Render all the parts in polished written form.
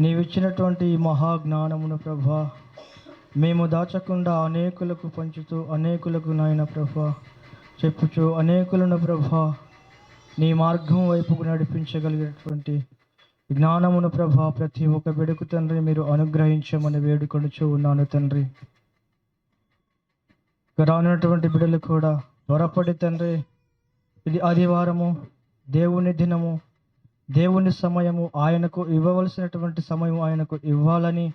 నీవిచ్చినటువంటి ఈ మహాజ్ఞానమును ప్రభా మేము దాచకుండా అనేకులకు పంచుతూ అనేకులకు నాయన ప్రభా చెప్పుచు అనేకులను ప్రభా నీ మార్గం వైపుకు నడిపించగలిగినటువంటి జ్ఞానమును ప్రభా ప్రతి ఒక్క బిడ్డకు తండ్రి మీరు అనుగ్రహించమని వేడుకొనుచూ ఉన్నాను తండ్రి. రానున్నటువంటి బిడ్డలు కూడా త్వరపడి తండ్రి, ఇది ఆదివారము, దేవుని దినము, దేవుని సమయము, ఆయనకు ఇవ్వవలసినటువంటి సమయం ఆయనకు ఇవ్వాలని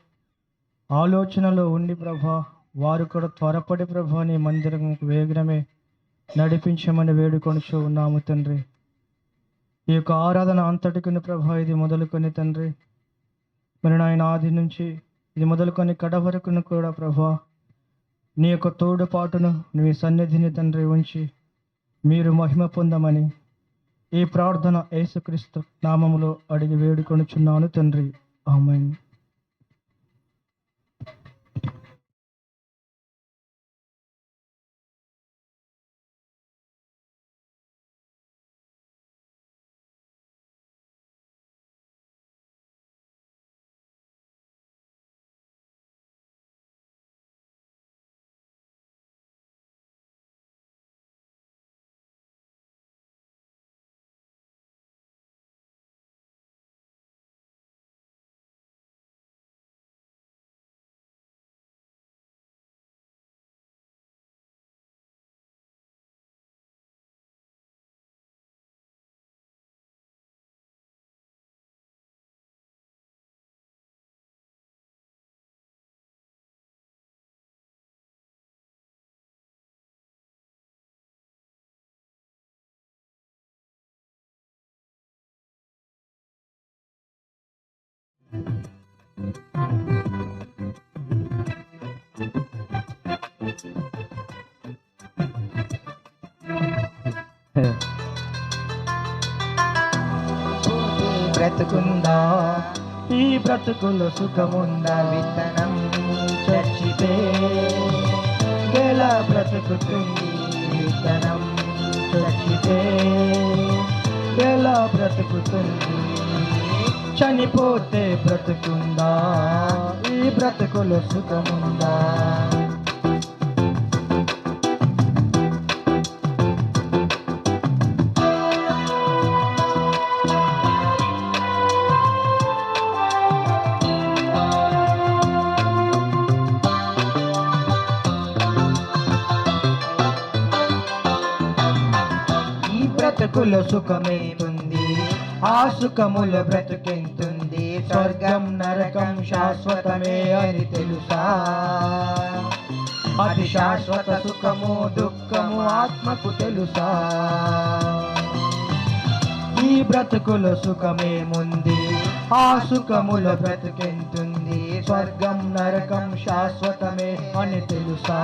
ఆలోచనలో ఉండి ప్రభా వారు కూడా త్వరపడి ప్రభా నీ మందిరముకు వేగమే నడిపించమని వేడుకొనుచూ ఉన్నాము తండ్రి. ఈ యొక్క ఆరాధన అంతటికి ప్రభా ఇది మొదలుకొని తండ్రి, మరి నాయన ఆది నుంచి ఇది మొదలుకొని కడ వరకును కూడా ప్రభా నీ యొక్క తోడుపాటును నీ సన్నిధిని తండ్రి ఉంచి మీరు మహిమ పొందమని ఈ ప్రార్థన యేసుక్రీస్తు నామములో అడిగి వేడుకొనుచున్నాను తండ్రి. ఆమేన్. బ్రతుకుందా ఈ బ్రతుకులో సుఖముందా, విత్తనం చచ్చితే ఎలా బ్రతుకుతుంది, విత్తనం చచ్చితే ఎలా బ్రతుకుతుంది, చనిపోతే బ్రతుకుందా ఈ బ్రతుకులో సుఖముందా. బ్రతుకులో సుఖమేముంది, ఆ సుఖములో బ్రతుకెంతుంది, స్వర్గం నరకం శాశ్వతమే అని తెలుసా, అది శాశ్వత సుఖము దుఃఖము ఆత్మకు తెలుసా. ఈ బ్రతుకులో సుఖమేముంది, ఆ సుఖములో బ్రతుకెంతుంది, స్వర్గం నరకం శాశ్వతమే అని తెలుసా,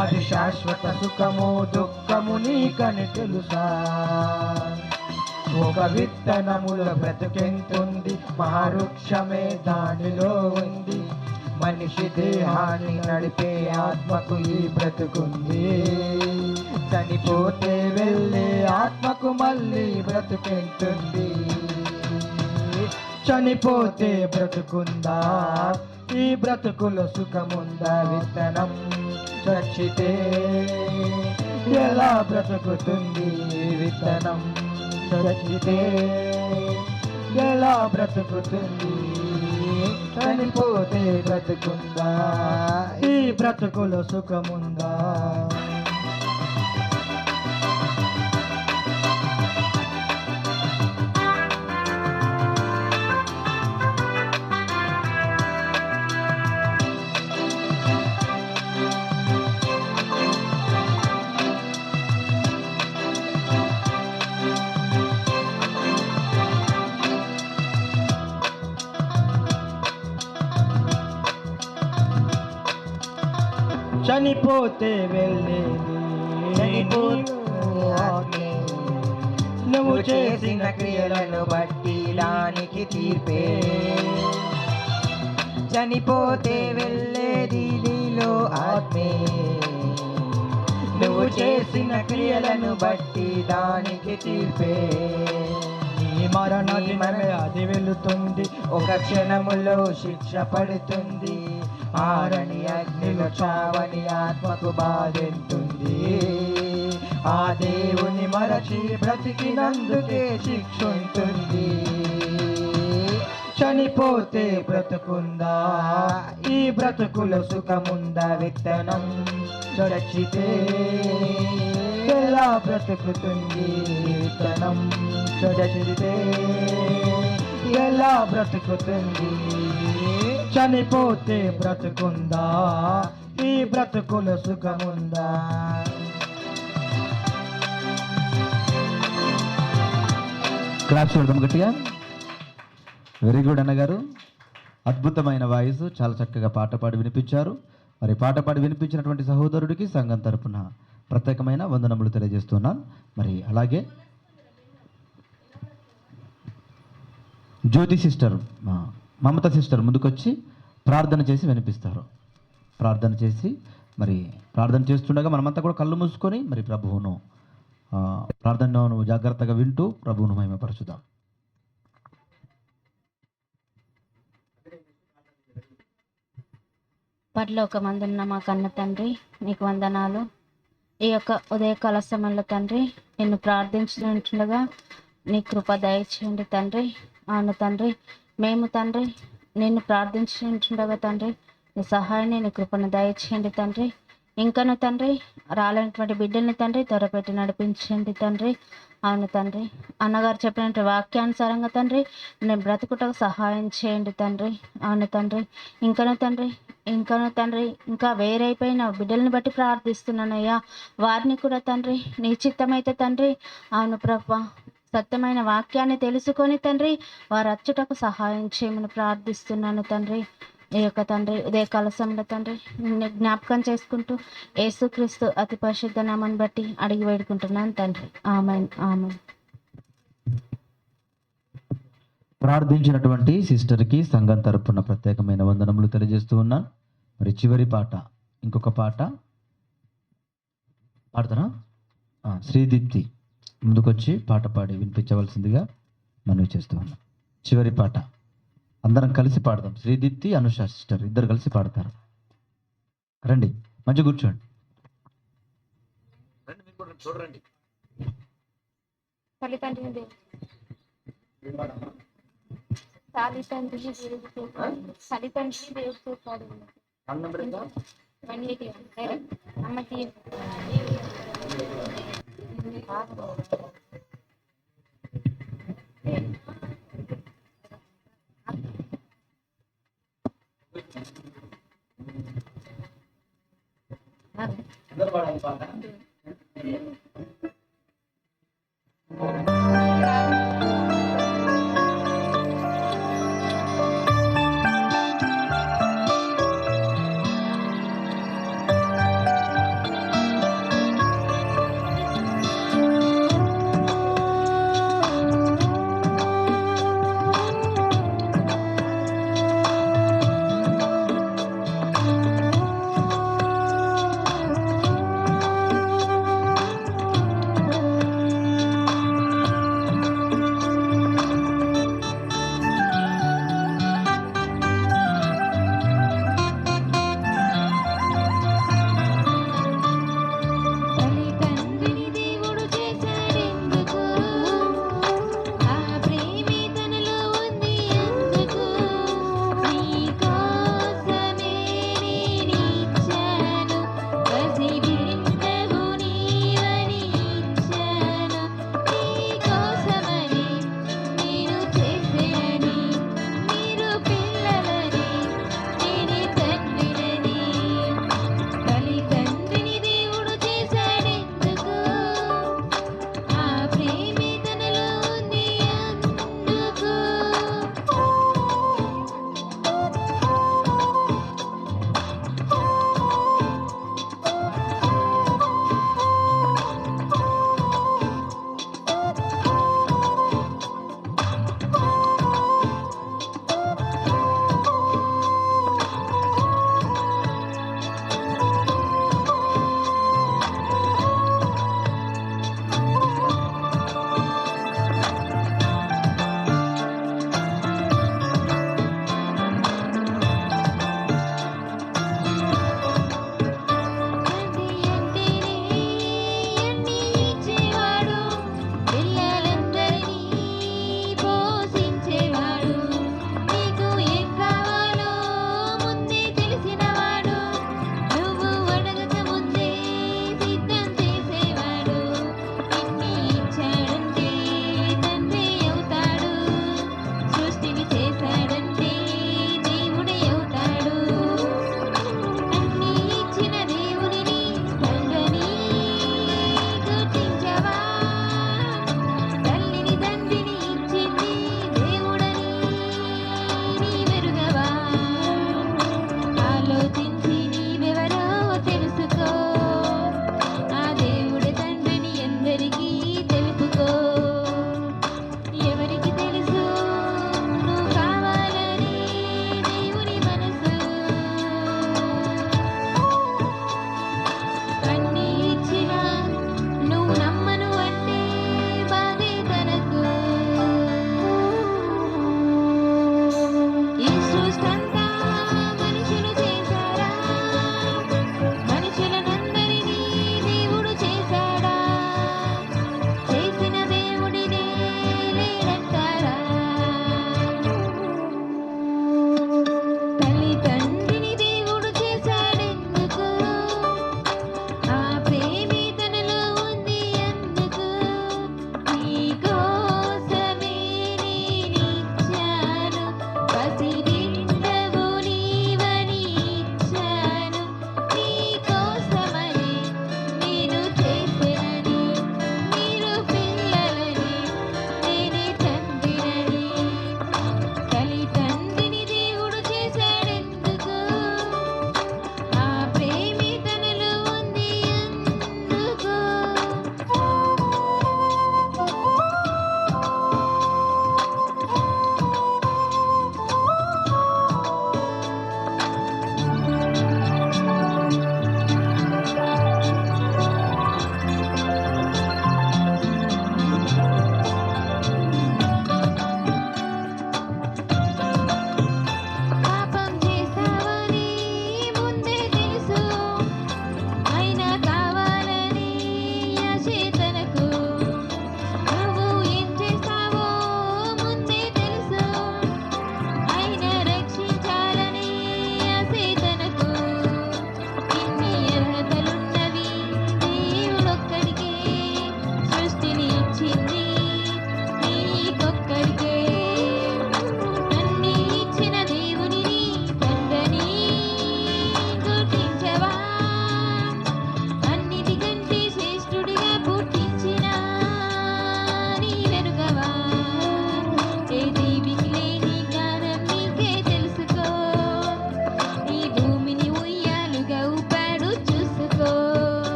అది శాశ్వత సుఖము దుఃఖము నీకని తెలుసా. ఒక విత్తనముల బ్రతుకెంతుంది, మహావృక్షమే దానిలో ఉంది, మనిషి దేహాన్ని నడిపే ఆత్మకు ఈ బ్రతుకుంది, చనిపోతే వెళ్ళే ఆత్మకు మళ్ళీ బ్రతుకెంతుంది, చనిపోతే బ్రతుకుందా ఈ బ్రతుకులో సుఖముందా, విత్తనం చచ్చితే ఎలా బ్రతుకుతుంది, విత్తనం చచ్చితే ఎలా బ్రతుకుతుంది, చనిపోతే బ్రతుకుందా ఈ బ్రతుకులో సుఖముందా. చనిపోతే వెళ్ళేది నువ్వు చేసిన క్రియలను బట్టి దానికి తీర్పే, చనిపోతే వెళ్ళేది నీలో ఆత్మే, నువ్వు చేసిన క్రియలను బట్టి దానికి తీర్పే. నీ మరణ దినమే అది వెళుతుంది, ఒక క్షణములో శిక్ష పడుతుంది. ఆరని అగ్నిలో చావని ఆత్మకు బాధెంతుంది. ఆ దేవుని మరచి బ్రతికినందుకే శిక్ష ఉంటుంది. చనిపోతే బ్రతుకుందా, ఈ బ్రతుకులో సుఖముందా? విత్తనం చచ్చితే ఎలా బ్రతుకుతుంది? విత్తనం చచ్చితే ఎలా బ్రతుకుతుంది? చనిపోతే బ్రతుకుందా, ఈ బ్రతుకులో సుఖముందా? క్లాప్స్ కొడదాం గట్టిగా. వెరీ గుడ్ అన్నగారు, అద్భుతమైన వాయిస్, చాలా చక్కగా పాట పాడి వినిపించారు. మరి పాట పాడి వినిపించినటువంటి సహోదరుడికి సంఘం తరపున ప్రత్యేకమైన వందనములు తెలియజేస్తున్నాను. మరి అలాగే జ్యోతి సిస్టర్, మమత సిస్టర్ ముందుకొచ్చి ప్రార్థన చేసి వినిపిస్తారు. ప్రార్థన చేసి మరి ప్రార్థన చేస్తుండగా మనమంతా కూడా కళ్ళు మూసుకొని మరి ప్రభువును ప్రార్థనను జాగ్రత్తగా వింటూ ప్రభువును మహిమపరచుదాం. పరలోకమందున్న మా కన్న తండ్రి, నీకు వందనాలు. ఈ యొక్క ఉదయకాల సమయంలో తండ్రి నిన్ను ప్రార్థించుండగా నీ కృప దయచేయండి తండ్రి. అవును తండ్రి, మేము తండ్రి నిన్ను ప్రార్థించుండగా తండ్రి నీ సహాయాన్ని, నీ కృపను దయచేయండి తండ్రి. ఇంకను తండ్రి రాలేనటువంటి బిడ్డల్ని తండ్రి త్వరపెట్టి నడిపించండి తండ్రి. అవును తండ్రి, అన్నగారు చెప్పినటువంటి వాక్యానుసారంగా తండ్రి నేను బ్రతుకుటకు సహాయం చేయండి తండ్రి. అవును తండ్రి, ఇంకను తండ్రి ఇంకా వేరైపోయిన బిడ్డల్ని బట్టి ప్రార్థిస్తున్నానయ్యా. వారిని కూడా తండ్రి నీ చిత్తమైతే తండ్రి, అవును ప్రభా, సత్యమైన వాక్యాన్ని తెలుసుకొని తండ్రి వారు అచ్చుటకు సహాయం చేయమని ప్రార్థిస్తున్నాను తండ్రి. ఈ యొక్క తండ్రి ఉదయకాల సమయంలో తండ్రి నిన్ను జ్ఞాపకం చేసుకుంటూ యేసుక్రీస్తు అతి పరిశుద్ధ నామాన్ని బట్టి అడిగి వేడుకుంటున్నాను తండ్రి. ఆమేన్, ఆమేన్. ప్రార్థించినటువంటి సిస్టర్కి సంఘం తరపున ప్రత్యేకమైన వందనములు తెలియజేస్తూ ఉన్నాను. మరి చివరి పాట, ఇంకొక పాట పాడతారా? శ్రీదీప్తి ముందుకొచ్చి పాట పాడి వినిపించవలసిందిగా మనవి చేస్తూ ఉన్నాం. చివరి పాట అందరం కలిసి పాడదాం. శ్రీదీప్తి, అనుష సిస్టర్ ఇద్దరు కలిసి పాడతారు. రండి, మంచి కూర్చోండి. చూడండి.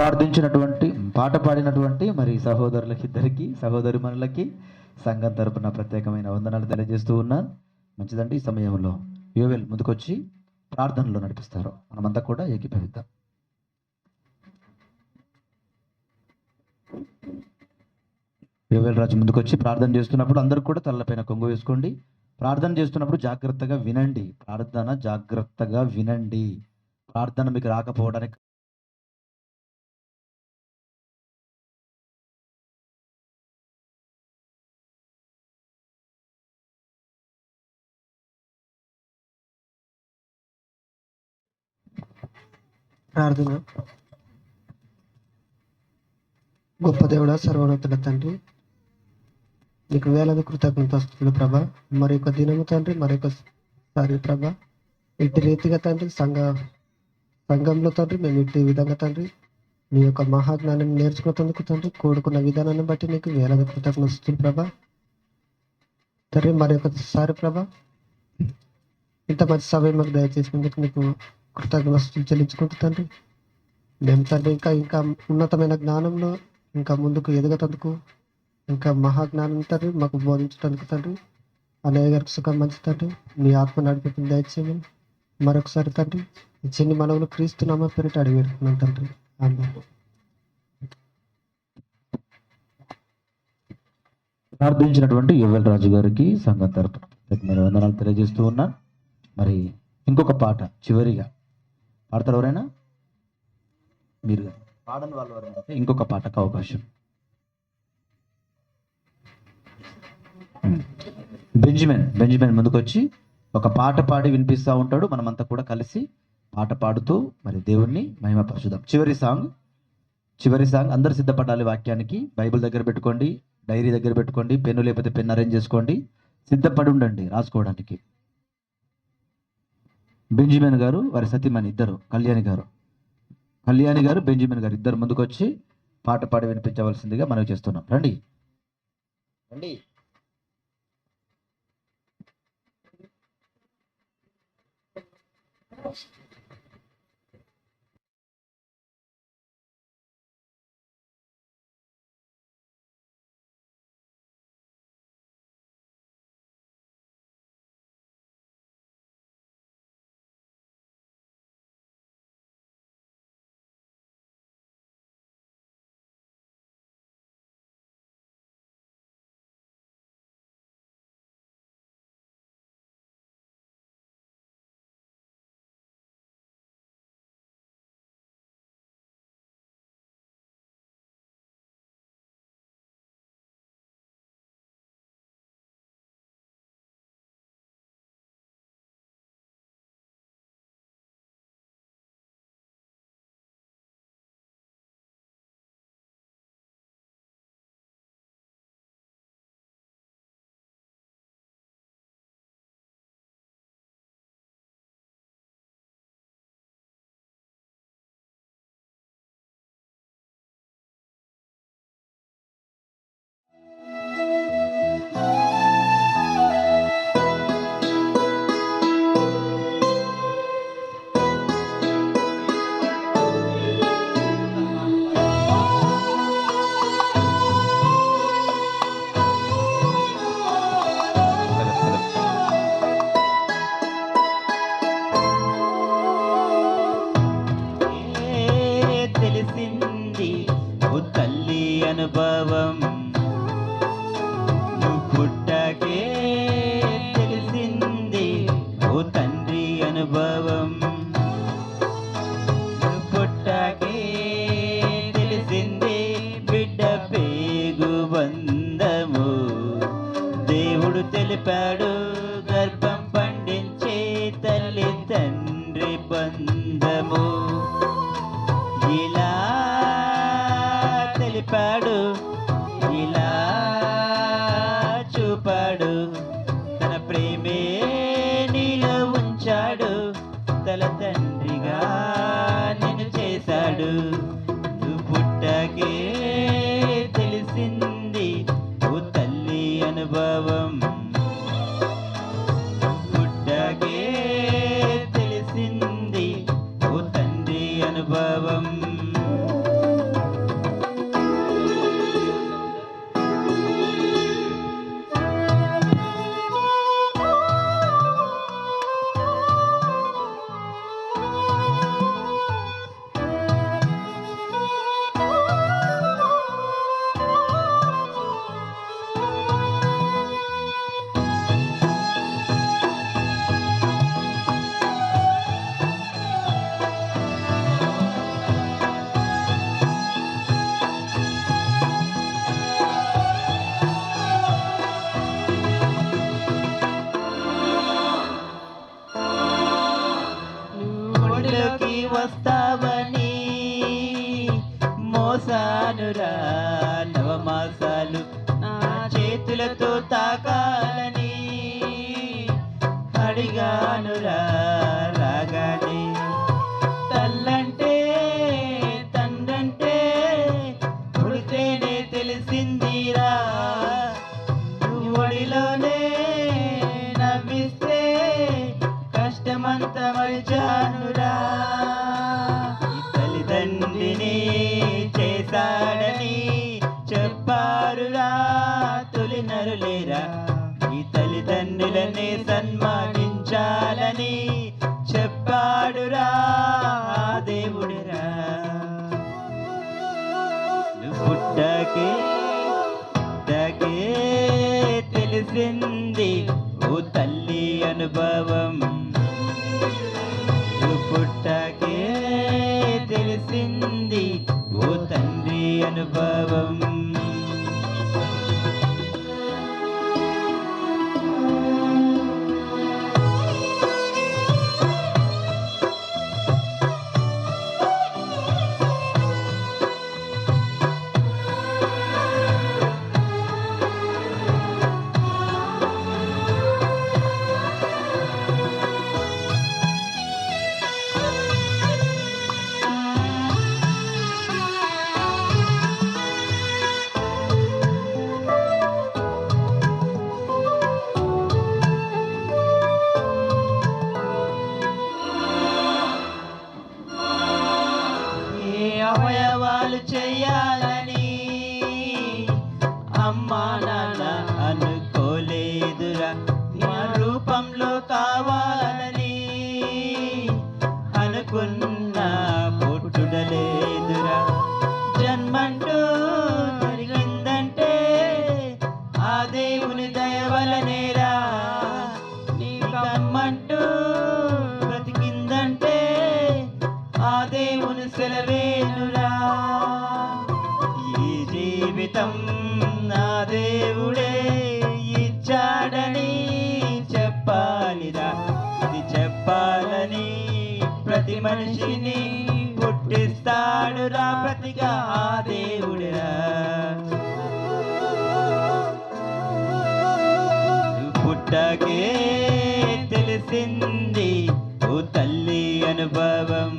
ప్రార్థించినటువంటి పాట పాడినటువంటి మరి సహోదరులకి ఇద్దరికి సహోదరిమణులకి సంఘం తరపున ప్రత్యేకమైన వందనాలు తెలియజేస్తూ ఉన్నాను. మంచిదండి. ఈ సమయంలో యోవేల్ ముందుకొచ్చి ప్రార్థనలో నడిపిస్తారు. మనమంతా కూడా ఏకీభవిద్దాం. యోవేల్ రాజు ముందుకొచ్చి ప్రార్థన చేస్తున్నప్పుడు అందరూ కూడా తలపైన కొంగు వేసుకోండి. ప్రార్థన చేస్తున్నప్పుడు జాగ్రత్తగా వినండి. ప్రార్థన జాగ్రత్తగా వినండి. ప్రార్థన మీకు రాకపోవడానికి ప్రార్థన. గొప్ప దేవుడా, సర్వోన్నతుల తండ్రి, నీకు వేలాది కృతజ్ఞతలు ప్రభ. మరి యొక్క దినము తండ్రి, మరొకసారి ప్రభ ఇట్టి రీతిగా తండ్రి సంఘంలో తండ్రి మేము ఇట్టి విధంగా తండ్రి నీ యొక్క మహాజ్ఞానాన్ని నేర్చుకున్నందుకు తండ్రి, కూడుకున్న విధానాన్ని బట్టి నీకు వేలాది కృతజ్ఞతలు ప్రభ. తండ్రి మరొకసారి ప్రభ ఇంత మంచి సమయం మాకు దయచేసినందుకు నీకు కృతజ్ఞతలు చెల్లించుకుంటూ తండ్రి, మేము తండ్రి ఇంకా ఉన్నతమైన జ్ఞానంలో ఇంకా ముందుకు ఎదగతందుకు, ఇంకా మహాజ్ఞానం తండ్రి మాకు బోధించడానికి తండ్రి, అన్నయ్య గారికి సుఖం మంచి తండ్రి నీ ఆత్మ నడిపి దయచేయమని మరొకసారి తండ్రి ఈ చిన్ని మనవులు క్రీస్తు నామ పేరిట అడిగి పెడుతున్నాం తండ్రి. ఆమేన్. ప్రార్థించినటువంటి యువల్ రాజు గారికి సంఘం తరపున ప్రత్యేకమైన వందనాలు తెలియజేస్తూ ఉన్నాను. మరి ఇంకొక పాట చివరిగా పాడతారు ఎవరైనా? మీరు పాడని వాళ్ళు ఎవరైనా ఉంటే ఇంకొక పాటకు అవకాశం. బెంజమిన్ ముందుకొచ్చి ఒక పాట పాడి వినిపిస్తూ ఉంటాడు. మనమంతా కూడా కలిసి పాట పాడుతూ మరి దేవుణ్ణి మహిమపరచుదాం. చివరి సాంగ్ అందరు సిద్ధపడాలి. వాక్యానికి బైబిల్ దగ్గర పెట్టుకోండి, డైరీ దగ్గర పెట్టుకోండి, పెన్ను లేకపోతే పెన్ అరేంజ్ చేసుకోండి, సిద్ధపడి ఉండండి రాసుకోవడానికి. బెంజమిన్ గారు వారి సతీమణి ఇద్దరు, కళ్యాణి గారు బెంజమిన్ గారు ఇద్దరు ముందుకొచ్చి పాట పాడి వినిపించవలసిందిగా మనవి చేస్తున్నాం. రండి. తెలిసింది ఓ తల్లి అనుభవం, నువ్వు పుట్టకే తెలిసింది ఓ తండ్రి అనుభవం, నువ్వు పుట్టకే తెలిసింది బిడ్డ పేగు బంధము. దేవుడు తెలిపాడు గర్భం పండించే తల్లి తండ్రి బంధము. ఇలా తెలిపాడు, ఇలా చూపాడు, తన ప్రేమే నీలో ఉంచాడు, తల తండ్రిగా నిన్ను చేశాడు. నువ్వు పుట్టకే తెలిసింది ఓ తల్లి అనుభవం, పుట్టకే తెలిసింది ఓ తండ్రి అనుభవం. చేశానురా, నవమాసాలు నా చేతులతో తాకాలని అడిగానురా. రాగానే తల్లంటే తండ్రంటే పుడితేనే తెలిసిందిరా, ఒడిలోనే నవ్విస్తే కష్టమంత మరిచానురా. తల్లిదండ్రిని చేశాడని చెప్పారురా తొలినరులేరా, ఈ తల్లిదండ్రులని సన్మానించాలని చెప్పాడురా దేవుడిరా. పుట్టకే తెలిసింది ఓ తల్లి అనుభవం, పుట్టకే తెలిసింది ఓ తండ్రి అనుభవం. అవయవాలు చేయాలని అమ్మా నాన్న అనుకోలేదురా, మా రూపంలో కావాలని అనుకున్నా పుట్టుడలేదురా. జన్మంటూ జరిగిందంటే ఆ దేవుని దయ వలనేరా, నీకమ్మంటూ బ్రతికిందంటే ఆ దేవుని సెలవేనురా. ఈ జీవితం నా దేవుడే ఇచ్చాడని చెప్పాలిరా, ఇది చెప్పాలని ప్రతి మనిషిని పుట్టిస్తాడురా ప్రతిగా ఆ దేవుడిరా. పుట్టకే తెలిసింది ఓ తల్లి అనుభవం,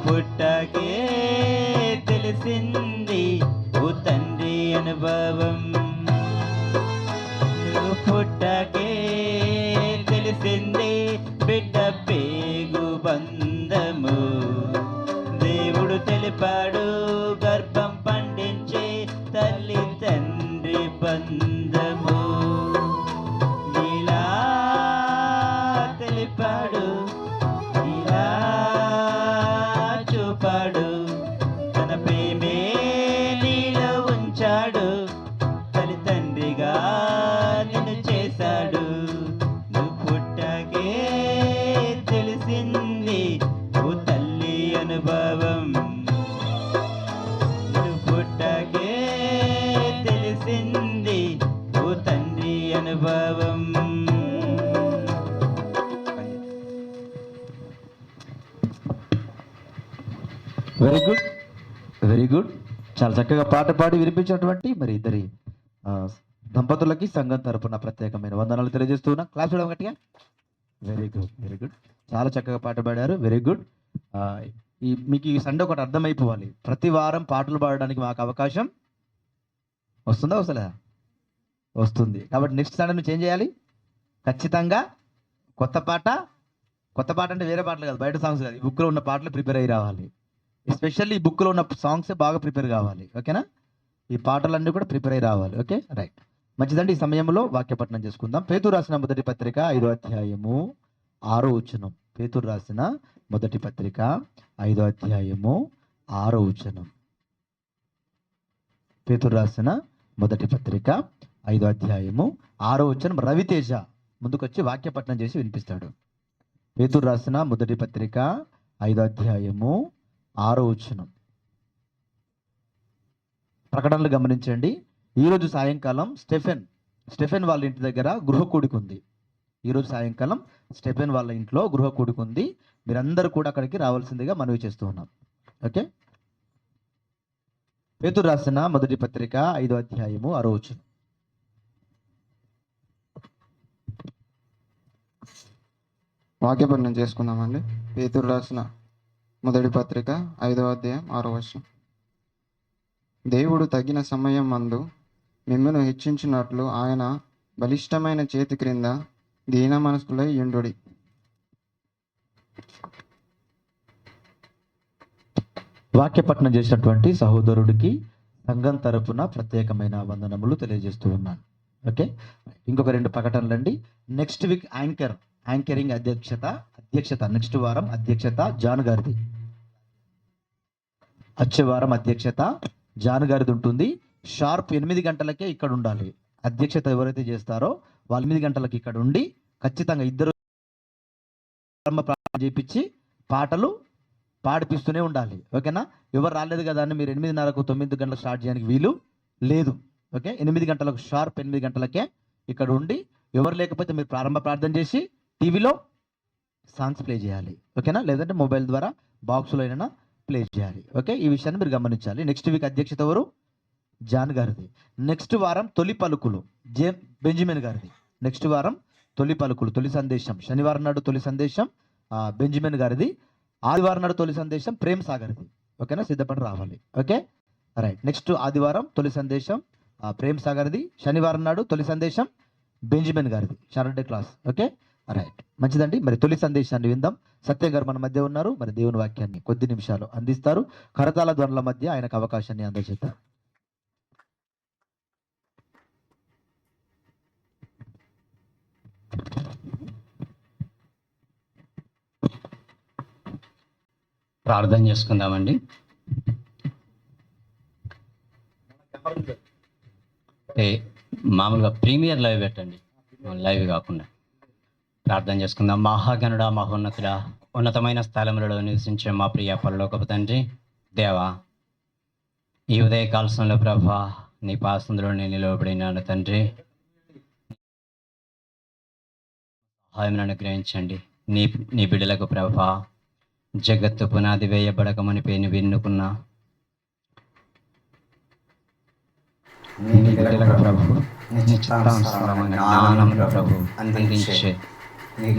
పుట్టకే తెలిసింది ఓ తండ్రి అనుభవం, పుట్టకే తెలిసింది బిడ్డ పేగు బంధము. దేవుడు తెలిపాడు గర్భం పండించే తల్లి తండ్రి బంధము. ఇలా తెలిపాడు, ఇలా చూపాడు, తన ప్రేమే నీలో ఉంచాడు, తల్లిదండ్రిగా నిన్ను చేశాడు. నువ్వు పుట్టకే తెలిసింది ఓ తల్లి అనుభవం, నువ్వు పుట్టకే తెలిసింది ఓ తండ్రి అనుభవం. Very good, very good. చాలా చక్కగా పాట పాడి వినిపించినటువంటి మరి ఇద్దరి దంపతులకి సంఘం తరపున ప్రత్యేకమైన వందనాలు తెలియజేస్తున్నా. క్లాస్ చూడడం గట్టిగా. Very good, very good. చాలా చక్కగా పాట పాడారు. Very good. మీకు ఈ సండే ఒకటి అర్థమైపోవాలి, ప్రతి వారం పాటలు పాడడానికి మాకు అవకాశం వస్తుందా వస్తలేదా? వస్తుంది. కాబట్టి నెక్స్ట్ సండే నువ్వు చేంజ్ చేయాలి ఖచ్చితంగా. కొత్త పాట అంటే వేరే పాటలు కాదు, బయట సాంగ్స్ కాదు, ఈ బుక్లో ఉన్న పాటలు ప్రిపేర్ అయ్యి రావాలి. ఎస్పెషల్లీ ఈ బుక్లో ఉన్న సాంగ్స్ బాగా ప్రిపేర్ కావాలి. ఓకేనా? ఈ పాటలన్నీ కూడా ప్రిపేర్ అయ్యి రావాలి. Okay, right. మంచిదండి. ఈ సమయంలో వాక్యపఠనం చేసుకుందాం. పేతురు రాసిన మొదటి పత్రిక 5వ అధ్యాయము 6వ వచనం. పేతురు రాసిన మొదటి పత్రిక 5వ అధ్యాయము 6వ వచనం. పేతురు రాసిన మొదటి పత్రిక 5వ అధ్యాయము 6వ వచనం. రవితేజ ముందుకొచ్చి వాక్యపఠనం చేసి వినిపిస్తాడు. పేతురు రాసిన మొదటి పత్రిక 5వ అధ్యాయము 6వ వచనం. ప్రకటనలు గమనించండి. ఈరోజు సాయంకాలం స్టెఫెన్ వాళ్ళ ఇంటి దగ్గర గృహ కూడిక ఉంది. ఈరోజు సాయంకాలం స్టెఫెన్ వాళ్ళ ఇంట్లో గృహ కూడిక ఉంది. మీరందరూ కూడా అక్కడికి రావాల్సిందిగా మనవి చేస్తూ ఉన్నాం. ఓకే, పేతురు రాసిన మొదటి పత్రిక 5వ అధ్యాయము 6వ వచనం. వాక్యపఠనం చేసుకుందామండి. పేతురు రాసిన మొదటి పత్రిక 5వ అధ్యాయం 6వ వచనం. దేవుడు తగిన సమయం మందు మిమ్మును హెచ్చించినట్లు ఆయన బలిష్టమైన చేతి క్రింద దీన మనస్కులై యుండుడి. వాక్యపట్నం చేసినటువంటి సహోదరుడికి సంఘం తరపున ప్రత్యేకమైన వందనములు తెలియజేస్తూ ఉన్నాను. ఓకే, ఇంకొక 2 ప్రకటనలండి. నెక్స్ట్ వీక్ యాంకరింగ్ అధ్యక్షత నెక్స్ట్ వారం అధ్యక్షత జాన్ గారిది. వచ్చే వారం అధ్యక్షత జాన్ గారిది ఉంటుంది. షార్ప్ 8 గంటలకే ఇక్కడ ఉండాలి. అధ్యక్షత ఎవరైతే చేస్తారో వాళ్ళు 8 గంటలకి ఇక్కడ ఉండి ఖచ్చితంగా ఇద్దరు ప్రారంభ చేపించి పాటలు పాడిపిస్తూనే ఉండాలి. ఓకేనా? ఎవరు రాలేదు కదా అని మీరు 8:30కు 9 గంటలకు స్టార్ట్ చేయడానికి వీలు లేదు. ఓకే, 8 గంటలకు షార్ప్ 8 గంటలకే ఇక్కడ ఉండి ఎవరు లేకపోతే మీరు ప్రారంభ ప్రార్థన చేసి టీవీలో సాంగ్స్ ప్లే చేయాలి. ఓకేనా? లేదంటే మొబైల్ ద్వారా బాక్స్లో అయినా ప్లే చేయాలి. ఓకే, ఈ విషయాన్ని మీరు గమనించాలి. నెక్స్ట్ వీక్ అధ్యక్షత ఎవరు? జాన్ గారిది. నెక్స్ట్ వారం తొలి పలుకులు బెంజమిన్ గారిది. నెక్స్ట్ వారం తొలి పలుకులు, తొలి సందేశం శనివారం నాడు తొలి సందేశం బెంజమిన్ గారిది. ఆదివారం నాడు తొలి సందేశం ప్రేమ్ సాగర్ది. ఓకేనా? సిద్ధపడి రావాలి. Okay, right. నెక్స్ట్ ఆదివారం తొలి సందేశం ప్రేమ్ సాగర్ది. శనివారం నాడు తొలి సందేశం బెంజమిన్ గారిది, సాటర్డే క్లాస్. ఓకే, రైట్, మంచిదండి. మరి తొలి సందేశాన్ని విందాం. సత్యం గారు మన మధ్య ఉన్నారు. మరి దేవుని వాక్యాన్ని కొద్ది నిమిషాలు అందిస్తారు. కరతాళ ధ్వనుల మధ్య ఆయనకు అవకాశాన్ని అందజేస్తారు. ప్రార్థన చేసుకుందామండి. మామూలుగా ప్రీమియర్ లైవ్ పెట్టండి, లైవ్ కాకుండా. ప్రార్థన చేసుకుందాం. మహాగణుడా, మహోన్నతుడా, ఉన్నతమైన స్థలములలో నివసించే మా ప్రియ పరలోకపు తండ్రి, దేవా, ఈ ఉదయ కాలశంలో ప్రభా నీ పాసందులో నేను నిలవబడినాను తండ్రి. సహాయం అనుగ్రహించండి. నీ బిడ్డలకు ప్రభా జగత్తు పునాది వేయబడకమని పేరు విన్నుకున్నా ప్రభు ప్రభు అందించే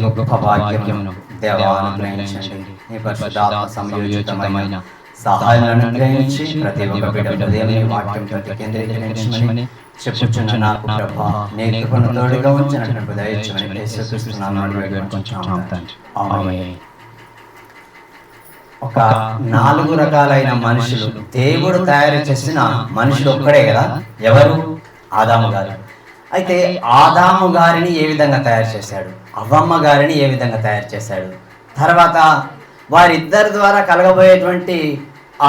గొప్ప భాగ్యమును అనుగ్రహించండి. నీ పరిశుద్ధాత్మ సంయోజితమైన సహాయాలను అనుగ్రహించి ప్రతి ఒక్క బిడ్డ హృదయాన్ని వాక్యంతో కేంద్రీకరించమని చెప్పుచున్న నాకు ప్రభా నీ కృపను తోడుగా ఉంచినట్టు దయచేయమని యేసుక్రీస్తు నామములో వేడుకొంచున్నాము తండ్రి. ఆమేన్. ఒక 4 రకాలైన మనుషులు దేవుడు తయారు చేసిన మనుషుడు ఒక్కడే కదా. ఎవరు? ఆదాము గారు. అయితే ఆదాము గారిని ఏ విధంగా తయారు చేశాడు, అవ్వమ్మ గారిని ఏ విధంగా తయారు చేశాడు, తర్వాత వారిద్దరి ద్వారా కలగబోయేటువంటి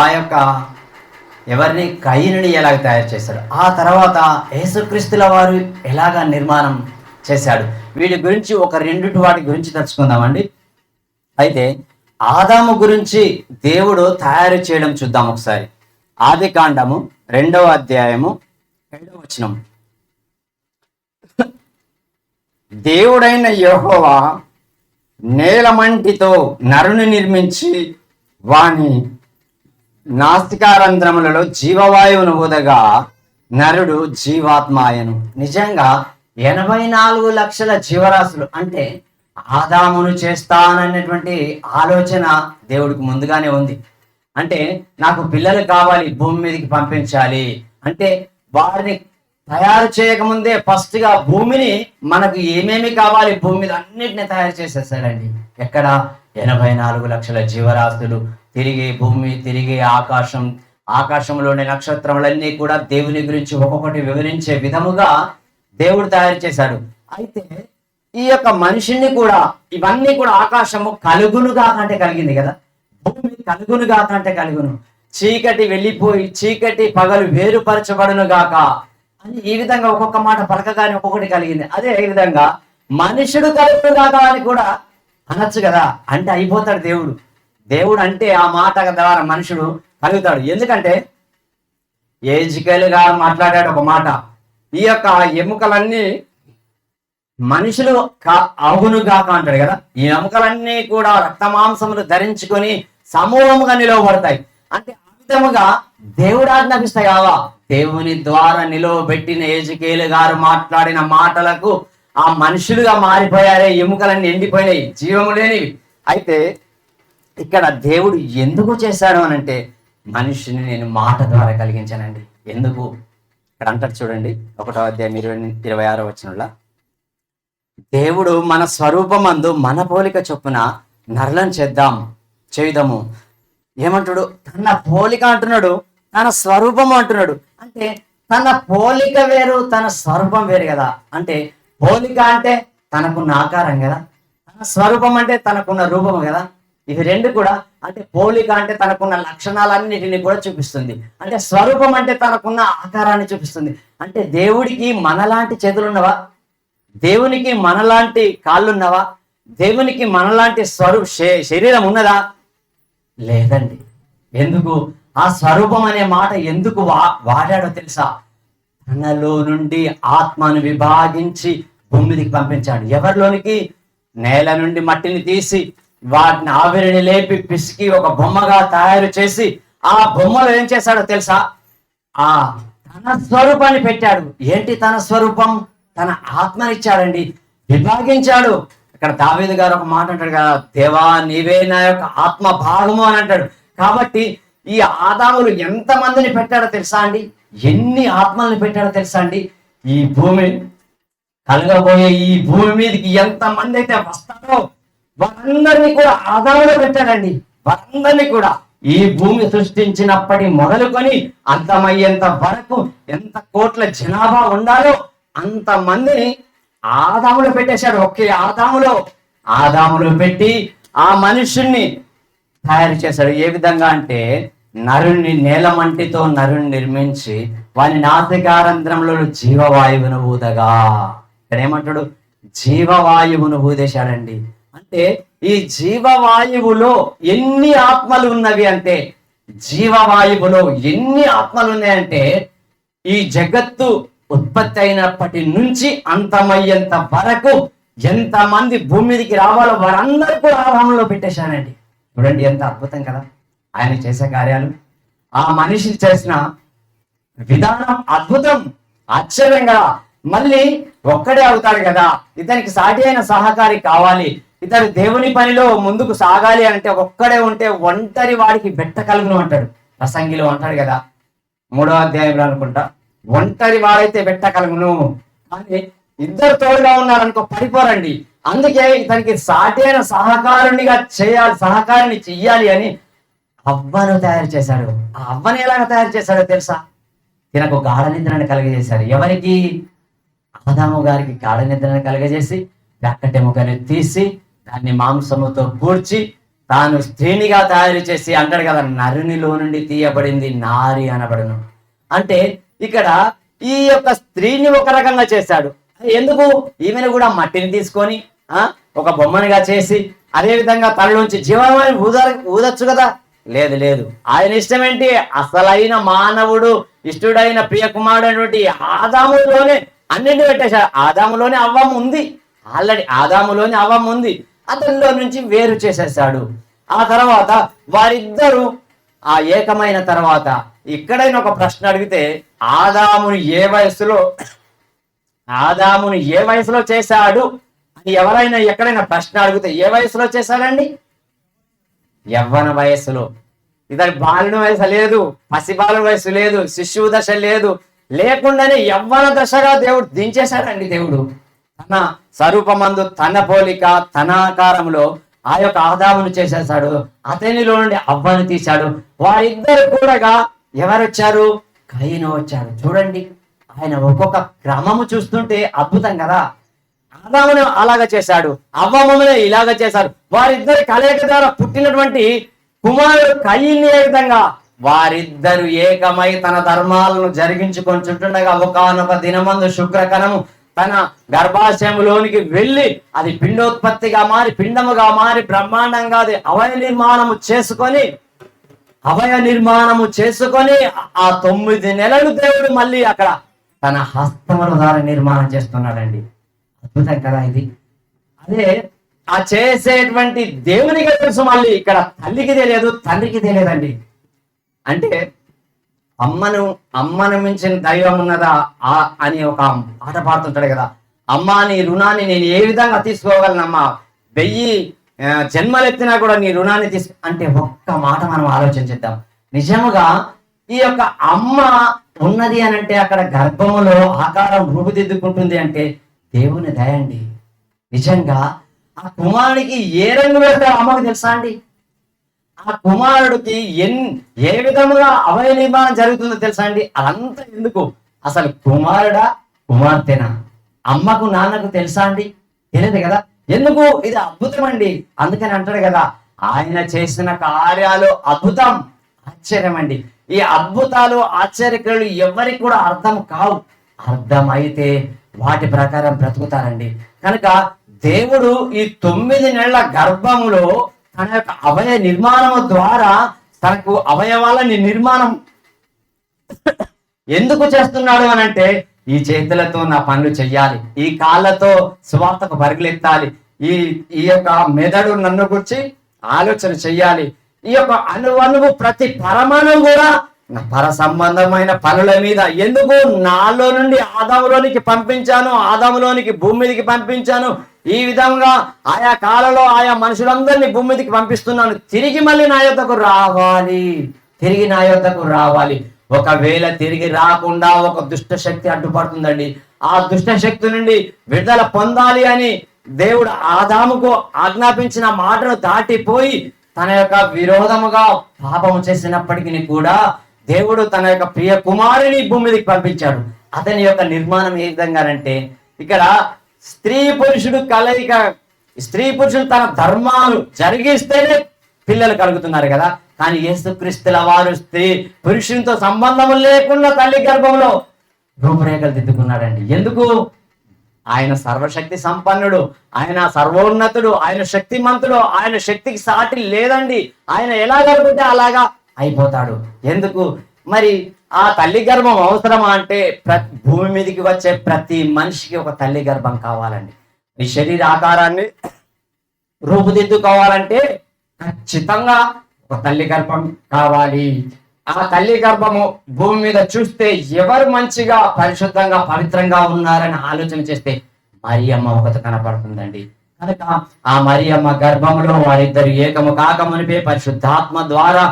ఆ యొక్క ఎవరిని కయీనుని ఎలాగ తయారు చేశాడు, ఆ తర్వాత యేసుక్రీస్తుల వారు ఎలాగా నిర్మాణం చేశాడు, వీటి గురించి ఒక 2 వాటి గురించి తెలుసుకుందామండి. అయితే ఆదాము గురించి దేవుడు తయారు చేయడం చూద్దాం ఒకసారి. ఆదికాండము 2వ అధ్యాయము 7వ వచనం. దేవుడైన యెహోవా నేలమంటితో నరుని నిర్మించి వాని నాసికారంధ్రములలో జీవవాయువును ఊదగా నరుడు జీవాత్మాయను. నిజంగా 84 లక్షల జీవరాశులు అంటే ఆదామును చేస్తానన్నటువంటి ఆలోచన దేవుడికి ముందుగానే ఉంది. అంటే నాకు పిల్లలు కావాలి, భూమి మీదకి పంపించాలి అంటే వారిని తయారు చేయకముందే ఫస్ట్ గా భూమిని మనకు ఏమేమి కావాలి భూమి మీద అన్నిటిని తయారు చేసేసాడండి. ఎక్కడ? 84 లక్షల జీవరాశులు, తిరిగే భూమి, తిరిగే ఆకాశం, ఆకాశంలోని నక్షత్రములన్నీ కూడా దేవుని గురించి ఒక్కొక్కటి వివరించే విధముగా దేవుడు తయారు చేశాడు. అయితే ఈ యొక్క మనిషిని కూడా ఇవన్నీ కూడా ఆకాశము కలుగునుగా అంటే కలిగింది కదా, భూమి కలుగునుగా అంటే కలుగును, చీకటి వెళ్ళిపోయి చీకటి పగలు వేరుపరచబడును గాక అని ఈ విధంగా ఒక్కొక్క మాట పలకగానే ఒక్కొక్కటి కలిగింది. అదే విధంగా మనుషుడు కలుగును గాక అని కూడా అనొచ్చు కదా, అంటే అయిపోతాడు దేవుడు. దేవుడు అంటే ఆ మాట ద్వారా మనుషుడు కలుగుతాడు. ఎందుకంటే ఏజికలుగా మాట్లాడాడు ఒక మాట, ఈ యొక్క ఎముకలన్నీ మనుషులు అవునుగాక అంటాడు కదా, ఈ ఎముకలన్నీ కూడా రక్తమాంసములు ధరించుకొని సమూహముగా నిలవబడతాయి. అంటే ఆ ఖచ్చితంగా దేవుడు ఆజ్ఞాపిస్తాయి కావా? దేవుని ద్వారా నిలువబెట్టిన యెజెకేలు గారు మాట్లాడిన మాటలకు ఆ మనుషులుగా మారిపోయారే, ఎముకలన్నీ ఎండిపోయినాయి, జీవము లేనివి. అయితే ఇక్కడ దేవుడు ఎందుకు చేశాడు అనంటే, మనిషిని నేను మాట ద్వారా కలిగించానండి. ఎందుకు? ఇక్కడ అంటారు చూడండి, 1వ అధ్యాయం 26వ వచనంలో, దేవుడు మన స్వరూపమందు మన పోలిక చొప్పున నరులను చేద్దాము. ఏమంటాడు? తన పోలిక అంటున్నాడు, తన స్వరూపం అంటున్నాడు. అంటే తన పోలిక వేరు, తన స్వరూపం వేరు కదా. అంటే పోలిక అంటే తనకున్న ఆకారం కదా, తన స్వరూపం అంటే తనకున్న రూపం కదా. ఇవి రెండు కూడా, అంటే పోలిక అంటే తనకున్న లక్షణాలన్నిటిని కూడా చూపిస్తుంది, అంటే స్వరూపం అంటే తనకున్న ఆకారాన్ని చూపిస్తుంది. అంటే దేవుడికి మనలాంటి చేతులు ఉన్నవా? దేవునికి మనలాంటి కాళ్ళున్నవా? దేవునికి మనలాంటి శరీరం ఉన్నదా? లేదండి. ఎందుకు? ఆ స్వరూపం అనే మాట ఎందుకు వాడాడో తెలుసా? తనలో నుండి ఆత్మను విభాగించి భూమికి పంపించాడు. ఎవరిలోనికి? నేల నుండి మట్టిని తీసి వాటిని ఆవిరిని లేపి పిసికి ఒక బొమ్మగా తయారు చేసి ఆ బొమ్మలో ఏం చేశాడో తెలుసా? తన స్వరూపాన్ని పెట్టాడు. ఏంటి తన స్వరూపం? తన ఆత్మనిచ్చాడండి, విభాగించాడు. ఇక్కడ దావీదు గారు ఒక మాట అంటాడు కదా, దేవా నీవే నా యొక్క ఆత్మ భాగము అని అంటాడు. కాబట్టి ఈ ఆదాములు ఎంతమందిని పెట్టాడో తెలుసా అండి? ఎన్ని ఆత్మల్ని పెట్టాడో తెలుసా అండి? ఈ భూమి కలగబోయే ఈ భూమి మీదకి ఎంతమంది అయితే వస్తారో వారందరినీ కూడా ఆదాములో పెట్టాడండి. వారందరినీ కూడా ఈ భూమి సృష్టించినప్పటి మొదలుకొని అంతమయ్యేంత వరకు ఎంత కోట్ల జనాభా ఉండాలో అంతమందిని ఆదాములో పెట్టేశాడు. ఒకే ఆదాములో పెట్టి ఆ మనుషుణ్ణి తయారు చేశాడు. ఏ విధంగా అంటే, నరుణ్ణి నేలమంటితో నరుణ్ణి నిర్మించి వాని నాసికారంధ్రంలో జీవవాయువును ఊదగా. ఇక్కడ ఏమంటాడు? జీవవాయువును ఊదేశాడండి. అంటే ఈ జీవవాయువులో ఎన్ని ఆత్మలు ఉన్నవి అంటే, జీవవాయువులో ఎన్ని ఆత్మలు ఉన్నాయంటే, ఈ జగత్తు ఉత్పత్తి అయినప్పటి నుంచి అంతమయ్యేంత వరకు ఎంతమంది భూమి మీదకి రావాలో వారందరూ కూడా ఆదాములో పెట్టేశానండి. చూడండి ఎంత అద్భుతం కదా ఆయన చేసే కార్యాలు. ఆ మనిషి చేసిన విధానం అద్భుతం, ఆశ్చర్యం కదా. మళ్ళీ ఒక్కడే అవుతాడు కదా, ఇతనికి సాటి అయిన సహకారి కావాలి. ఇతడు దేవుని పనిలో ముందుకు సాగాలి అంటే ఒక్కడే ఉంటే ఒంటరి వాడికి బెట్ట కలుగును అంటాడు. ప్రసంగిలో అంటాడు కదా, 3వ అధ్యాయంలో అనుకుంటా, ఒంటరి వాడైతే బెట్ట కలుగును, కానీ ఇద్దరు తోడుగా ఉన్నారనుకో పడిపోరండి. అందుకే ఇతనికి సాటి అయిన సహకారిని చెయ్యాలి అని అవ్వను తయారు చేశాడు. ఆ అవ్వని ఎలాగ తయారు చేశాడో తెలుసా? తినకు గాఢ నిద్రను కలగజేశాడు. ఎవరికి? ఆదాము గారికి గాఢ నిద్రను కలగజేసి వెక్కటెముకని తీసి దాన్ని మాంసముతో పూడ్చి తాను స్త్రీనిగా తయారు చేసి అంటాడు కదా, నరునిలో నుండి తీయబడింది నారి అనబడును. అంటే ఇక్కడ ఈ యొక్క స్త్రీని ఒక రకంగా చేశాడు. ఎందుకు? ఈమెను కూడా మట్టిని తీసుకొని ఒక బొమ్మనిగా చేసి అదే విధంగా తనలోంచి జీవనాన్ని ఊదొచ్చు కదా. లేదు, ఆయన ఇష్టం ఏంటి? అసలైన మానవుడు, ఇష్టుడైన ప్రియకుమారుడు అనేటువంటి ఆదాములోనే అన్నింటినీ పెట్టేశాడు. ఆదాములోనే అవ్వం ఉంది, ఆల్రెడీ ఆదాములోనే అవ్వం ఉంది. అతనిలో నుంచి వేరు చేసేసాడు. ఆ తర్వాత వారిద్దరూ ఆ ఏకమైన తర్వాత ఇక్కడైనా ఒక ప్రశ్న అడిగితే, ఆదామును ఏ వయసులో చేశాడు అని ఎవరైనా ఎక్కడైనా ప్రశ్న అడిగితే ఏ వయసులో చేశాడండి? యవ్వన వయస్సులో. ఇతని బాలుని వయసు లేదు, పసిబాలు వయసు లేదు, శిశువు దశ లేకుండానే యవ్వన దశగా దేవుడు దించేశాడండి. దేవుడు తన స్వరూపమందు తన పోలిక తన ఆకారంలో ఆ యొక్క ఆదామును చేసేశాడు. అతనిలో నుండి అవ్వను తీశాడు. వారిద్దరు కూడా ఎవరు వచ్చారు? కయీను వచ్చాడు. చూడండి ఆయన ఒక్కొక్క క్రమము చూస్తుంటే అద్భుతం కదా. ఆదామును అలాగా చేశాడు, అవ్వమ్మను ఇలాగ చేశారు. వారిద్దరి కలయిక ద్వారా పుట్టినటువంటి కుమారుడు కయీను ఏ విధంగా వారిద్దరు ఏకమై తన ధర్మాలను జరిగించుకొంచుంటుండగా ఒకనొక దినమందు శుక్రకణము తన గర్భాశయములోనికి వెళ్ళి అది పిండోత్పత్తిగా మారి పిండముగా మారి బ్రహ్మాండంగా అది అవయ నిర్మాణము చేసుకొని ఆ 9 నెలలు దేవుడు మళ్ళీ అక్కడ తన హస్తముల ద్వారా నిర్మాణం చేస్తున్నాడండి. అద్భుతం కదా ఇది. అదే ఆ చేసేటువంటి దేవునికి తెలుసు. మళ్ళీ ఇక్కడ తల్లికి తెలియదు, తండ్రికి తెలియదండి. అంటే అమ్మను మించిన దైవం ఉన్నదా అని ఒక పాట పాడుతుంటాడు కదా. అమ్మా నీ రుణాన్ని నేను ఏ విధంగా తీసుకోగలనమ్మా, 1000 జన్మలెత్తినా కూడా నీ రుణాన్ని అంటే ఒక్క మాట మనం ఆలోచించేద్దాం. నిజముగా ఈ యొక్క అమ్మ ఉన్నది అని అంటే అక్కడ గర్భములో ఆకారం రూపుదిద్దుకుంటుంది అంటే దేవుని దయ అండి. నిజంగా ఆ కుమారుడికి ఏ రంగు వేస్తారో అమ్మకు తెలుసా అండి? ఆ కుమారుడికి ఏ విధముగా అవయ నిర్మాణం జరుగుతుందో తెలుసా అండి? అదంతా ఎందుకు? అసలు కుమారుడా కుమార్తెనా అమ్మకు నాన్నకు తెలుసా అండి? తెలియదు కదా. ఎందుకు? ఇది అద్భుతం అండి. అందుకని అంటాడు కదా, ఆయన చేసిన కార్యాలు అద్భుతం, ఆశ్చర్యం అండి. ఈ అద్భుతాలు ఆశ్చర్యక్రియలు ఎవరికి కూడా అర్థం కావు, అర్థమైతే వాటి ప్రకారం బ్రతుకుతారండి. కనుక దేవుడు ఈ 9 నెలల గర్భములో తన యొక్క అవయవ నిర్మాణము ద్వారా తనకు అవయవాలని నిర్మాణం ఎందుకు చేస్తున్నాడు అని అంటే, ఈ చేతులతో నా పనులు చెయ్యాలి, ఈ కాళ్ళతో సువార్తకు పరుగులెత్తాలి, ఈ యొక్క మెదడు నన్ను గురించి ఆలోచన చెయ్యాలి, ఈ యొక్క అణువణువు ప్రతి పరమాణువు కూడా నా పర సంబంధమైన పనుల మీద. ఎందుకు? నాలో నుండి ఆదాములోనికి పంపించాను, ఆదాములోనికి భూమి మీదకి పంపించాను. ఈ విధంగా ఆయా కాలంలో ఆయా మనుషులందరినీ భూమి మీదకి పంపిస్తున్నాను. తిరిగి మళ్ళీ నా యొద్దకు రావాలి. ఒకవేళ తిరిగి రాకుండా ఒక దుష్ట శక్తి అడ్డుపడుతుందండి. ఆ దుష్ట శక్తి నుండి విడుదల పొందాలి అని దేవుడు ఆదాముకు ఆజ్ఞాపించిన మాటను దాటిపోయి తన యొక్క విరోధముగా పాపము చేసినప్పటికీ కూడా దేవుడు తన యొక్క ప్రియ కుమారుని భూమి మీదకి పంపించాడు. అతని యొక్క నిర్మాణం ఏ విధంగానంటే, ఇక్కడ స్త్రీ పురుషుడు కలయిక, స్త్రీ పురుషుడు తన ధర్మాలు జరిగిస్తేనే పిల్లలు కలుగుతున్నారు కదా. కానీ యేసుక్రీస్తుల వారు స్త్రీ పురుషునితో సంబంధం లేకుండా తల్లి గర్భంలో రూపురేఖలు దిద్దుకున్నాడండి. ఎందుకు? ఆయన సర్వశక్తి సంపన్నుడు, ఆయన సర్వోన్నతుడు, ఆయన శక్తిమంతుడు, ఆయన శక్తికి సాటి లేదండి. ఆయన ఎలా గర్భతే అలాగా అయిపోతాడు. ఎందుకు? మరి ఆ తల్లి గర్భం అవసరమా అంటే, భూమి మీదకి వచ్చే ప్రతి మనిషికి ఒక తల్లి గర్భం కావాలండి. ఈ శరీర ఆకారాన్ని రూపుదిద్దుకోవాలంటే ఖచ్చితంగా ఒక తల్లి గర్భం కావాలి. ఆ తల్లి గర్భము భూమి మీద చూస్తే ఎవరు మంచిగా పరిశుద్ధంగా పవిత్రంగా ఉన్నారని ఆలోచన చేస్తే మరియమ్మ ఒకటి కనపడుతుందండి. కనుక ఆ మరియమ్మ గర్భంలో వారిద్దరు ఏకము కాకమునిపే పరిశుద్ధాత్మ ద్వారా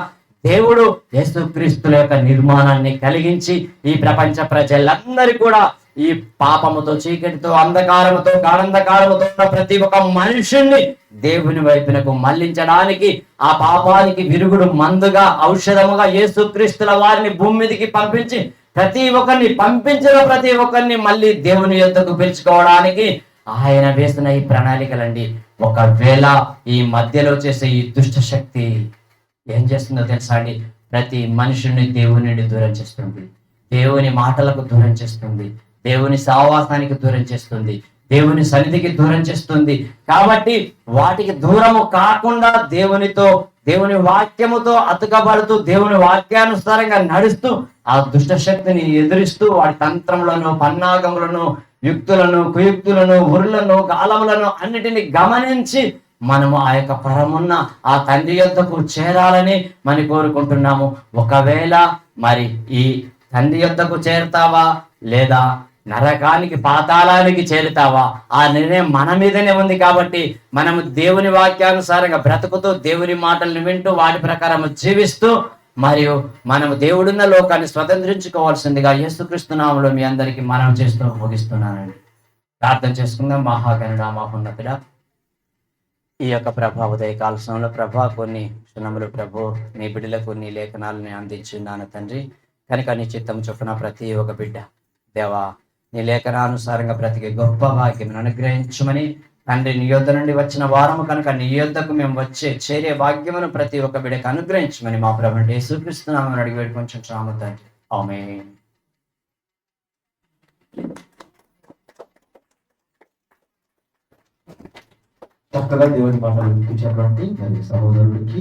దేవుడు యేసుక్రీస్తుల యొక్క నిర్మాణాన్ని కలిగించి ఈ ప్రపంచ ప్రజలందరూ కూడా ఈ పాపముతో, చీకటితో, అంధకారముతో, గాఢంధకారముతో ఉన్న ప్రతి ఒక్క మనుషుణ్ణి దేవుని వైపునకు మళ్లించడానికి, ఆ పాపానికి విరుగుడు మందుగా, ఔషధముగా యేసుక్రీస్తుల వారిని భూమి మీదకి పంపించి ప్రతి ఒక్కరిని మళ్ళీ దేవుని యొద్దకు పిలుచుకోవడానికి ఆయన వేసిన ఈ ప్రణాళికలండి. ఒకవేళ ఈ మధ్యలో చేసే ఈ దుష్ట శక్తి ఏం చేస్తుందో తెలుసా అండి? ప్రతి మనుషుల్ని దేవుని నుండి దూరం చేస్తుంది, దేవుని మాటలకు దూరం చేస్తుంది, దేవుని సహవాసానికి దూరం చేస్తుంది, దేవుని సన్నిధికి దూరం చేస్తుంది. కాబట్టి వాటికి దూరము కాకుండా దేవునితో, దేవుని వాక్యముతో అతుకబడుతూ, దేవుని వాక్యానుసారంగా నడుస్తూ ఆ దుష్ట శక్తిని ఎదురిస్తూ వాడి తంత్రములను, పన్నాగములను, యుక్తులను, కుయుక్తులను, ఉరులను, గాలములను అన్నిటిని గమనించి మనము ఆ యొక్క పరమున్న ఆ తండ్రి యొద్దకు చేరాలని మనం కోరుకుంటున్నాము. ఒకవేళ మరి ఈ తండ్రి యొద్దకు చేరుతావా లేదా నరకానికి, పాతాళానికి చేరుతావా, ఆ నిర్ణయం మన మీదనే ఉంది. కాబట్టి మనము దేవుని వాక్యానుసారంగా బ్రతుకుతూ, దేవుని మాటలను వింటూ, వాటి ప్రకారం జీవిస్తూ, మరియు మనము దేవుడున్న లోకాన్ని స్వతంత్రించుకోవాల్సిందిగా యేసుక్రీస్తు నామములో మీ అందరికీ మనవి చేస్తూ ముగిస్తున్నానండి. ప్రార్థన చేసుకుందాం. మహాగణుడా, మహోన్నతుడా, ఈ యొక్క ప్రభా ఉదయకాల సమయంలో ప్రభా కొన్ని క్షణములు ప్రభు నీ బిడ్డలకు నీ లేఖనాలని అందించున్నాను తండ్రి. కనుక నీ చిత్తం చొప్పున ప్రతి ఒక్క బిడ్డ దేవా నీ లేఖనానుసారంగా బ్రతికే గొప్ప భాగ్యం అనుగ్రహించమని తండ్రి, నీ యొద్ద నుండి వచ్చిన వారము కనుక నీ యొద్దకు మేము చేరే భాగ్యమును ప్రతి ఒక్క బిడ్డకు అనుగ్రహించమని మా ప్రభువు యేసుక్రీస్తు నామమున అడిగి వేడుకొంచున్నాము తండ్రి. ఆమేన్. చక్కగా దేవుని మాటలు వినిపించినటువంటి మరి సహోదరుడికి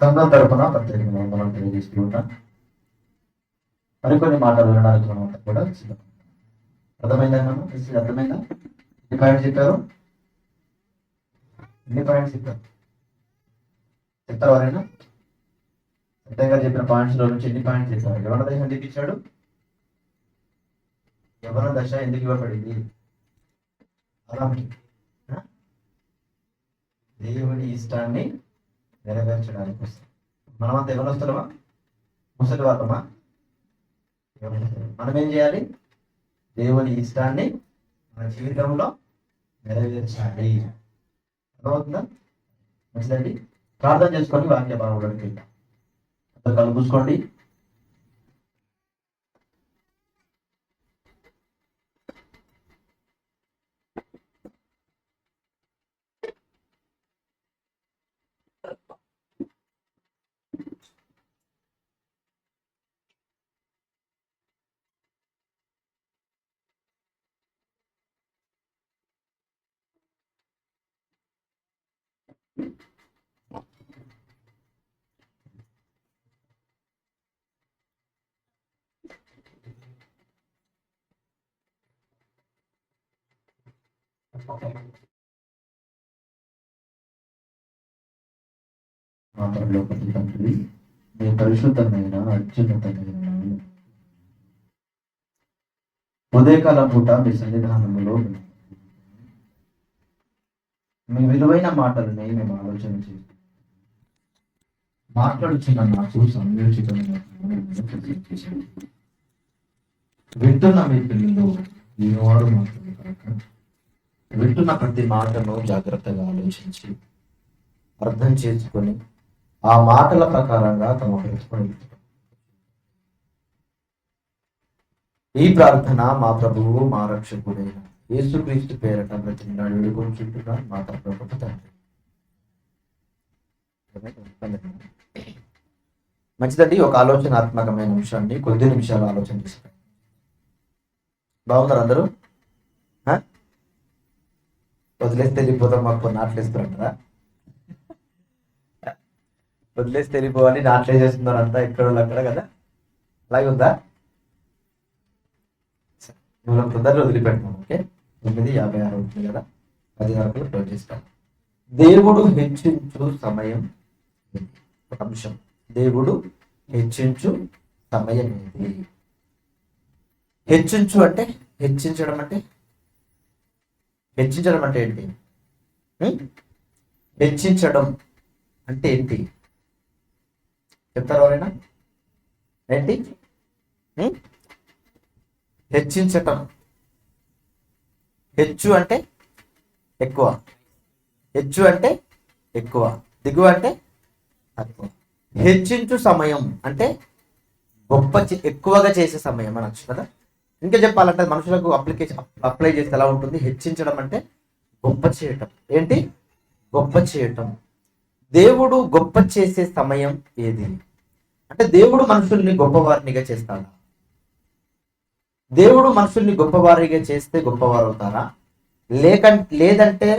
సంఘం తరపున ప్రత్యేకంగా మనం తెలియజేస్తూ ఉంటాం. మరికొన్ని మాటలు వినడానికి మనం కూడా సిద్ధం. అర్థమైందా? అర్థమైందా? ఎన్ని పాయింట్స్ చెప్పారు? చెప్తారు ఎవరైనా? సత్యంగా చెప్పిన పాయింట్స్ లో నుంచి ఎన్ని పాయింట్స్ చేశారు? యవన దశ ఎందుకు ఇచ్చాడు? యవన దశ ఎందుకు ఇవ్వబడింది? అలా దేవుని ఇష్టాన్ని నెరవేర్చడానికి వస్తుంది. మనమంతా ఎవరు వస్తారమా? ముసలి వాళ్ళమా? మనం ఏం చేయాలి? దేవుని ఇష్టాన్ని మన జీవితంలో నెరవేర్చాలి. అర్థమవుతుందా? మంచిదండి. ప్రార్థన చేసుకొని వాక్య భాగంలోకి వెళ్దాం. అందరూ కళ్ళు మూసుకోండి. మా పరలోకపు తండ్రి, మీ పరిశుద్ధమైన అత్యున్నతమైన ఉదయకాలం పూట మీ సన్నిధానంలో మీ విలువైన మాటలని మేము ఆలోచన చేస్తాం. మాట్లాడుచున్న నాకు సంయోచితమైన వింటున్న మీ పిల్లలు ఈనాడు మాటలు కాక వింటున్న ప్రతి మాటను జాగ్రత్తగా ఆలోచించి అర్థం చేసుకొని ఆ మాటల ప్రకారంగా తమ బ్రతుకుని ఈ ప్రార్థన మా ప్రభువు మా రక్షకుడైన యేసుక్రీస్తు పేరట బ్రతికినాడు వేడుకొంచుంటున్నాను మా ప్రభువు తండ్రి. మంచిదండి. ఒక ఆలోచనాత్మకమైన అంశాన్ని కొద్ది నిమిషాలు ఆలోచన చేస్తాం. బాగున్నారు అందరూ? వదిలేస్తే వెళ్ళిపోతాం, మాకు కొన్ని నాట్లేస్తారంటారా? వదిలేస్తే వెళ్ళిపోవాలి, నాట్లే చేస్తున్నారు అంతా ఇక్కడ అక్కడ కదా, అలాగే ఉందా? మనం తొందరగా వదిలిపెడతాం. ఓకే, 9:56 అవుతుంది కదా, 10 వరకు క్లోజ్ చేస్తాం. దేవుడు హెచ్చించు సమయం ఒక అంశం. దేవుడు హెచ్చించు సమయం ఏది? హెచ్చించు అంటే హెచ్చించడం అంటే హెచ్చించడం అంటే ఏంటి? హెచ్చించడం అంటే ఏంటి చెప్తారు ఎవరైనా? ఏంటి హెచ్చించటం? హెచ్చు అంటే ఎక్కువ, హెచ్చు అంటే ఎక్కువ, దిగువ అంటే తక్కువ. హెచ్చించు సమయం అంటే గొప్ప ఎక్కువగా చేసే సమయం అనొచ్చు కదా. ఇంకా చెప్పాలంటే మనుషులకు అప్లై చేస్తే ఎలా ఉంటుంది? హెచ్చించడం అంటే గొప్ప చేయటం. ఏంటి? గొప్ప చేయటం. దేవుడు గొప్ప చేసే సమయం ఏది అంటే, దేవుడు మనుషుల్ని గొప్పవారినిగా చేస్తాడా? దేవుడు మనుషుల్ని గొప్పవారిగా చేస్తే గొప్పవారు అవుతారా? లేదంటే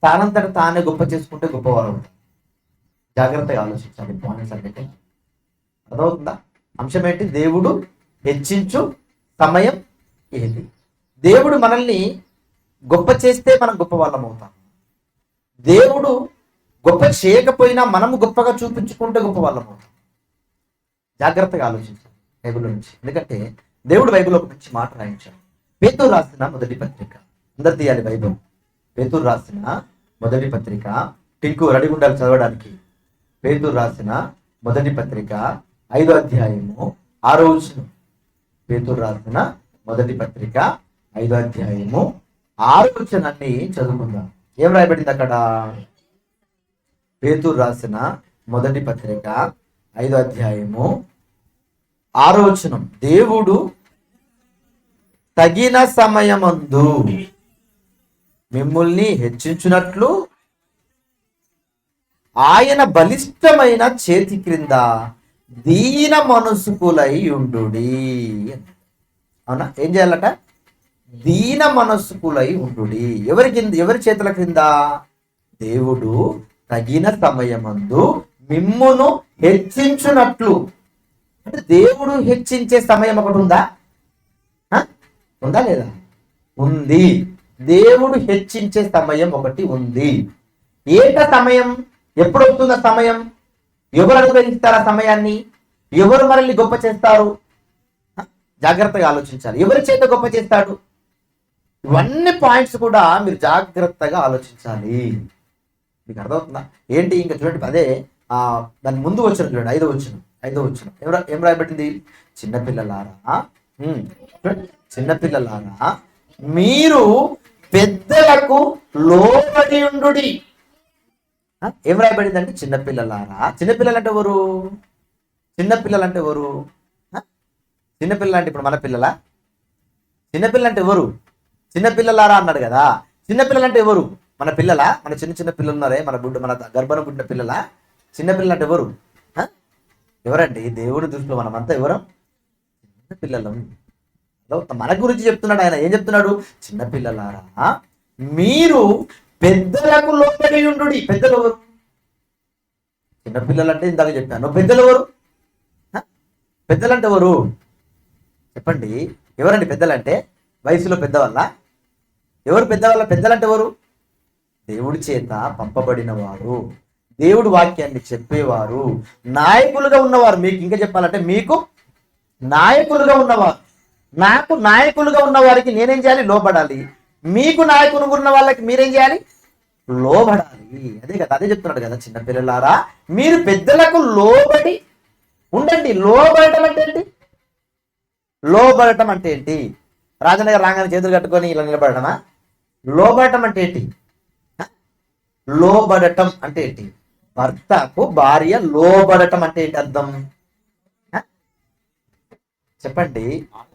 తానంతట తానే గొప్ప చేసుకుంటే గొప్పవారు అవుతారు? జాగ్రత్తగా ఆలోచించాలి. పాయింట్స్ అంటే అర్థమవుతుందా? అంశం ఏంటి? దేవుడు హెచ్చించు సమయం ఏది? దేవుడు మనల్ని గొప్ప చేస్తే మనం గొప్ప వాళ్ళం అవుతాం. దేవుడు గొప్ప చేయకపోయినా మనము గొప్పగా చూపించుకుంటే గొప్ప వాళ్ళం అవుతాం. జాగ్రత్తగా ఆలోచించాలి బైబిల్ నుంచి. ఎందుకంటే దేవుడు బైబిల్ ఒక మంచి మాట రాయించాడు. పేతురు రాసిన మొదటి పత్రిక, అందరు తీయాలి బైబిల్. పేతురు రాసిన మొదటి పత్రిక, టింకు రెడీ ఉండాలి చదవడానికి. పేతురు రాసిన మొదటి పత్రిక 5వ అధ్యాయము 6వ వచనం. పేతురు రాసిన మొదటి పత్రిక 5వ అధ్యాయము 6వ వచనాన్ని చదువుకుందాం. ఏం రాయబడింది అక్కడ? పేతురు రాసిన మొదటి పత్రిక 5వ అధ్యాయము 6వ వచనం. దేవుడు తగిన సమయమందు మిమ్ముల్ని హెచ్చించునట్లు ఆయన బలిష్టమైన చేతి క్రింద దీన మనస్కులై ఉండుడి. అవునా? ఏం చేయాలట? దీన మనస్కులై ఉండుడి. ఎవరి చేతుల క్రింద? దేవుడు తగిన సమయమందు మిమ్మును హెచ్చించునట్లు. అంటే దేవుడు హెచ్చించే సమయం ఒకటి ఉందా? ఉందా లేదా? ఉంది. దేవుడు హెచ్చించే సమయం ఒకటి ఉంది. ఏట సమయం? ఎప్పుడు వస్తుందా సమయం? ఎవరు అనుగ్రహిస్తారు ఆ సమయాన్ని? ఎవరు మనల్ని గొప్ప చేస్తారు? జాగ్రత్తగా ఆలోచించాలి. ఎవరి చేత గొప్ప చేస్తాడు? ఇవన్నీ పాయింట్స్ కూడా మీరు జాగ్రత్తగా ఆలోచించాలి. మీకు అర్థమవుతుందా? ఏంటి ఇంకా చూడండి, అదే దాని ముందు వచ్చిన చూడండి, ఐదో వచ్చిన ఏం రాయబట్టింది? చిన్నపిల్లలారా, చిన్నపిల్లలారా మీరు పెద్దలకు లోబడి ఉండుడి. ఏం రాయబడిందంటే చిన్నపిల్లలారా. చిన్నపిల్లలు అంటే ఎవరు? చిన్నపిల్లలు అంటే ఎవరు? చిన్నపిల్లలు అంటే ఇప్పుడు మన పిల్లల? చిన్నపిల్లలు అంటే ఎవరు? చిన్నపిల్లలారా అన్నాడు కదా. చిన్నపిల్లలు అంటే ఎవరు? మన పిల్లల? మన చిన్న పిల్లలు ఉన్నారే, మన గర్భన పుట్టిన పిల్లల? చిన్నపిల్లలు అంటే ఎవరు? ఎవరండి? దేవుడి దృష్టిలో మనమంతా ఎవరు? చిన్నపిల్లలం. మన గురించి చెప్తున్నాడు ఆయన. ఏం చెప్తున్నాడు? చిన్నపిల్లలారా మీరు పెద్దలకు లోబడి ఉండుడి. పెద్దలు ఎవరు? చిన్నపిల్లలు అంటే ఇందాక చెప్పాను. పెద్దలు ఎవరు? పెద్దలు అంటే ఎవరు చెప్పండి? ఎవరండి పెద్దలు అంటే? వయసులో పెద్దవాళ్ళ? ఎవరు పెద్దవాళ్ళ? పెద్దలు అంటే ఎవరు? దేవుడి చేత పంపబడిన వారు, దేవుడి వాక్యాన్ని చెప్పేవారు, నాయకులుగా ఉన్నవారు. మీకు ఇంకా చెప్పాలంటే మీకు నాయకులుగా ఉన్నవారు. నాకు నాయకులుగా ఉన్న వారికి నేనేం చేయాలి? లోబడాలి. మీకు నాయకులుగా ఉన్న వాళ్ళకి మీరేం చేయాలి? లోబడాలి. అదే కదా, అదే చెప్తున్నాడు కదా. చిన్నపిల్లలారా మీరు పెద్దలకు లోబడి ఉండండి. లోబడటం అంటే ఏంటి? లోబడటం అంటే ఏంటి? రాజన్న గారు రాగానే చేతులు కట్టుకొని ఇలా నిలబడటమా? లోబడటం అంటే ఏంటి? లోబడటం అంటే ఏంటి? భర్తకు భార్య లోబడటం అంటే ఏంటి అర్థం చెప్పండి?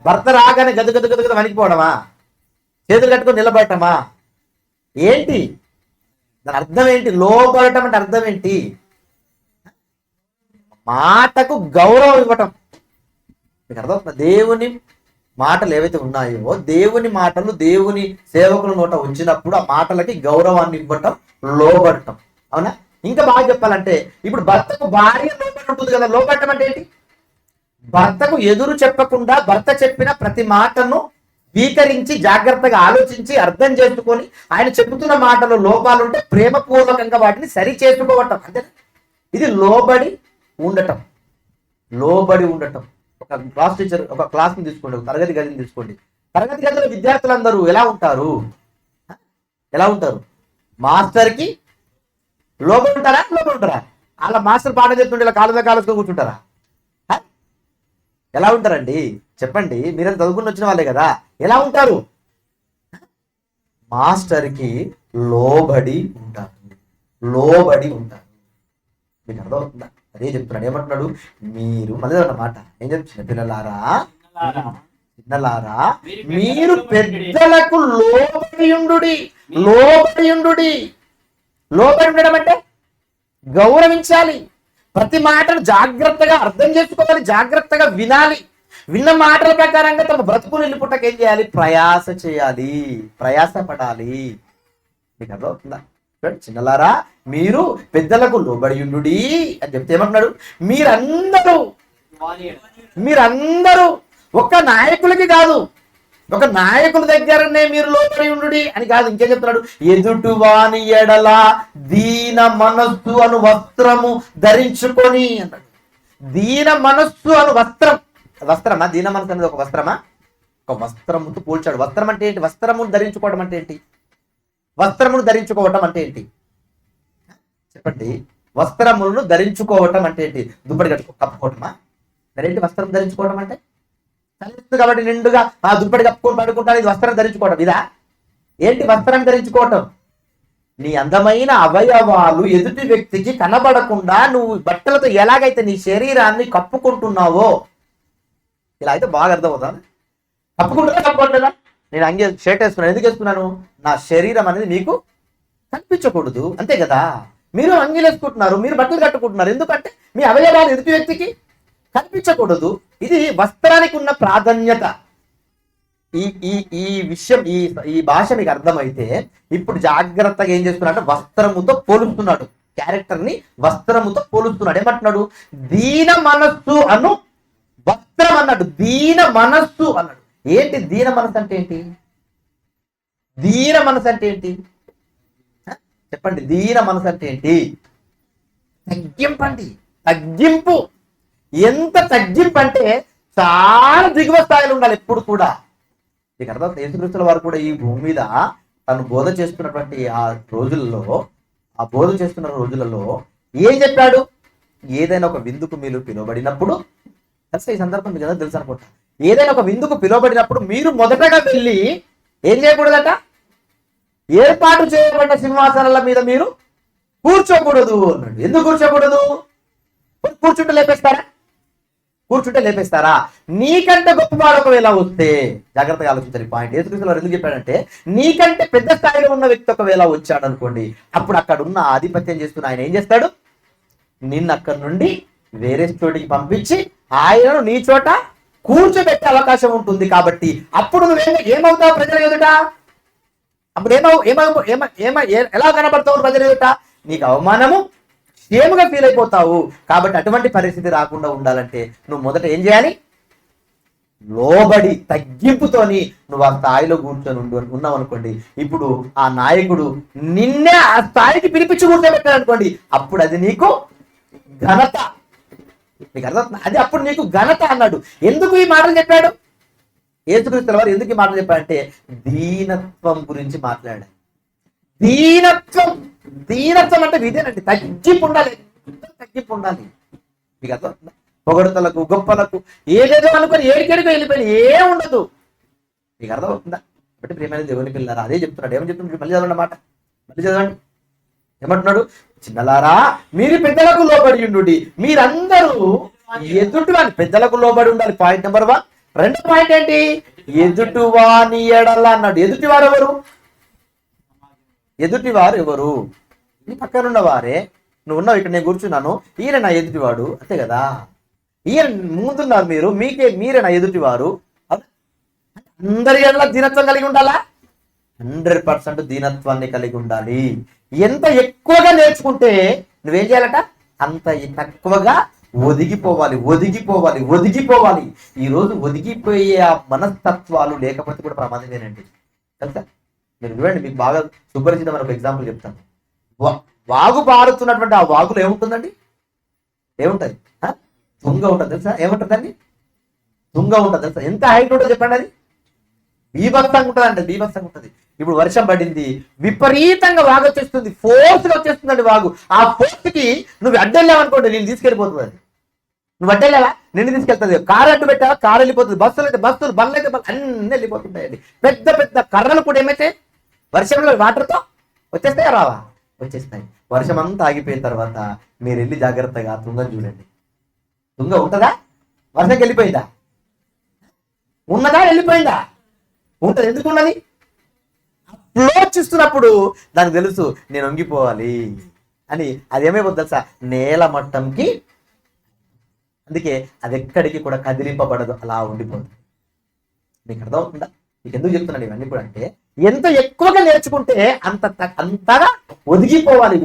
భర్త రాగానే గదు గదు గదు గదు వణికిపోవడమా? చేతులు కట్టుకొని నిలబడటమా? ఏంటి దాని అర్థం? ఏంటి లోబడటం అంటే అర్థం ఏంటి? మాటకు గౌరవం ఇవ్వటం. మీకు అర్థమవుతుంది? దేవుని మాటలు ఏవైతే ఉన్నాయో, దేవుని మాటలు దేవుని సేవకుల నోట వచ్చినప్పుడు ఆ మాటలకి గౌరవాన్ని ఇవ్వటం, లోబడటం. అవునా? ఇంకా బాగా చెప్పాలంటే ఇప్పుడు భర్తకు భార్య లోబడి ఉంటుంది కదా. లోబడటం అంటే ఏంటి? భర్తకు ఎదురు చెప్పకుండా భర్త చెప్పిన ప్రతి మాటను స్వీకరించి జాగ్రత్తగా ఆలోచించి అర్థం చేసుకొని ఆయన చెబుతున్న మాటలో లోపాలుంటే ప్రేమపూర్వకంగా వాటిని సరి చేసుకోవటం. అంతే. ఇది లోబడి ఉండటం. లోబడి ఉండటం. ఒక క్లాస్ టీచర్ ఒక క్లాస్ని తీసుకోండి, ఒక తరగతి గదిని తీసుకోండి. తరగతి గదిలో విద్యార్థులందరూ ఎలా ఉంటారు? మాస్టర్కి లోబడి ఉంటారా? లోబడి ఉంటారా? అలా మాస్టర్ పాఠం చెప్తుంటే ఇలా కాళ్ళ కాలుసుకొని కూర్చుంటారా? ఎలా ఉంటారండి చెప్పండి? మీరంతా చదువుకుని వచ్చిన వాళ్ళే కదా. ఎలా ఉంటారు? మాస్టర్కి లోబడి ఉంటారు. మీకు అర్థమవుతుందా? అదే చెప్తున్నాడు. ఏమంటున్నాడు? మీరు మళ్ళీ అన్నమాట ఏం చెప్తున్నా? చిన్నలారా మీరు పెద్దలకు లోబడి ఉండడం అంటే గౌరవించాలి. ప్రతి మాటను జాగ్రత్తగా అర్థం చేసుకోవాలి, జాగ్రత్తగా వినాలి. విన్న మాటల ప్రకారంగా తమ బ్రతుకులు నిలుపుటకు ఏం చేయాలి? ప్రయాసపడాలి. మీకు అర్థమవుతుందా? చిన్నలారా మీరు పెద్దలకు లోబడి ఉండుడి అని చెప్తే ఏమంటున్నాడు? మీరందరూ ఒక్క నాయకులకి కాదు, ఒక నాయకుల దగ్గరనే మీరు లోబడి ఉండుడి అని కాదు. ఇంకేం చెప్తున్నాడు? ఎదుటివాని ఎడల దీన మనస్సు అను వస్త్రము ధరించుకొని అన్నాడు. దీన మనస్సు అను వస్త్రమా? దీన మనస్సు అనేది ఒక వస్త్రమా? ఒక వస్త్రముతో పోల్చాడు. వస్త్రం అంటే ఏంటి? వస్త్రమును ధరించుకోవడం అంటే ఏంటి? చెప్పండి. వస్త్రములను ధరించుకోవటం అంటే ఏంటి? దుప్పటి కప్పుకోవటమా? మరేంటి వస్త్రం ధరించుకోవడం అంటే? కాబట్టి నిండుగా ఆ దుప్పటి కప్పుకొని పడుకుంటాను, ఇది వస్త్రం ధరించుకోవడం. ఇదా? ఏంటి వస్త్రం ధరించుకోవటం? నీ అందమైన అవయవాలు ఎదుటి వ్యక్తికి కనబడకుండా నువ్వు బట్టలతో ఎలాగైతే నీ శరీరాన్ని కప్పుకుంటున్నావో, ఇలా అయితే బాగా అర్థమవుతాను. కప్పుకుంటున్నా? నేను అంగే షర్ట్ వేసుకున్నాను. ఎందుకు వేసుకున్నాను? నా శరీరం అనేది మీకు కనిపించకూడదు, అంతే కదా. మీరు అంగీలు వేసుకుంటున్నారు, మీరు బట్టలు కట్టుకుంటున్నారు, ఎందుకంటే మీ అవయవాలు ఎదుటి వ్యక్తికి కనిపించకూడదు. ఇది వస్త్రానికి ఉన్న ప్రాధాన్యత. ఈ విషయం ఈ భాష మీకు అర్థమైతే ఇప్పుడు జాగ్రత్తగా ఏం చేస్తున్నాడు? వస్త్రముతో పోలుస్తున్నాడు. క్యారెక్టర్ని వస్త్రముతో పోలుస్తున్నాడు. ఏమంటున్నాడు? దీన మనస్సు అను వస్త్రం అన్నాడు. దీన మనస్సు అన్నాడు. ఏంటి దీన మనస్సు అంటే ఏంటి? చెప్పండి. దీన మనసు అంటే ఏంటి? తగ్గింపండి. తగ్గింపు. ఎంత తగ్గింపు అంటే చాలా దిగువ స్థాయిలో ఉండాలి ఎప్పుడు కూడా. మీకు అర్థం. యేసుక్రీస్తుల వారు కూడా ఈ భూమి మీద తను బోధ చేస్తున్నటువంటి ఆ బోధ చేస్తున్న రోజులలో ఏం చెప్పాడు? ఏదైనా ఒక విందుకు మీరు పిలువబడినప్పుడు, తెలుసా ఈ సందర్భం మీకు కదా తెలుసు అనుకుంటా, ఏదైనా ఒక విందుకు పిలువబడినప్పుడు మీరు మొదటగా వెళ్ళి ఏం చేయకూడదట? ఏర్పాటు చేయబడిన సింహాసనాల మీద మీరు కూర్చోకూడదు అన్నాడు. ఎందుకు కూర్చోకూడదు? కూర్చుంటే లేపేస్తారా? నీకంటే గొప్పవాడు ఒకవేళ వస్తే, జాగ్రత్తగా ఆలోచించాలి పాయింట్. యేసుక్రీస్తు వారు ఎందుకు చెప్పాడంటే, నీకంటే పెద్ద స్థాయిలో ఉన్న వ్యక్తి ఒకవేళ వచ్చాడు అనుకోండి, అప్పుడు అక్కడ ఉన్న ఆధిపత్యం చేస్తున్న ఆయన ఏం చేస్తాడు? నిన్ను అక్కడి నుండి వేరే చోటికి పంపించి ఆయనను నీ చోట కూర్చోబెట్టే అవకాశం ఉంటుంది. కాబట్టి అప్పుడు నువ్వు ఏమవుతావు ప్రజల ఎదుట? అప్పుడు ఎలా కనబడతావు ప్రజల ఎదుట? నీకు అవమానము, క్షేమగా ఫీల్ అయిపోతావు. కాబట్టి అటువంటి పరిస్థితి రాకుండా ఉండాలంటే నువ్వు మొదట ఏం చేయాలి? లోబడి తగ్గింపుతోని నువ్వు ఆ స్థాయిలో కూర్చొని ఉన్నావు అనుకోండి, ఇప్పుడు ఆ నాయకుడు నిన్నే ఆ స్థాయికి పిలిపించి కూర్చోబెట్టాడు అనుకోండి, అప్పుడు అది నీకు ఘనత. మీకు అర్థం? అది అప్పుడు నీకు ఘనత అన్నాడు. ఎందుకు ఈ మాటలు చెప్పాడు యేసుక్రీస్తు వారు? ఎందుకు ఈ మాటలు చెప్పాడంటే దీనత్వం గురించి మాట్లాడాడు. దీనత్వం అంటే ఇదేనండి, తగ్గింపు ఉండాలి. మీకు అర్థం? పొగడతలకు, గొప్పలకు, ఏదేదో అనుకుని ఏడికెడికి వెళ్ళిపోయిన ఏం ఉండదు. మీకు అర్థం అవుతుందా? బట్టి ప్రియమైన దేవుని పిల్లలారా, అదే చెప్తున్నాడు. ఏమని చెప్తున్నాడు? మళ్ళీ చదవండి మాట, మళ్ళీ చదవండి. ఏమంటున్నాడు? చిన్నలారా మీరు పెద్దలకు లోబడి ఉండు. మీరందరూ ఎదుటివాని, పెద్దలకు లోబడి ఉండాలి. Point number 1. రెండో పాయింట్ ఏంటి? ఎదుటివాని ఎడల అన్నాడు. ఎదుటివారు ఎవరు? నీ పక్కనున్న వారే. నువ్వు ఉన్నావు ఇక్కడ, నేను కూర్చున్నాను, ఈయన నా ఎదుటివాడు, అంతే కదా. ఈయన ముందున్నారు మీరు, మీరే నా ఎదుటివారు. అందరి ఎడల దీనత్వం కలిగి ఉండాలా? 100% దీనత్వాన్ని కలిగి ఉండాలి. ఎంత ఎక్కువగా నేర్చుకుంటే నువ్వేం చేయాలట? అంత తక్కువగా ఒదిగిపోవాలి. ఈరోజు ఒదిగిపోయే ఆ మనస్తత్వాలు లేకపోతే కూడా ప్రమాదమేనండి. తెలుసా? మీరు చూడండి, మీకు బాగా సుపరిచితమైన ఒక ఎగ్జాంపుల్ చెప్తాను. వాగు పారుతున్నటువంటి ఆ వాగులో ఏముంటుందండి? ఏముంటది? తుంగ ఉంటుంది. తెలుసా? ఏముంటుందండి? తుంగ ఉంటుంది. తెలుసా? ఎంత హైట్ ఉంటుందో చెప్పండి. అది బీభత్సంగా ఉంటుందండి, బీభత్సంగా ఉంటుంది. ఇప్పుడు వర్షం పడింది, విపరీతంగా వాగు వచ్చేస్తుంది, ఫోర్స్గా వచ్చేస్తుందండి వాగు. ఆ ఫోర్స్కి నువ్వు అడ్డెళ్ళావనుకోండి, నేను తీసుకెళ్ళిపోతుంది. అది నువ్వు అడ్డెళ్ళావా, నిన్ను తీసుకెళ్తుంది. కారు అడ్డు పెట్టావా, కారు వెళ్ళిపోతుంది. బస్సులు అయితే బస్సులు, బండ్లు అయితే అన్నీ వెళ్ళిపోతుంటాయండి. పెద్ద పెద్ద కర్రలు కూడా ఏమైతే వర్షంలో వాటర్తో వచ్చేస్తాయా, రావా? వచ్చేస్తాయి. వర్షం అంతా ఆగిపోయిన తర్వాత మీరు వెళ్ళి జాగ్రత్తగా తుంగని చూడండి. తుంగ ఉంటుందా? వర్షంకి వెళ్ళిపోయిందా? ఉన్నదా? వెళ్ళిపోయిందా? ఉంటుంది. ఎందుకు ఉన్నది? ఫ్లోచిస్తున్నప్పుడు దానికి తెలుసు నేను వంగిపోవాలి అని. అది ఏమైపోతుంది తెలుసా? నేల మట్టంకి. అందుకే అది ఎక్కడికి కూడా కదిలింపబడదు, అలా ఉండిపోతుంది. మీకు అర్థమవుతుందా? మీకు ఎందుకు చెప్తున్నాను ఇవన్నీ కూడా అంటే, ఎంత ఎక్కువగా నేర్చుకుంటే అంతగా ఒదిగిపోవాలి.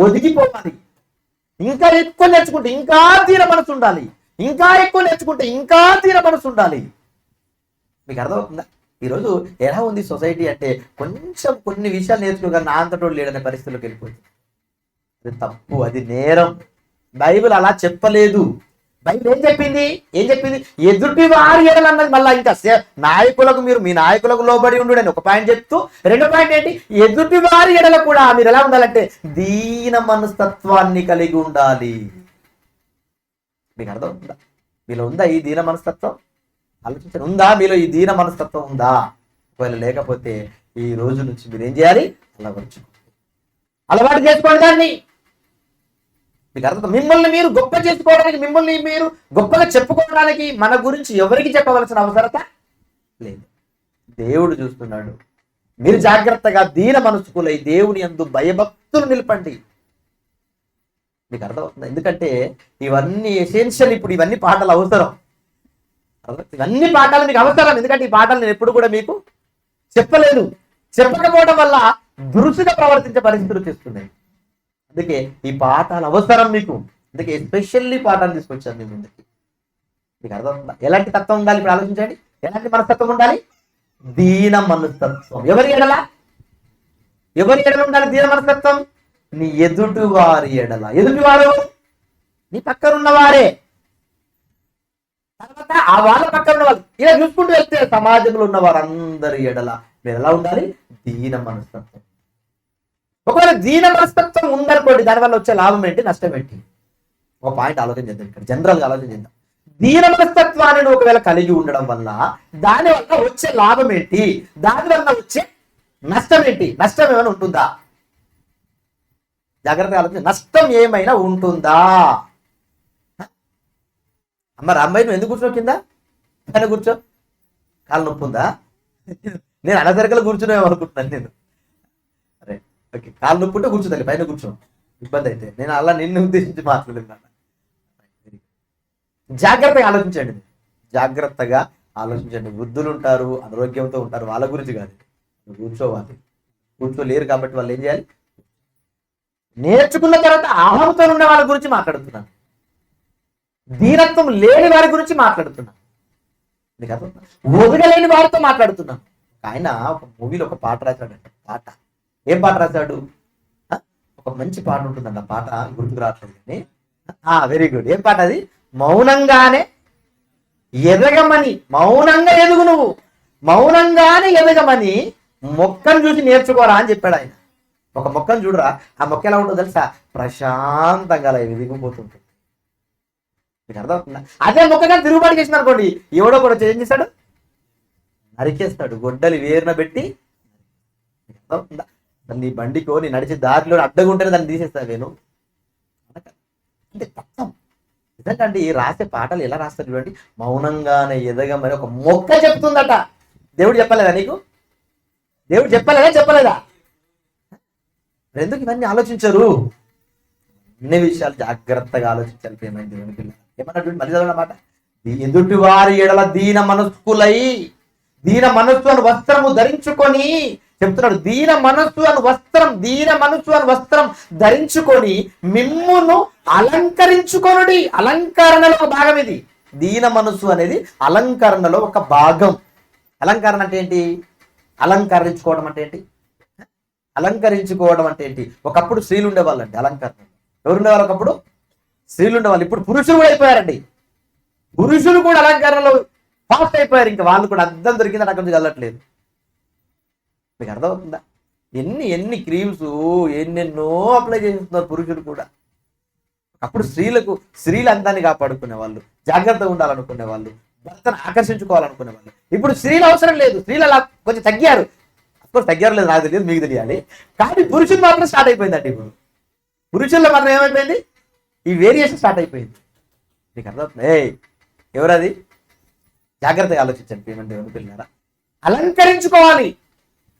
ఇంకా ఎక్కువ నేర్చుకుంటే ఇంకా తీర మనసు ఉండాలి. ఇంకా ఎక్కువ నేర్చుకుంటే ఇంకా తీర మనసు ఉండాలి. మీకు అర్థమవుతుందా? ఈరోజు ఎలా ఉంది సొసైటీ అంటే, కొంచెం కొన్ని విషయాలు నేర్చుకోగా నా అంతటోడు లేడనే పరిస్థితిలోకి వెళ్ళిపోతుంది. అది తప్పు, అది నేరం. బైబిల్ అలా చెప్పలేదు. బైబిల్ ఏం చెప్పింది? ఎదుటి వారి ఎడల అన్నది. మళ్ళీ ఇంకా నాయకులకు, మీరు మీ నాయకులకు లోబడి ఉండు అని ఒక పాయింట్ చెప్తూ, రెండో పాయింట్ ఏంటి? ఎదుటి వారి ఎడల కూడా మీరు ఎలా ఉండాలంటే దీన మనస్తత్వాన్ని కలిగి ఉండాలి. మీకు అర్థం ఉందా? మీలో ఉందా ఈ దీన మనస్తత్వం? ఆలోచించండి. ఉందా మీలో ఈ దీన మనస్తత్వం? ఉందా? ఒకవేళ లేకపోతే ఈ రోజు నుంచి మీరు ఏం చేయాలి? అలవాటు చేసుకోండి దాన్ని. మీకు అర్థం? మిమ్మల్ని మీరు గొప్ప చేసుకోవడానికి, మిమ్మల్ని మీరు గొప్పగా చెప్పుకోవడానికి మన గురించి ఎవరికి చెప్పవలసిన అవసరత లేదు. దేవుడు చూస్తున్నాడు. మీరు జాగ్రత్తగా దీన మనసుకులై దేవుని యందు భయభక్తులు నిలపండి. మీకు అర్థమవుతుంది? ఎందుకంటే ఇవన్నీ ఎసెన్షియల్. ఇప్పుడు ఇవన్నీ పాఠాలు అవసరం. ఇవన్నీ పాఠాలు మీకు అవసరం. ఎందుకంటే ఈ పాఠాలు నేను ఎప్పుడు కూడా మీకు చెప్పలేదు. చెప్పకపోవడం వల్ల దురుసుగా ప్రవర్తించే పరిస్థితులు చేస్తున్నాయి. అందుకే ఈ పాఠాలు అవసరం మీకు. అందుకే ఎస్పెషల్లీ పాఠాలు తీసుకొచ్చాను మీ ముందుకి. మీకు అర్థమవుతుందా? ఎలాంటి తత్వం ఉండాలి? ఇప్పుడు ఆలోచించండి. ఎలాంటి మనస్తత్వం ఉండాలి? దీన మనస్తత్వం. ఎవరి ఎడల ఉండాలి దీన మనస్తత్వం? నీ ఎదుటి వారి ఎడల. ఎదుటివారు నీ పక్కన ఉన్నవారే. తర్వాత ఆ వాళ్ళ పక్కన ఉన్న వాళ్ళు ఇలా చూసుకుంటూ వెళ్తే సమాజంలో ఉన్న వారందరి ఎడల మీరు ఎలా ఉండాలి? దీన మనస్తత్వం. ఒకవేళ దీన మనస్తత్వం ఉందనుకోండి, దానివల్ల వచ్చే లాభం ఏంటి, నష్టం ఏంటి? ఒక పాయింట్ ఆలోచన చేద్దాం, ఇక్కడ జనరల్గా ఆలోచన చేద్దాం. దీన మనస్తత్వాన్ని నువ్వు ఒకవేళ కలిగి ఉండడం వల్ల దానివల్ల వచ్చే లాభం ఏంటి, దానివల్ల వచ్చే నష్టం ఏంటి? నష్టం ఏమైనా ఉంటుందా? జాగ్రత్తగా ఆలోచన. నష్టం ఏమైనా ఉంటుందా? మరి అమ్మాయి నువ్వు ఎందుకు కూర్చున్నావు? కింద పైన కూర్చో. కాళ్ళు నొప్పి ఉందా? నేను అనసరికలు కూర్చున్నావు అనుకుంటున్నాను నేను. అరే ఓకే, కాళ్ళు నొప్పి ఉంటే కూర్చోదాలి, పైన కూర్చో. ఇబ్బంది అయితే నేను అలా నిన్ను ఉద్దేశించి మాట్లాడలేదు. జాగ్రత్తగా ఆలోచించండి, జాగ్రత్తగా ఆలోచించండి. వృద్ధులు ఉంటారు, అనారోగ్యంతో ఉంటారు, వాళ్ళ గురించి కాదు. కూర్చోవాలి. కూర్చోలేరు కాబట్టి వాళ్ళు ఏం చేయాలి? నేర్చుకున్న తర్వాత అహంతో ఉన్న వాళ్ళ గురించి మాట్లాడుతున్నాను. దీనత్వం లేని వారి గురించి మాట్లాడుతున్నాను. నీకు అర్థం? ఒదగలేని వారితో మాట్లాడుతున్నాను. ఆయన ఒక మూవీలో ఒక పాట రాశాడంట. పాట ఏం పాట రాశాడు? ఒక మంచి పాట ఉంటుందండి, ఆ పాట గుర్తుకు రావట్లేదు కానీ. Very good. ఏం పాట అది? మౌనంగానే ఎదగమని, మౌనంగా ఎదుగు నువ్వు, మౌనంగానే ఎదగమని మొక్కను చూసి నేర్చుకోరా అని చెప్పాడు ఆయన. ఒక మొక్కను చూడరా, ఆ మొక్క ఎలా ఉంటుందో తెలుసా? ప్రశాంతంగా అలా ఎదిగిపోతుంటుంది. మీకు అర్థమవుతుందా? అదే మొక్కగా తిరుగుబాటు చేసిన అనుకోండి, ఎవడో కూడా ఏం చేస్తాడు? నరికేస్తాడు, గొడ్డలి వేరున పెట్టి. అర్థమవుతుందా? నీ బండికో నీ నడిచే దారిలో అడ్డగుంటేనే దాన్ని తీసేస్తాను నేను అంటే తత్వం. నిజంగా అంటే ఈ రాసే పాటలు ఎలా రాస్తారు చూడండి. మౌనంగానే ఎదగమని ఒక మొక్క చెప్తుందట. దేవుడు చెప్పలేదా నీకు? దేవుడు చెప్పలేదా? ఎందుకు ఇవన్నీ ఆలోచించరు? అన్ని విషయాలు జాగ్రత్తగా ఆలోచించాలి. ఏమైంది దేవుని పిల్లలు ఏమన్నట్టు మళ్ళీ చదవనమాట. ఎదుటి వారి ఎడల దీన మనస్కులై, దీన మనస్సు అని వస్త్రము ధరించుకొని చెప్తున్నాడు. దీన మనస్సు అని వస్త్రం ధరించుకొని మిమ్మును అలంకరించుకొనుడి. అలంకరణలో ఒక భాగం ఇది. దీన మనస్సు అనేది అలంకరణలో ఒక భాగం. అలంకరణ అంటే ఏంటి? అలంకరించుకోవడం అంటే ఏంటి? అలంకరించుకోవడం అంటే ఏంటి? ఒకప్పుడు స్త్రీలు ఉండేవాళ్ళండి అలంకరణ. ఎవరు ఉండేవాళ్ళు? ఒకప్పుడు స్త్రీలు ఉండేవాళ్ళు. ఇప్పుడు పురుషులు కూడా అయిపోయారండి. పురుషులు కూడా అలంకరణలో ఫాస్ట్ అయిపోయారు. ఇంకా వాళ్ళు కూడా అద్దం దొరికిందని అక్కడి నుంచి వెళ్ళట్లేదు. మీకు అర్థమవుతుందా? ఎన్ని క్రీమ్స్ ఎన్నెన్నో అప్లై చేస్తున్నారు పురుషులు కూడా. అప్పుడు స్త్రీల అందాన్ని కాపాడుకునే వాళ్ళు, జాగ్రత్తగా ఉండాలనుకునే వాళ్ళు, భర్తను ఆకర్షించుకోవాలనుకునే వాళ్ళు. ఇప్పుడు స్త్రీలు అవసరం లేదు. స్త్రీలు అలా కొంచెం తగ్గారు. అఫ్కోర్స్ తగ్గారు లేదు, నాకు తెలియదు, మీకు తెలియాలి. కానీ పురుషులు మాత్రం స్టార్ట్ అయిపోయిందండి. ఇప్పుడు పురుషుల్లో మాత్రం ఏమైపోయింది? ఈ వేరియేషన్ స్టార్ట్ అయిపోయింది. మీకు అర్థమవుతుంది? ఎవరది? జాగ్రత్తగా ఆలోచించండి. ఏమంటే పిల్లరా, అలంకరించుకోవాలి.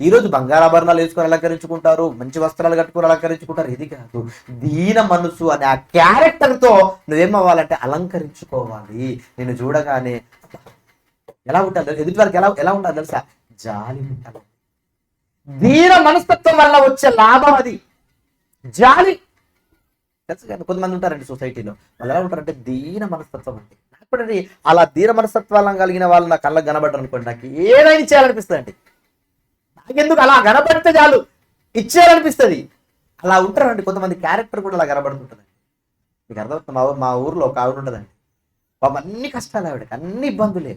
ఈరోజు బంగారాభరణాలు వేసుకొని అలంకరించుకుంటారు, మంచి వస్త్రాలు కట్టుకొని అలంకరించుకుంటారు. ఇది కాదు. దీన మనసు అనే ఆ క్యారెక్టర్తో నువ్వేమవ్వాలంటే అలంకరించుకోవాలి. నేను చూడగానే ఎలా ఉంటాను, ఎదుటి వారికి ఎలా ఉండాలి తెలుసా? జాలి ఉంటాను. దీన మనస్తత్వం వల్ల వచ్చే లాభం అది జాలి. తెలుసు కానీ కొంతమంది ఉంటారండి సొసైటీలో, వాళ్ళు ఎలా ఉంటారంటే దీన మనస్తత్వం అంటే. నాకు అలా దీన మనస్తత్వాలను కలిగిన వాళ్ళు నా కళ్ళకు కనబడ్డారు అనుకోండి, నాకు ఏదైనా ఇచ్చేయాలనిపిస్తుంది అండి. నాకెందుకు అలా కనబడితే చాలు ఇచ్చేయాలనిపిస్తుంది. అలా ఉంటారండి కొంతమంది. క్యారెక్టర్ కూడా అలా కనబడుతుంటుందండి. మీకు అర్థమవుతుంది? మా ఊర్లో ఒక ఆవిడ ఉంటుందండి. పాపం అన్ని కష్టాలు ఆవిడకి, అన్ని ఇబ్బందులే.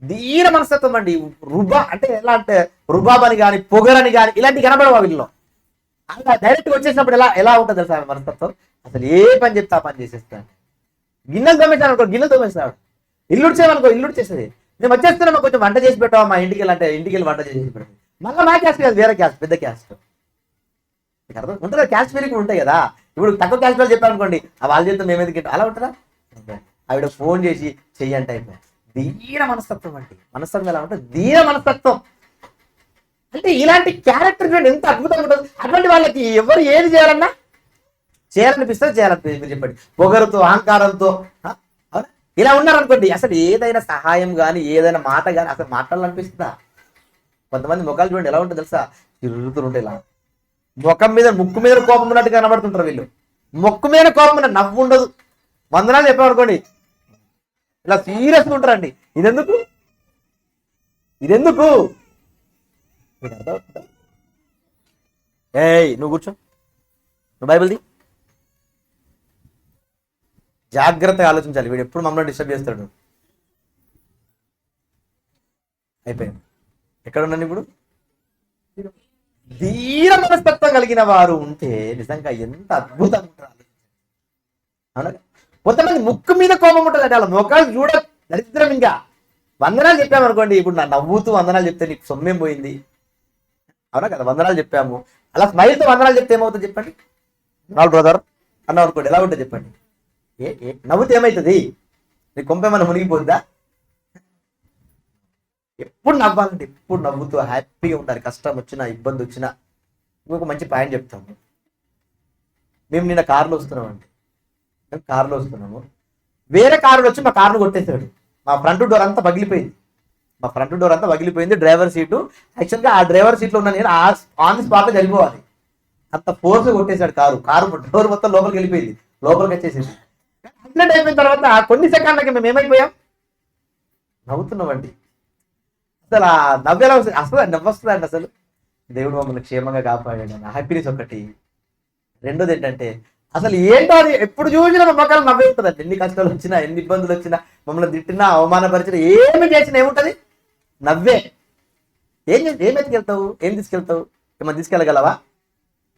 దీన మనస్తత్వం అండి. అంటే ఎలా అంటే రుబాబ్ అని కానీ పొగరని కానీ ఇలాంటివి కనబడవా వీళ్ళలో. అలా డైరెక్ట్గా వచ్చేసినప్పుడు ఎలా ఉంటుంది తెలుసా మనస్తత్వం? అసలు ఏ పని చెప్తే ఆ పని చేసేస్తాను. గిన్నెలు తోమేస్తాను అనుకో, గిన్నెలు తోమేస్తాడు. ఇల్లు ఉడిచేమనుకో, ఇల్లు ఉడిచేస్తుంది. నేను వచ్చేస్తున్నా కొంచెం వంట చేసి పెట్టావా మా ఇంటికి వెళ్ళి, ఇంటికి వెళ్ళి వంట చేసి పెట్టాను. మళ్ళీ మా క్యాస్ట్ కాదు, వేరే క్యాస్ట్, పెద్ద క్యాస్ట్. మీకు అర్థం ఉంటుంది? క్యాస్ట్ వేరే కూడా ఉంటాయి కదా. ఇప్పుడు తక్కువ క్యాస్ట్ వాళ్ళు చెప్పాను అనుకోండి, వాళ్ళ చేతితో మేము ఎందుకు అలా ఉంటారా? ఆవిడ ఫోన్ చేసి చెయ్యంటే అయిపోయి. దీన మనస్తత్వం అంటే మనస్తత్వం ఎలా ఉంటుంది? దీన మనస్తత్వం అంటే ఇలాంటి క్యారెక్టర్ చూడండి ఎంత అద్భుతంగా ఉంటుంది. అటువంటి వాళ్ళకి ఎవరు ఏది చేయాలన్నా చేయాలనిపిస్తుంది. మీరు చెప్పండి. పొగరుతో, అహంకారంతో ఇలా ఉన్నారనుకోండి, అసలు ఏదైనా సహాయం కానీ ఏదైనా మాట కానీ అసలు మాట్లాడాలనిపిస్తుందా? కొంతమంది ముఖాలు చూడండి ఎలా ఉంటుంది తెలుసా? తిరుగుతుంటే ఇలా ముక్కు మీద కోపం ఉన్నట్టు కనబడుతుంటారు వీళ్ళు. ముక్కు మీద కోపం ఉన్న నవ్వు ఉండదు. వందనాలు చెప్పామనుకోండి ఇలా సీరియస్గా ఉంటారండి. ఇదెందుకు? మీకు అర్థమవుతుందా? నువ్వు కూర్చో, నువ్వు బైబిల్ది. జాగ్రత్తగా ఆలోచించాలి. వీడు ఎప్పుడు మమ్మల్ని డిస్టర్బ్ చేస్తాడు. అయిపోయింది. ఎక్కడ ఉన్నాను ఇప్పుడు? ధీర మనస్తత్వం కలిగిన వారు ఉంటే నిజంగా ఎంత అద్భుతంగా ఉంటారు. అవునా? కొంతమంది ముక్కు మీద కోపం ఉంటుంది అంటే వాళ్ళ ముఖాలు చూడ దరిద్రం. ఇంకా వందనాలు చెప్పామనుకోండి, ఇప్పుడు నా నవ్వుతూ వందనాలు చెప్తే నీకు సొమ్మేం పోయింది? అవునా కదా? వందనాలు చెప్పాము, అలా స్మైల్తో వందనాలు చెప్తే ఏమవుతుంది చెప్పండి? నాలుగు బ్రదర్ అన్నాం అనుకోండి, ఎలా ఉంటుంది చెప్పండి? నవ్వుతే ఏమవుతుంది? నీ కొంపేమన్నా మునిగిపోద్దా? ఎప్పుడు నవ్వాలంటే ఎప్పుడు నవ్వుతూ హ్యాపీగా ఉండాలి. కష్టం వచ్చినా ఇబ్బంది వచ్చినా. ఇంకొక మంచి పాయింట్ చెప్తాము. మేము నిన్న కారులో వస్తున్నామండి. మేము కారులో వస్తున్నాము, వేరే కారులో వచ్చి మా కారును కొట్టేశాడు. మా ఫ్రంట్ డోర్ అంతా పగిలిపోయింది. డ్రైవర్ సీటు, యాక్చువల్గా ఆ డ్రైవర్ సీట్లో ఉన్న నేను ఆన్ ది స్పాట్లో చనిపోవాలి, అంత ఫోర్స్ కొట్టేశాడు. కారు డోర్ మొత్తం లోపలికి వెళ్ళిపోయింది, లోపలికి వచ్చేసింది. యాక్సిడెంట్ అయిపోయిన తర్వాత కొన్ని సెకండ్లకి మేము ఏమైపోయాం? నవ్వుతున్నామండి. అసలు ఆ నవ్వేలా వస్తుంది, అసలు నవ్వొస్తుందండి. అసలు దేవుడు మమ్మల్ని క్షేమంగా కాపాడాడు, హ్యాపీనెస్ ఒకటి. రెండోది ఏంటంటే అసలు ఏంటో అది ఎప్పుడు చూసినా నమ్మకాలు నవ్వే ఉంటుందండి. ఎన్ని కష్టాలు వచ్చినా, ఎన్ని ఇబ్బందులు వచ్చినా, మమ్మల్ని తిట్టినా, అవమానపరిచినా, ఏమి చేసినా ఏముంటుంది? నవ్వే. ఏం ఎత్తుకెళ్తావు? ఏం తీసుకెళ్తావు? ఏమన్నా తీసుకెళ్ళగలవా?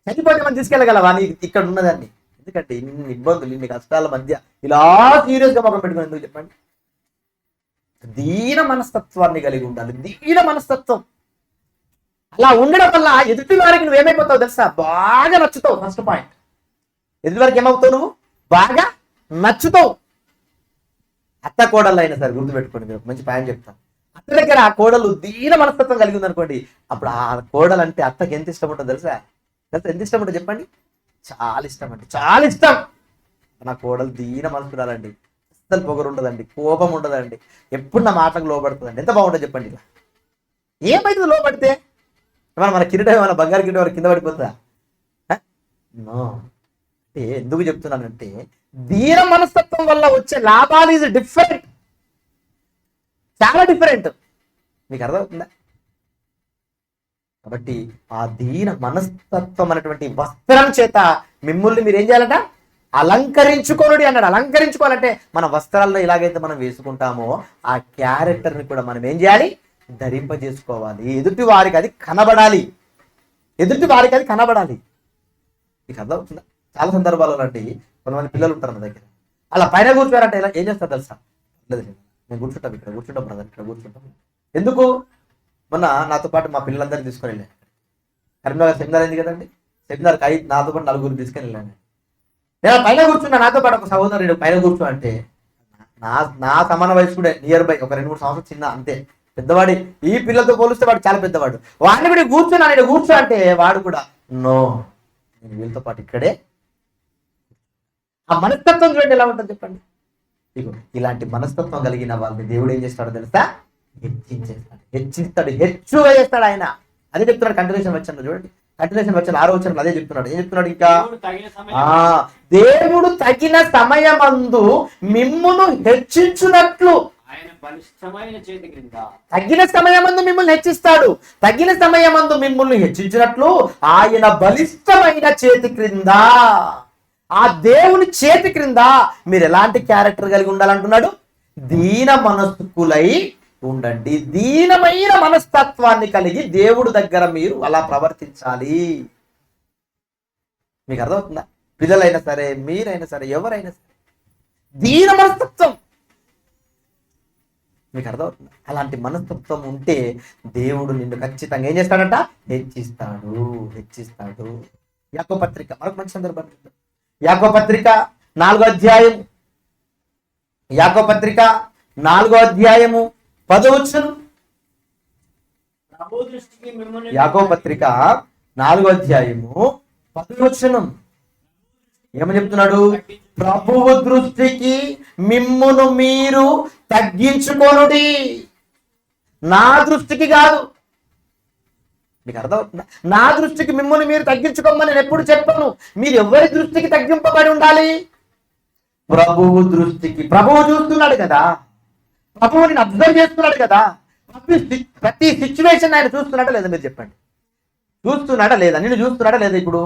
చనిపోతే ఏమన్నా తీసుకెళ్ళగలవా? నీ ఇక్కడ ఉన్నదాన్ని. ఎందుకంటే ఇన్ని ఇబ్బందులు, ఇన్ని కష్టాల మధ్య ఇలా సీరియస్గా మొక్క పెట్టుకుని ఎందుకు చెప్పండి? దీన మనస్తత్వాన్ని కలిగి ఉండాలి. దీన మనస్తత్వం అలా ఉండడం వల్ల ఎదుటి వారికి నువ్వు ఏమైపోతావు తెలుసా? బాగా నచ్చుతావు. ఫస్ట్ పాయింట్, ఎదుటి వారికి ఏమవుతావు? నువ్వు బాగా నచ్చుతావు. అత్త కోడళ్ళు అయినా సరే గుర్తుపెట్టుకోండి, మీరు మంచి పాయింట్ చెప్తాను. అత్త దగ్గర ఆ కోడలు దీన మనస్తత్వం కలిగి ఉందనుకోండి, అప్పుడు ఆ కోడలు అంటే అత్తకి ఎంత ఇష్టం ఉంటుందో తెలుసా? ఎంత ఇష్టం ఉంటుంది చెప్పండి? చాలా ఇష్టం అండి, చాలా ఇష్టం. నా కోడలు దీన మనసురాలండి, అస్సలు పొగరు ఉండదండి, కోపం ఉండదండి, ఎప్పుడు నా మాటకు లోపడుతుందండి. ఎంత బాగుంటుంది చెప్పండి? ఇలా ఏమైతుంది లోపడితే? ఏమన్నా మన కిరీటం, ఏమైనా బంగారు కిరీటం కింద పడిపోతుందా? అంటే ఎందుకు చెప్తున్నానంటే దీన మనస్తత్వం వల్ల వచ్చే లాభాలు ఈజ్ డిఫరెంట్, చాలా డిఫరెంట్. మీకు అర్థమవుతుందా? కాబట్టి ఆ దీన మనస్తత్వం అనేటువంటి వస్త్రం చేత మిమ్మల్ని మీరు ఏం చేయాలంట? అలంకరించుకోనుడి అన్నాడు. అలంకరించుకోవాలంటే మన వస్త్రాల్లో ఎలాగైతే మనం వేసుకుంటామో ఆ క్యారెక్టర్ని కూడా మనం ఏం చేయాలి? ధరింపజేసుకోవాలి. ఎదుటి వారికి అది కనబడాలి. మీకు అర్థమవుతుందా? చాలా సందర్భాలలో అండి కొంతమంది పిల్లలు ఉంటారు నా దగ్గర, అలా పైన కూర్చోారంటే ఇలా ఏం చేస్తారు తెలుసా? లేదు నేను కూర్చుంటాం, ఇక్కడ కూర్చుంటాం బ్రదర్, ఇక్కడ కూర్చుంటాం. ఎందుకు? మొన్న నాతో పాటు మా పిల్లలందరినీ తీసుకొని వెళ్ళాను. కరీంనగర్ సెమినార్ అయింది కదండి, సెమినార్కి నాతో పాటు 4 తీసుకొని వెళ్ళాను. నేను పైన కూర్చున్నా, నాతో పాటు ఒక సహోదరుడు పైన కూర్చో అంటే నా సమాన వయసుడే, నియర్ బై ఒక 2-3 సంవత్సరాలు చిన్న, అంతే పెద్దవాడి. ఈ పిల్లలతో పోలిస్తే వాడు చాలా పెద్దవాడు. వాడిని కూడా కూర్చొని నేను కూర్చో అంటే వాడు కూడా నో, నేను వీళ్ళతో పాటు ఇక్కడే. ఆ మనస్తత్వం చూడండి ఎలా ఉంటుంది చెప్పండి. ఇగో ఇలాంటి మనస్తత్వం కలిగిన వాళ్ళని దేవుడు ఏం చేస్తాడో తెలుసా? హెచ్చిస్తాడు, హెచ్చుగా చేస్తాడు ఆయన. అదే చెప్తున్నాడు కంటిన్యూషన్ వచ్చాను చూడండి, కంటిన్యూషన్ వచ్చాను 6వ వచనంలో అదే చెప్తున్నాడు. ఏం చెప్తున్నాడు? ఇంకా దేవుడు తగిన సమయమందు మిమ్మును హెచ్చించునట్లు, తగిన సమయమందు మిమ్మల్ని హెచ్చిస్తాడు. తగిన సమయమందు మిమ్మల్ని హెచ్చించినట్లు ఆయన బలిష్టమైన చేతి క్రింద, ఆ దేవుని చేతి క్రింద మీరు ఎలాంటి క్యారెక్టర్ కలిగి ఉండాలంటున్నాడు? దీన మనస్కులై ఉండండి. దీనమైన మనస్తత్వాన్ని కలిగి దేవుడు దగ్గర మీరు అలా ప్రవర్తించాలి. మీకు అర్థమవుతుందా? పిల్లలైనా సరే, మీరైనా సరే, ఎవరైనా సరే, దీన మనస్తత్వం. మీకు అర్థమవుతుందా? అలాంటి మనస్తత్వం ఉంటే దేవుడు నిన్ను ఖచ్చితంగా ఏం చేస్తాడంట? హెచ్చిస్తాడు. యాకోబు పత్రిక మరొక మంచి సందర్భం. యాకోబు పత్రిక 4వ అధ్యాయం, యాకోబు పత్రిక 4వ అధ్యాయము 10వ వచనం. యాకోబు పత్రిక 4వ అధ్యాయము 10వ వచనం ఏమని చెప్తున్నాడు? ప్రభువు దృష్టికి మిమ్మును మీరు తగ్గించుకోనుడి, నా దృష్టికి కాదు. మీకు అర్థమవుతుందా? నా దృష్టికి మిమ్మల్ని మీరు తగ్గించుకోమని నేను ఎప్పుడు చెప్పను. మీరు ఎవరి దృష్టికి తగ్గింపబడి ఉండాలి? ప్రభువు దృష్టికి. ప్రభువు చూస్తున్నాడు కదా, ప్రభువు నేను అబ్జర్వ్ చేస్తున్నాడు కదా. ప్రతి సిచ్యువేషన్ ఆయన చూస్తున్నాడా లేదా? మీరు చెప్పండి, చూస్తున్నాడా లేదా? నేను చూస్తున్నాడా లేదా? ఇప్పుడు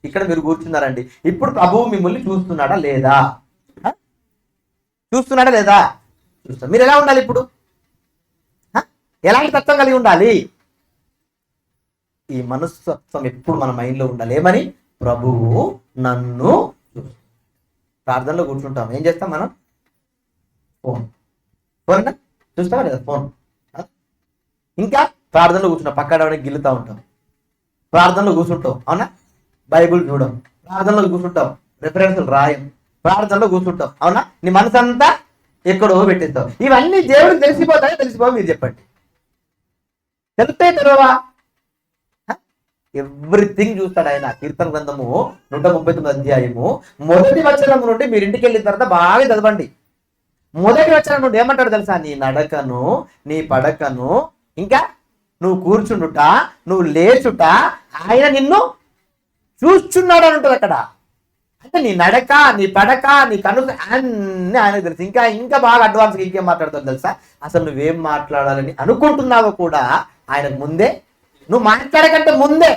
ఇక్కడ మీరు కూర్చున్నారండి, ఇప్పుడు ప్రభువు మిమ్మల్ని చూస్తున్నాడా లేదా? చూస్తున్నాడా లేదా? చూస్తా. మీరు ఎలా ఉండాలి ఇప్పుడు? ఎలాంటి తత్వం కలిగి ఉండాలి? ఈ మనస్తత్వం ఎప్పుడు మన మైండ్లో ఉండాలి. ఏమని? ప్రభువు నన్ను చూస్తాడు. ప్రార్థనలో కూర్చుంటాం, ఏం చేస్తాం మనం? ఫోన్ చూస్తావా లేదా? ఫోన్. ఇంకా ప్రార్థనలో కూర్చుంటాం, పక్కన గిల్లుతా ఉంటాం. ప్రార్థనలో కూర్చుంటాం, అవునా? బైబుల్ చూడం, ప్రార్థనలో కూర్చుంటాం, రెఫరెన్స్లు రాయం, ప్రార్థనలో కూర్చుంటాం, అవునా? నీ మనసు అంతా ఎక్కడో పెట్టేస్తావు. ఇవన్నీ దేవుడికి తెలిసిపోతాయో తెలిసిపోవా? మీరు చెప్పండి. తెలుస్తాయి తెలవా? ఎవ్రీథింగ్ చూస్తాడు ఆయన. కీర్తన గ్రంథము 139 అధ్యాయము 1వ వచనం నుండి మీరు ఇంటికి వెళ్ళిన తర్వాత బాగా చదవండి. 1వ వచనం నుండి ఏమంటాడు తెలుసా? నీ నడకను, నీ పడకను, ఇంకా నువ్వు కూర్చుండుట, నువ్వు లేచుట ఆయన నిన్ను చూస్తున్నాడు అని ఉంటుంది అక్కడ. అంటే నీ నడక, నీ పడక, నీ కను అన్నీ ఆయనకు తెలుసు. ఇంకా బాగా అడ్వాన్స్ ఇంకేం మాట్లాడుతావు తెలుసా? అసలు నువ్వేం మాట్లాడాలని అనుకుంటున్నావో కూడా ఆయనకు ముందే, నువ్వు మాట్లాడకంటే ముందే,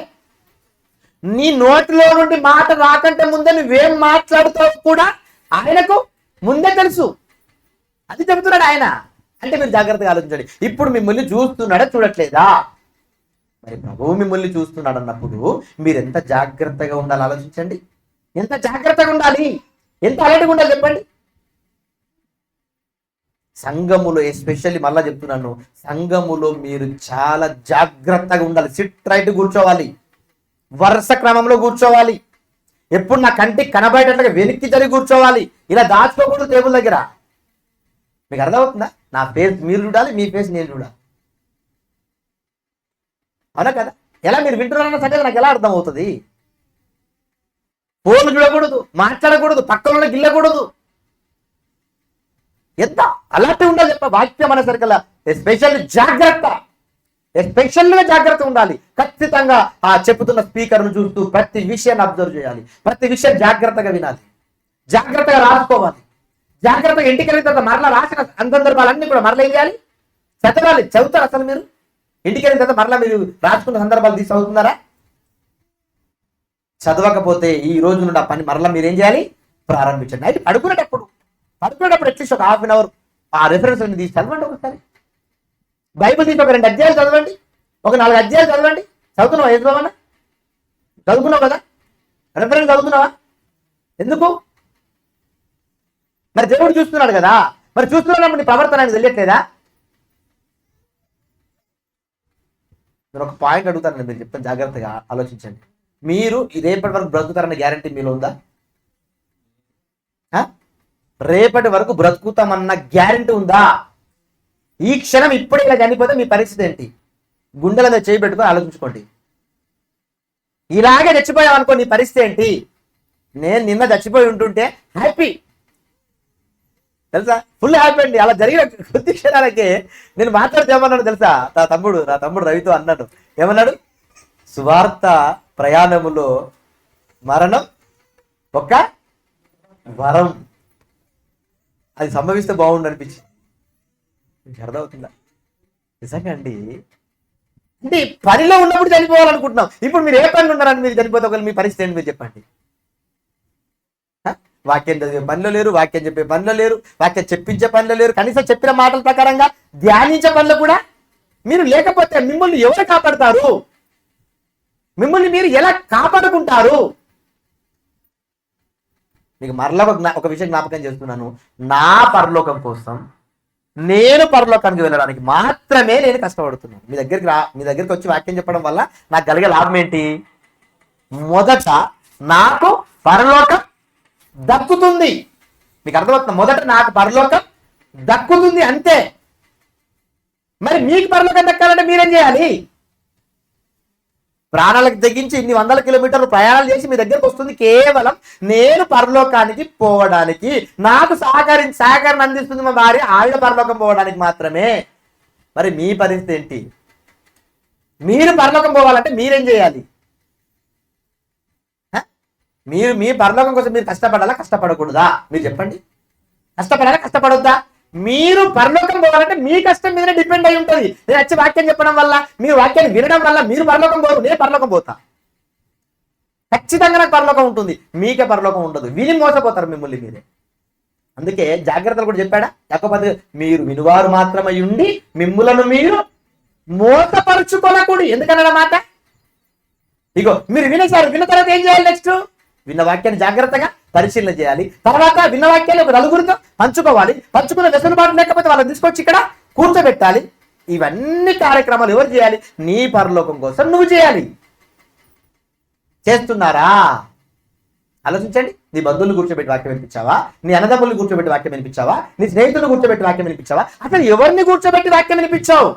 నీ నోటిలో నుండి మాట రాకంటే ముందే నువ్వేం మాట్లాడుతావు కూడా ఆయనకు ముందే తెలుసు. అది చెబుతున్నాడు ఆయన. అంటే మీరు జాగ్రత్తగా ఆలోచించండి. ఇప్పుడు మిమ్మల్ని చూస్తున్నాడా చూడట్లేదా? మరి ప్రభువు మిమ్మల్ని చూస్తున్నాడు అన్నప్పుడు మీరు ఎంత జాగ్రత్తగా ఉండాలి ఆలోచించండి. ఎంత జాగ్రత్తగా ఉండాలి, ఎంత అలర్ట్గా ఉండాలి చెప్పండి. సంఘములో ఎస్పెషల్లీ మళ్ళా చెప్తున్నాను, సంఘములో మీరు చాలా జాగ్రత్తగా ఉండాలి. సిట్ రైట్ కూర్చోవాలి, వరుస క్రమంలో కూర్చోవాలి. ఎప్పుడు నా కంటికి కనబడేటట్లుగా వెనక్కి జరిగి కూర్చోవాలి. ఇలా దాచుకోకూడదు టేబుల్ దగ్గర. మీకు అర్థమవుతుందా? నా ఫేస్ మీరు చూడాలి, మీ ఫేస్ నేను చూడాలి, అవునా కదా? ఎలా మీరు వింటున్నారన్న సంగతి నాకు ఎలా అర్థమవుతుంది? ఫోన్లు చూడకూడదు, మాట్లాడకూడదు, పక్కన గిల్లకూడదు. ఎంత అలర్ట్ ఉండాలి చెప్ప. వాక్యం అనేసరికల్లా ఎస్పెషల్లీ ఎస్పెషల్గా జాగ్రత్త ఉండాలి. ఖచ్చితంగా ఆ చెప్పుతున్న స్పీకర్ను చూస్తూ ప్రతి విషయాన్ని అబ్జర్వ్ చేయాలి, ప్రతి విషయం జాగ్రత్తగా వినాలి, జాగ్రత్తగా రాసుకోవాలి, జాగ్రత్తగా ఇంటికి వెళ్ళిన తర్వాత మరలా రాసిన సందర్భాలన్నీ కూడా మరలా ఏం చేయాలి? చదవాలి. చదువుతారు అసలు మీరు? ఇంటికి వెళ్ళిన తర్వాత మరలా మీరు రాసుకున్న సందర్భాలు తీసి చదువుతున్నారా? చదవకపోతే ఈ రోజు నుండి ఆ పని మరలా మీరు ఏం చేయాలి? ప్రారంభించండి. అయితే పడుకునేటప్పుడు అట్లీస్ట్ ఒక హాఫ్ అన్ అవర్ ఆ రెఫరెన్స్ తీసి చదవండి. ఒకసారి బైబిల్ తీసి ఒక 2 అధ్యాయాలు చదవండి, ఒక 4 అధ్యాయాలు చదవండి. చదువుతున్నావా? ఏం చదవన్నా? చదువుకున్నావు కదా? రెఫరెన్స్ చదువుతున్నావా? ఎందుకు? మరి దేవుడు చూస్తున్నాడు కదా. మరి చూస్తున్నప్పుడు నీ ప్రవర్తన అనేది తెలియట్లేదా? నేను ఒక పాయింట్ అడుగుతాను, మీరు చెప్తాను, జాగ్రత్తగా ఆలోచించండి. మీరు రేపటి వరకు బ్రతుకుతారన్న గ్యారంటీ మీలో ఉందా? రేపటి వరకు బ్రతుకుతామన్న గ్యారంటీ ఉందా? ఈ క్షణం ఇప్పుడే ఇలా చనిపోతే మీ పరిస్థితి ఏంటి? గుండెల మీద చేయి పెట్టుకొని ఆలోచించుకోండి. ఇలాగే చచ్చిపోయావు అనుకో, నీ పరిస్థితి ఏంటి? నేను నిన్న చచ్చిపోయి ఉంటుంటే హ్యాపీ, తెలుసా? ఫుల్ హ్యాపీ అండి. అలా జరిగిన కొద్ది క్షణాలకే నేను మాట్లాడితే ఏమన్నాడు తెలుసా? నా తమ్ముడు రవితో అన్నాడు. ఏమన్నాడు? సువార్త ప్రయాణములో మరణం ఒక వరం, అది సంభవిస్తే బాగుండు అనిపించింది. మీకు అర్థమవుతుందా? నిజంగా అండి. అంటే పనిలో ఉన్నప్పుడు చనిపోవాలనుకుంటున్నాం. ఇప్పుడు మీరు ఏ పనిలో ఉన్నారని మీరు చనిపోతే ఒకవేళ మీ పరిస్థితి ఏంటి మీరు చెప్పండి. వాక్యం చదివే పనిలో లేరు, వాక్యం చెప్పే పనిలో లేరు, వాక్యం చెప్పించే పనిలో లేరు, కనీసం చెప్పిన మాటల ప్రకారంగా ధ్యానించే పనిలో కూడా మీరు లేకపోతే మిమ్మల్ని ఎవరు కాపాడతారు? మిమ్మల్ని మీరు ఎలా కాపాడుకుంటారు? మీకు మరలా ఒక విషయం జ్ఞాపకం చేస్తున్నాను. నా పరలోకం కోసం, నేను పరలోకానికి వెళ్ళడానికి మాత్రమే నేను కష్టపడుతున్నాను. మీ దగ్గరికి వచ్చి వాక్యం చెప్పడం వల్ల నాకు కలిగే లాభం ఏంటి? మొదట నాకు పరలోకం దక్కుతుంది. మీకు అర్థమవుతుంది? మొదట నాకు పరలోకం దక్కుతుంది, అంతే. మరి మీకు పరలోకం దక్కాలంటే మీరేం చేయాలి? ప్రాణాలకు తెగించి ఇన్ని 100 కిలోమీటర్లు ప్రయాణాలు చేసి మీ దగ్గరకు వస్తుంది కేవలం నేను పరలోకానికి పోవడానికి, నాకు సహకరణ అందిస్తుంది మా భార్య, ఆవిడ పరలోకం పోవడానికి మాత్రమే. మరి మీ పరిస్థితి ఏంటి? మీరు పరలోకం పోవాలంటే మీరేం చేయాలి? మీరు మీ పరలోకం కోసం మీరు కష్టపడాలా, కష్టపడకూడదా? మీరు చెప్పండి. కష్టపడాలా, కష్టపడొద్దా? మీరు పరలోకం పోవాలంటే మీ కష్టం మీదనే డిపెండ్ అయి ఉంటుంది. నేను వచ్చి వాక్యం చెప్పడం వల్ల, మీరు వాక్యాన్ని వినడం వల్ల మీరు పరలోకం పోరు, నేను పరలోకం పోతా. ఖచ్చితంగా నాకు పరలోకం ఉంటుంది, మీకే పరలోకం ఉండదు. విని మోసపోతారు మిమ్మల్ని మీరే. అందుకే జాగ్రత్తలు కూడా చెప్పాడా లేకపోతే మీరు వినువారు మాత్రమై ఉండి మిమ్ములను మీరు మోసపరుచుకోనకూడదు. ఎందుకన్నా మాట? ఇగో మీరు వినేసారు, విన్న తర్వాత ఏం చేయాలి? నెక్స్ట్ విన్న వాక్యాన్ని జాగ్రత్తగా పరిశీలన చేయాలి. తర్వాత విన్న వాక్యాన్ని ఒక నలుగురితో పంచుకోవాలి. పంచుకున్న వెసులుబాటు లేకపోతే వాళ్ళని తీసుకొచ్చి ఇక్కడ కూర్చోబెట్టాలి. ఇవన్నీ కార్యక్రమాలు ఎవరు చేయాలి? నీ పరలోకం కోసం నువ్వు చేయాలి. చేస్తున్నారా? ఆలోచించండి. నీ బంధువులు కూర్చోబెట్టి వాక్యం వినిపించావా? నీ అన్నదమ్ములు కూర్చోబెట్టి వాక్యం వినిపించావా? నీ స్నేహితులు కూర్చోబెట్టి వాక్యం వినిపించావా? అసలు ఎవరిని కూర్చోబెట్టి వాక్యం వినిపించావు?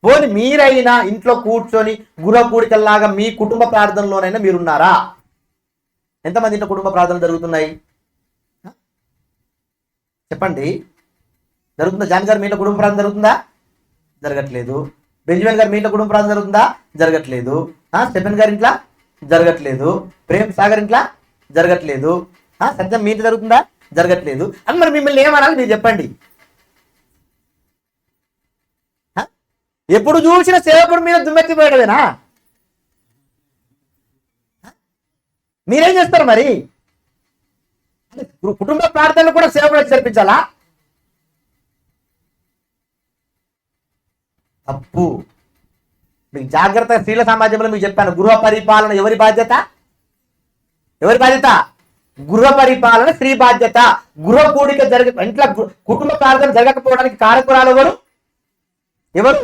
పోనీ మీరైనా ఇంట్లో కూర్చొని గృహ కూడికల్లాగా మీ కుటుంబ ప్రార్థనలోనైనా మీరున్నారా? ఎంతమంది ఇంట్లో కుటుంబ ప్రార్థనలు జరుగుతున్నాయి చెప్పండి. జరుగుతుందా? జాన్ గారు మీ ఇంట్లో కుటుంబ ప్రార్థన జరుగుతుందా? జరగట్లేదు. బెంజమిన్ గారు మీ ఇంట్లో కుటుంబ ప్రార్థన జరుగుతుందా? జరగట్లేదు. స్టెఫెన్ గారి ఇంట్లో జరగట్లేదు. ప్రేమ్ సాగర్ ఇంట్లో జరగట్లేదు. సత్యం మీ ఇంట్లో జరుగుతుందా? జరగట్లేదు. అని మరి మిమ్మల్ని ఏమనాలి మీరు చెప్పండి. ఎప్పుడు చూసిన సేవకుడు మీద దుమ్మెత్తిపోయడమేనా? మీరేం చేస్తారు మరి? కుటుంబ ప్రార్థనలు కూడా సేవకుడు జరిపించాలా? తప్పు. మీకు జాగ్రత్తగా స్త్రీల సమాజంలో మీకు చెప్పాను, గృహ పరిపాలన ఎవరి బాధ్యత? ఎవరి బాధ్యత? గృహ పరిపాలన స్త్రీ బాధ్యత. గృహ కూడిక ఇంట్లో కుటుంబ ప్రార్థన జరగకపోవడానికి కారకురాలు ఎవరు? ఎవరు?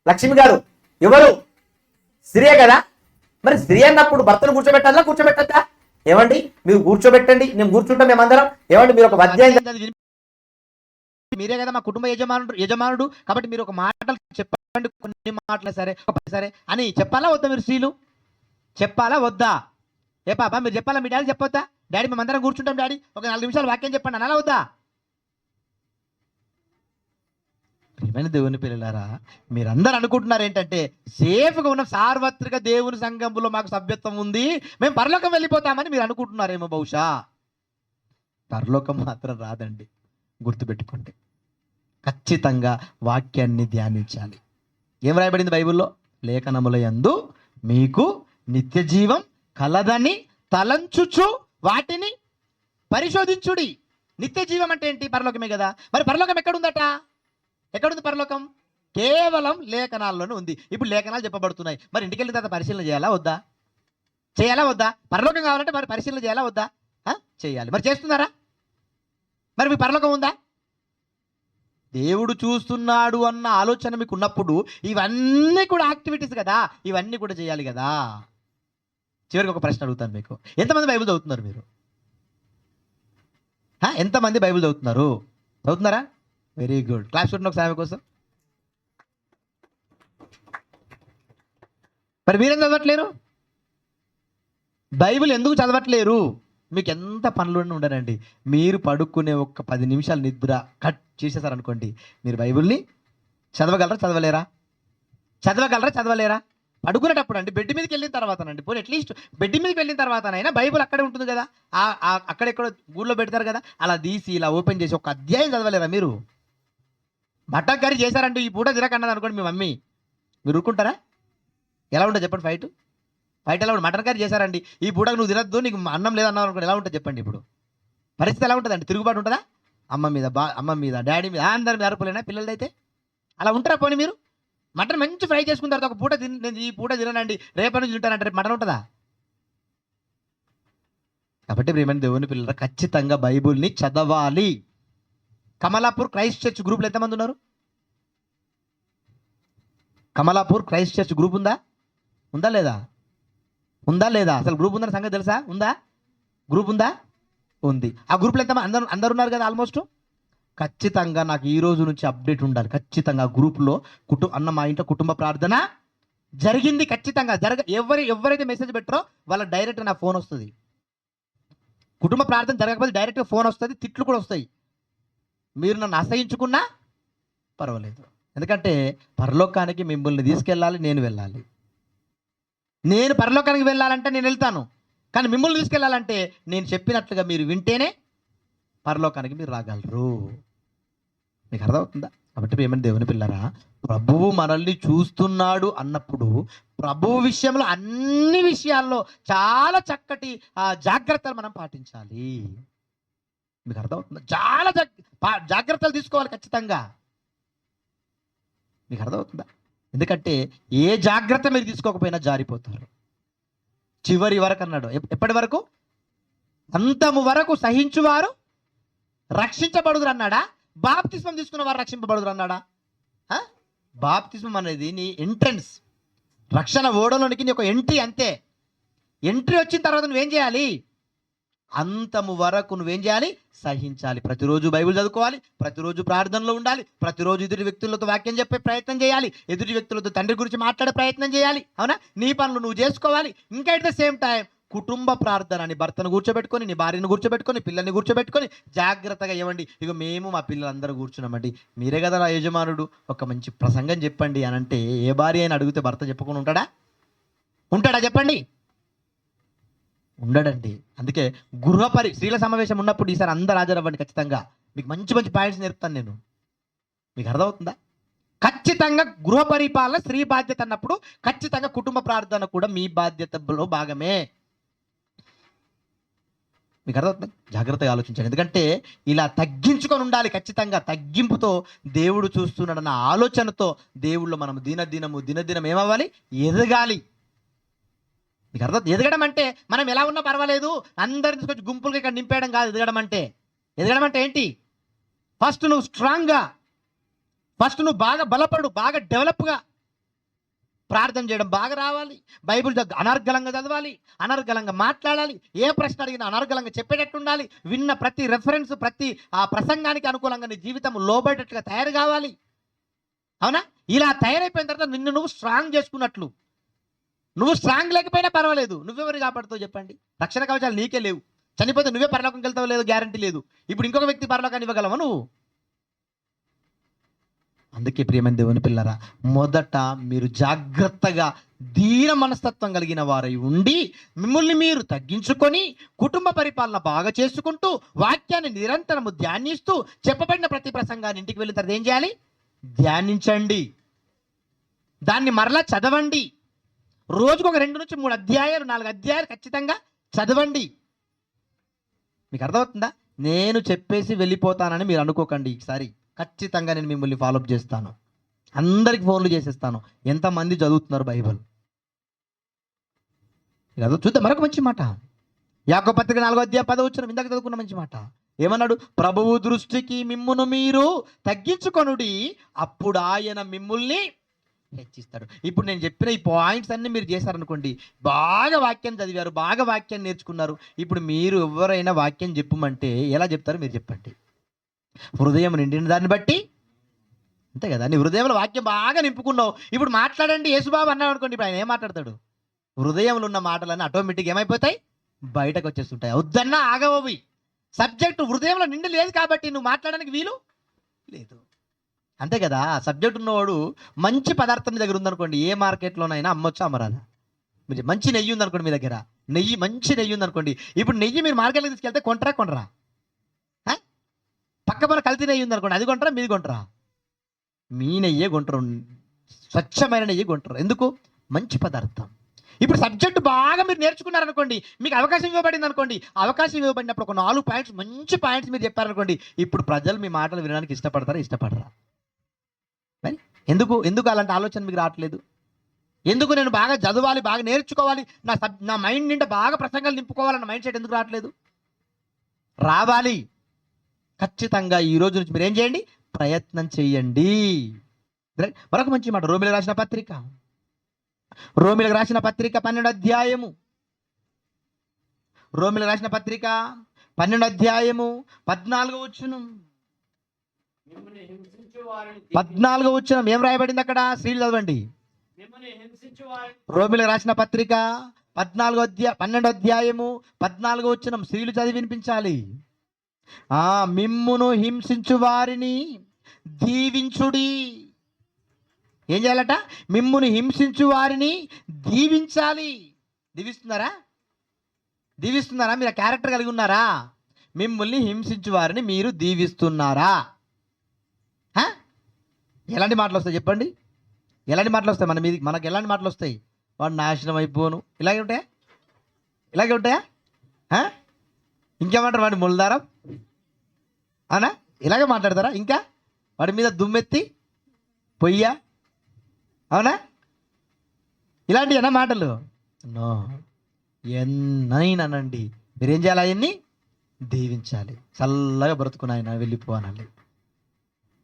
లక్ష్మి గారు ఎవరు? స్త్రీయే కదా. మరి స్త్రీ అన్నప్పుడు భర్తను కూర్చోబెట్టాలా కూర్చోబెట్టద్దా? ఏమండి మీరు కూర్చోబెట్టండి, నేను కూర్చుంటాం మేమందరం. ఏమండి మీరు ఒక అధ్యాయం మీరే కదా మా కుటుంబ యజమానుడు కాబట్టి మీరు ఒక మాటలు చెప్పండి, కొన్ని మాటలు సరే సరే అని చెప్పాలా వద్దా? మీరు స్త్రీలు చెప్పాలా వద్దా? ఏ పాప మీరు చెప్పాలా? మీ డాడీ చెప్పొద్దా? డాడీ మేమందరం కూర్చుంటాం డాడీ ఒక 4 నిమిషాలు వాక్యం చెప్పండి అనాలా వద్దా? ప్రియమైన దేవుని పిల్లలారా, మీరందరూ అనుకుంటున్నారు ఏంటంటే సేఫ్గా ఉన్న సార్వత్రిక దేవుని సంఘంలో మాకు సభ్యత్వం ఉంది, మేము పరలోకం వెళ్ళిపోతామని మీరు అనుకుంటున్నారేమో. బహుశా పరలోకం మాత్రం రాదండి. గుర్తుపెట్టుకోండి. ఖచ్చితంగా వాక్యాన్ని ధ్యానించాలి. ఏం రాయబడింది బైబిల్లో? లేఖనముల యందు మీకు నిత్య జీవం కలదని తలంచుచు వాటిని పరిశోధించుడి. నిత్య జీవం అంటే ఏంటి? పరలోకమే కదా. మరి పరలోకం ఎక్కడుందట? ఎక్కడుంది పరలోకం? కేవలం లేఖనాల్లోనే ఉంది. ఇప్పుడు లేఖనాలు చెప్పబడుతున్నాయి. మరి ఇంటికి వెళ్ళిన తర్వాత పరిశీలన చేయాలా వద్దా? చేయాలా వద్దా? పరలోకం కావాలంటే మరి పరిశీలన చేయాలా వద్దా? చేయాలి. మరి చేస్తున్నారా? మరి మీ పరలోకం ఉందా? దేవుడు చూస్తున్నాడు అన్న ఆలోచన మీకు ఉన్నప్పుడు ఇవన్నీ కూడా యాక్టివిటీస్ కదా, ఇవన్నీ కూడా చేయాలి కదా. చివరికి ఒక ప్రశ్న అడుగుతాను మీకు. ఎంతమంది బైబిల్ చదువుతున్నారు మీరు? ఎంతమంది బైబిల్ చదువుతున్నారు? చదువుతున్నారా? Very good. క్లాస్ చూడండి ఒకసారి కోసం. మరి మీరేం చదవట్లేరు? బైబిల్ ఎందుకు చదవట్లేరు? మీకు ఎంత పనులు ఉండనండి, మీరు పడుకునే ఒక 10 నిమిషాలు నిద్ర కట్ చేసేసారనుకోండి, మీరు బైబిల్ని చదవగలరా చదవలేరా? చదవగలరా చదవలేరా? పడుకునేటప్పుడు అండి, బెడ్ మీదకి వెళ్ళిన తర్వాతనండి, పోనీ అట్లీస్ట్ బెడ్ మీదకి వెళ్ళిన తర్వాతనైనా బైబిల్ అక్కడే ఉంటుంది కదా, అక్కడెక్కడో గూళ్ళో పెడతారు కదా, అలా తీసి ఇలా ఓపెన్ చేసి ఒక అధ్యాయం చదవలేరా మీరు? మటన్ కర్రీ చేశారంటే ఈ పూట తిరగన్నది అనుకోండి మీ మమ్మీ, మీరు ఊరుకుంటారా? ఎలా ఉంటుంది చెప్పండి? ఫైట్ ఎలా ఉంటుంది? మటన్ కర్రీ చేశారండి, ఈ పూట నువ్వు తినద్దు, నీకు అన్నం లేదన్నావు అనుకోండి, ఎలా ఉంటుంది చెప్పండి? ఇప్పుడు పరిస్థితి ఎలా ఉంటుందండి? తిరుగుబాటు ఉంటుందా? అమ్మ మీద డాడీ మీద అందరి మీద అరుపులేనా పిల్లలది? అయితే అలా ఉంటారా? పోనీ మీరు మటన్ మంచి ఫ్రై చేసుకున్న తర్వాత ఒక పూట నేను ఈ పూట తిననండి, రేపటి నుంచి తింటానంటే రేపు మటన్ ఉంటుందా? కాబట్టి ప్రియమైన దేవుని పిల్లలు ఖచ్చితంగా బైబుల్ని చదవాలి. కమలాపూర్ క్రైస్ట్ చర్చ్ గ్రూప్లో ఎంతమంది ఉన్నారు? కమలాపూర్ క్రైస్ట్ చర్చ్ గ్రూప్ ఉందా? ఉందా లేదా? ఉందా లేదా? అసలు గ్రూప్ ఉందని సంగతి తెలుసా? ఉందా? గ్రూప్ ఉందా? ఉంది. ఆ గ్రూప్లో ఎంత అందరు ఉన్నారు కదా ఆల్మోస్ట్. ఖచ్చితంగా నాకు ఈ రోజు నుంచి అప్డేట్ ఉండాలి. ఖచ్చితంగా ఆ గ్రూప్లో మా ఇంట్లో కుటుంబ ప్రార్థన జరిగింది. ఖచ్చితంగా ఎవరైతే మెసేజ్ పెట్టారో వాళ్ళకి డైరెక్ట్ నా ఫోన్ వస్తుంది. కుటుంబ ప్రార్థన జరగకపోతే డైరెక్ట్గా ఫోన్ వస్తుంది, తిట్లు కూడా వస్తాయి. మీరు నన్ను అసహించుకున్నా పర్వాలేదు, ఎందుకంటే పరలోకానికి మిమ్మల్ని తీసుకెళ్ళాలి, నేను వెళ్ళాలి. నేను పరలోకానికి వెళ్ళాలంటే నేను వెళ్తాను, కానీ మిమ్మల్ని తీసుకెళ్ళాలంటే నేను చెప్పినట్లుగా మీరు వింటేనే పరలోకానికి మీరు రాగలరు. మీకు అర్థమవుతుందా? కాబట్టి ప్రియమైన దేవుని పిల్లరా, ప్రభువు మనల్ని చూస్తున్నాడు అన్నప్పుడు ప్రభువు విషయంలో అన్ని విషయాల్లో చాలా చక్కటి జాగ్రత్తలు మనం పాటించాలి. మీకు అర్థమవుతుందా? చాలా జాగ్రత్తలు తీసుకోవాలి ఖచ్చితంగా. మీకు అర్థమవుతుందా? ఎందుకంటే ఏ జాగ్రత్త మీరు తీసుకోకపోయినా జారిపోతారు. చివరి వరకు అన్నాడు. ఎప్పటి వరకు? అంతము వరకు సహించువారు రక్షించబడుదురు అన్నాడా? బాప్తిస్మం తీసుకున్న వారు రక్షింపబడుదురు అన్నాడా? బాప్తిస్మం అనేది నీ ఎంట్రన్స్, రక్షణ ఓడలోనికి నీ ఒక ఎంట్రీ, అంతే. ఎంట్రీ వచ్చిన తర్వాత నువ్వేం చేయాలి? అంతము వరకు నువ్వేం చేయాలి? సహించాలి. ప్రతిరోజు బైబిల్ చదువుకోవాలి, ప్రతిరోజు ప్రార్థనలో ఉండాలి, ప్రతిరోజు ఎదుటి వ్యక్తులతో వాక్యం చెప్పే ప్రయత్నం చేయాలి, ఎదుటి వ్యక్తులతో తండ్రి గురించి మాట్లాడే ప్రయత్నం చేయాలి. అవునా? నీ పనులు నువ్వు చేసుకోవాలి. ఇంకా ఎట్ ద సేమ్ టైం కుటుంబ ప్రార్థన అని భర్తను కూర్చోబెట్టుకొని, నీ భార్యను కూర్చోబెట్టుకొని, పిల్లల్ని కూర్చోబెట్టుకొని జాగ్రత్తగా ఇవ్వండి. ఇక మేము మా పిల్లలందరూ కూర్చున్నామండి, మీరే కదా నా యజమానుడు, ఒక మంచి ప్రసంగం చెప్పండి అని అంటే ఏ భార్య అయినా అడిగితే భర్త చెప్పకుండా ఉంటాడా? చెప్పండి, ఉండడండి. అందుకే స్త్రీల సమావేశం ఉన్నప్పుడు ఈసారి అందరు హాజరవ్వండి ఖచ్చితంగా. మీకు మంచి మంచి పాయింట్స్ నేర్పుతాను నేను. మీకు అర్థమవుతుందా? ఖచ్చితంగా గృహ పరిపాలన స్త్రీ బాధ్యత అన్నప్పుడు ఖచ్చితంగా కుటుంబ ప్రార్థన కూడా మీ బాధ్యతలో భాగమే. మీకు అర్థమవుతుంది? జాగ్రత్తగా ఆలోచించండి. ఎందుకంటే ఇలా తగ్గించుకొని ఉండాలి. ఖచ్చితంగా తగ్గింపుతో దేవుడు చూస్తున్నాడన్న ఆలోచనతో దేవుళ్ళు మనం దినదినం ఏమవ్వాలి? ఎదగాలి. మీకు అర్థం? ఎదగడం అంటే మనం ఎలా ఉన్నా పర్వాలేదు, అందరిని తీసుకొచ్చి గుంపులుగా ఇక్కడ నింపేయడం కాదు. ఎదగడం అంటే ఏంటి? ఫస్ట్ నువ్వు స్ట్రాంగ్గా, ఫస్ట్ నువ్వు బాగా బలపడు, బాగా డెవలప్గా ప్రార్థన చేయడం బాగా రావాలి. బైబిల్ అనర్గళంగా చదవాలి, అనర్గళంగా మాట్లాడాలి, ఏ ప్రశ్న అడిగినా అనర్గళంగా చెప్పేటట్టు ఉండాలి. విన్న ప్రతి రెఫరెన్స్, ప్రతి ఆ ప్రసంగానికి అనుకూలంగా నీ జీవితం లోబడేటట్టుగా తయారు కావాలి. అవునా? ఇలా తయారైపోయిన తర్వాత నిన్ను నువ్వు స్ట్రాంగ్ చేసుకున్నట్లు. నువ్వు స్ట్రాంగ్ లేకపోయినా పర్వాలేదు, నువ్వెవరు కాపాడుతావు చెప్పండి? రక్షణ కవచాలు నీకే లేవు, చనిపోతే నువ్వే పరలోకంకి వెళ్తావు లేదో గ్యారంటీ లేదు. ఇప్పుడు ఇంకొక వ్యక్తి పరలోకాన్ని ఇవ్వగలవా నువ్వు? అందుకే ప్రియమైన దేవుని పిల్లరా, మొదట మీరు జాగ్రత్తగా దీన మనస్తత్వం కలిగిన వారై ఉండి మిమ్మల్ని మీరు తగ్గించుకొని కుటుంబ పరిపాలన బాగా చేసుకుంటూ వాక్యాన్ని నిరంతరము ధ్యానిస్తూ చెప్పబడిన ప్రతి ప్రసంగాన్ని ఇంటికి వెళ్ళిన తర్వాత ఏం చేయాలి? ధ్యానించండి, దాన్ని మరలా చదవండి. రోజుకు ఒక 2 నుంచి 3 అధ్యాయాలు 4 అధ్యాయాలు ఖచ్చితంగా చదవండి. మీకు అర్థమవుతుందా? నేను చెప్పేసి వెళ్ళిపోతానని మీరు అనుకోకండి. ఈసారి ఖచ్చితంగా నేను మిమ్మల్ని ఫాలోఅప్ చేస్తాను, అందరికి ఫోన్లు చేసేస్తాను. ఎంతమంది చదువుతున్నారు బైబిల్? చూద్దాం. మరొక మంచి మాట, యాకోబు పత్రిక 4వ అధ్యాయం 10వ వచనం, ఇందాక చదువుకున్న మంచి మాట. ఏమన్నాడు? ప్రభువు దృష్టికి మిమ్మును మీరు తగ్గించుకొనుడి, అప్పుడు ఆయన మిమ్ముల్ని హెచ్చిస్తాడు. ఇప్పుడు నేను చెప్పిన ఈ పాయింట్స్ అన్ని మీరు చేశారనుకోండి, బాగా వాక్యం చదివారు, బాగా వాక్యం నేర్చుకున్నారు. ఇప్పుడు మీరు ఎవరైనా వాక్యం చెప్పమంటే ఎలా చెప్తారు మీరు చెప్పండి? హృదయం నిండిన దాన్ని బట్టి, అంతే కదా? నీ హృదయంలో వాక్యం బాగా నింపుకున్నావు, ఇప్పుడు మాట్లాడండి యేసుబాబు అన్నావు అనుకోండి, ఇప్పుడు ఆయన ఏం మాట్లాడతాడు? హృదయంలో ఉన్న మాటలన్నీ ఆటోమేటిక్గా ఏమైపోతాయి? బయటకు వచ్చేస్తుంటాయి. వద్దన్నా ఆగవవి. సబ్జెక్టు హృదయంలో నిండి లేదు కాబట్టి నువ్వు మాట్లాడడానికి వీలు లేదు, అంతే కదా? సబ్జెక్ట్ ఉన్నవాడు మంచి పదార్థం మీ దగ్గర ఉందనుకోండి, ఏ మార్కెట్లోనైనా అమ్మొచ్చు అమ్మరాదా? మీరు మంచి నెయ్యి ఉందనుకోండి, మీ దగ్గర మంచి నెయ్యి ఉందనుకోండి, ఇప్పుడు నెయ్యి మీరు మార్కెట్లోకి తీసుకెళ్తే కొనరా? పక్క మన కల్తీ నెయ్యి ఉందనుకోండి, అది కొంటారా మీది కొంటారా? మీ నెయ్యే కొంటారు, స్వచ్ఛమైన నెయ్యి కొంటారు. ఎందుకు? మంచి పదార్థం. ఇప్పుడు సబ్జెక్టు బాగా మీరు నేర్చుకున్నారనుకోండి, మీకు అవకాశం ఇవ్వబడింది అనుకోండి, అవకాశం ఇవ్వబడినప్పుడు ఒక 4 పాయింట్స్, మంచి పాయింట్స్ మీరు చెప్పారనుకోండి, ఇప్పుడు ప్రజలు మీ మాటలు వినడానికి ఇష్టపడరా? మరి ఎందుకు అలాంటి ఆలోచన మీకు రావట్లేదు? ఎందుకు నేను బాగా చదవాలి, బాగా నేర్చుకోవాలి, నా మైండ్ నిండా బాగా ప్రసంగాలు నింపుకోవాలన్న మైండ్ సెట్ ఎందుకు రావట్లేదు? రావాలి. ఖచ్చితంగా ఈ రోజు నుంచి మీరు ఏం చేయండి? ప్రయత్నం చేయండి. మరొక మంచి మాట, రోమిలకు రాసిన పత్రిక 12వ అధ్యాయము, రోమిలకు రాసిన పత్రిక 12వ అధ్యాయము 14వ వచనం. 14వ వచనం ఏం రాయబడింది అక్కడ? స్త్రీలు చదవండి. రోమిలకు రాసిన పత్రిక 12వ అధ్యాయము 14వ వచనం స్త్రీలు చదివి వినిపించాలి. మిమ్మును హింసించు వారిని దీవించుడి. ఏం చేయాలట? మిమ్మును హింసించు వారిని దీవించాలి. దీవిస్తున్నారా? మీరు ఆ క్యారెక్టర్ కలిగి ఉన్నారా? మిమ్మల్ని హింసించు వారిని మీరు దీవిస్తున్నారా? ఎలాంటి మాటలు వస్తాయి చెప్పండి? ఎలాంటి మాటలు వస్తాయి మన మీదకి? మనకు ఎలాంటి మాటలు వస్తాయి? వాడు నాశనం అయిపోను, ఇలాగే ఉంటాయా? ఇలాగే ఉంటాయా? ఇంకేమంటారు? వాడి ములదారం అవునా? ఇలాగే మాట్లాడతారా? ఇంకా వాడి మీద దుమ్మెత్తి పొయ్యా, అవునా? ఇలాంటివేనా మాటలు? నో. ఎన్నైనానండి, మీరేం చేయాలి? అవన్నీ దీవించాలి. చల్లగా బ్రతుకుని ఆయన వెళ్ళిపోవాలండి.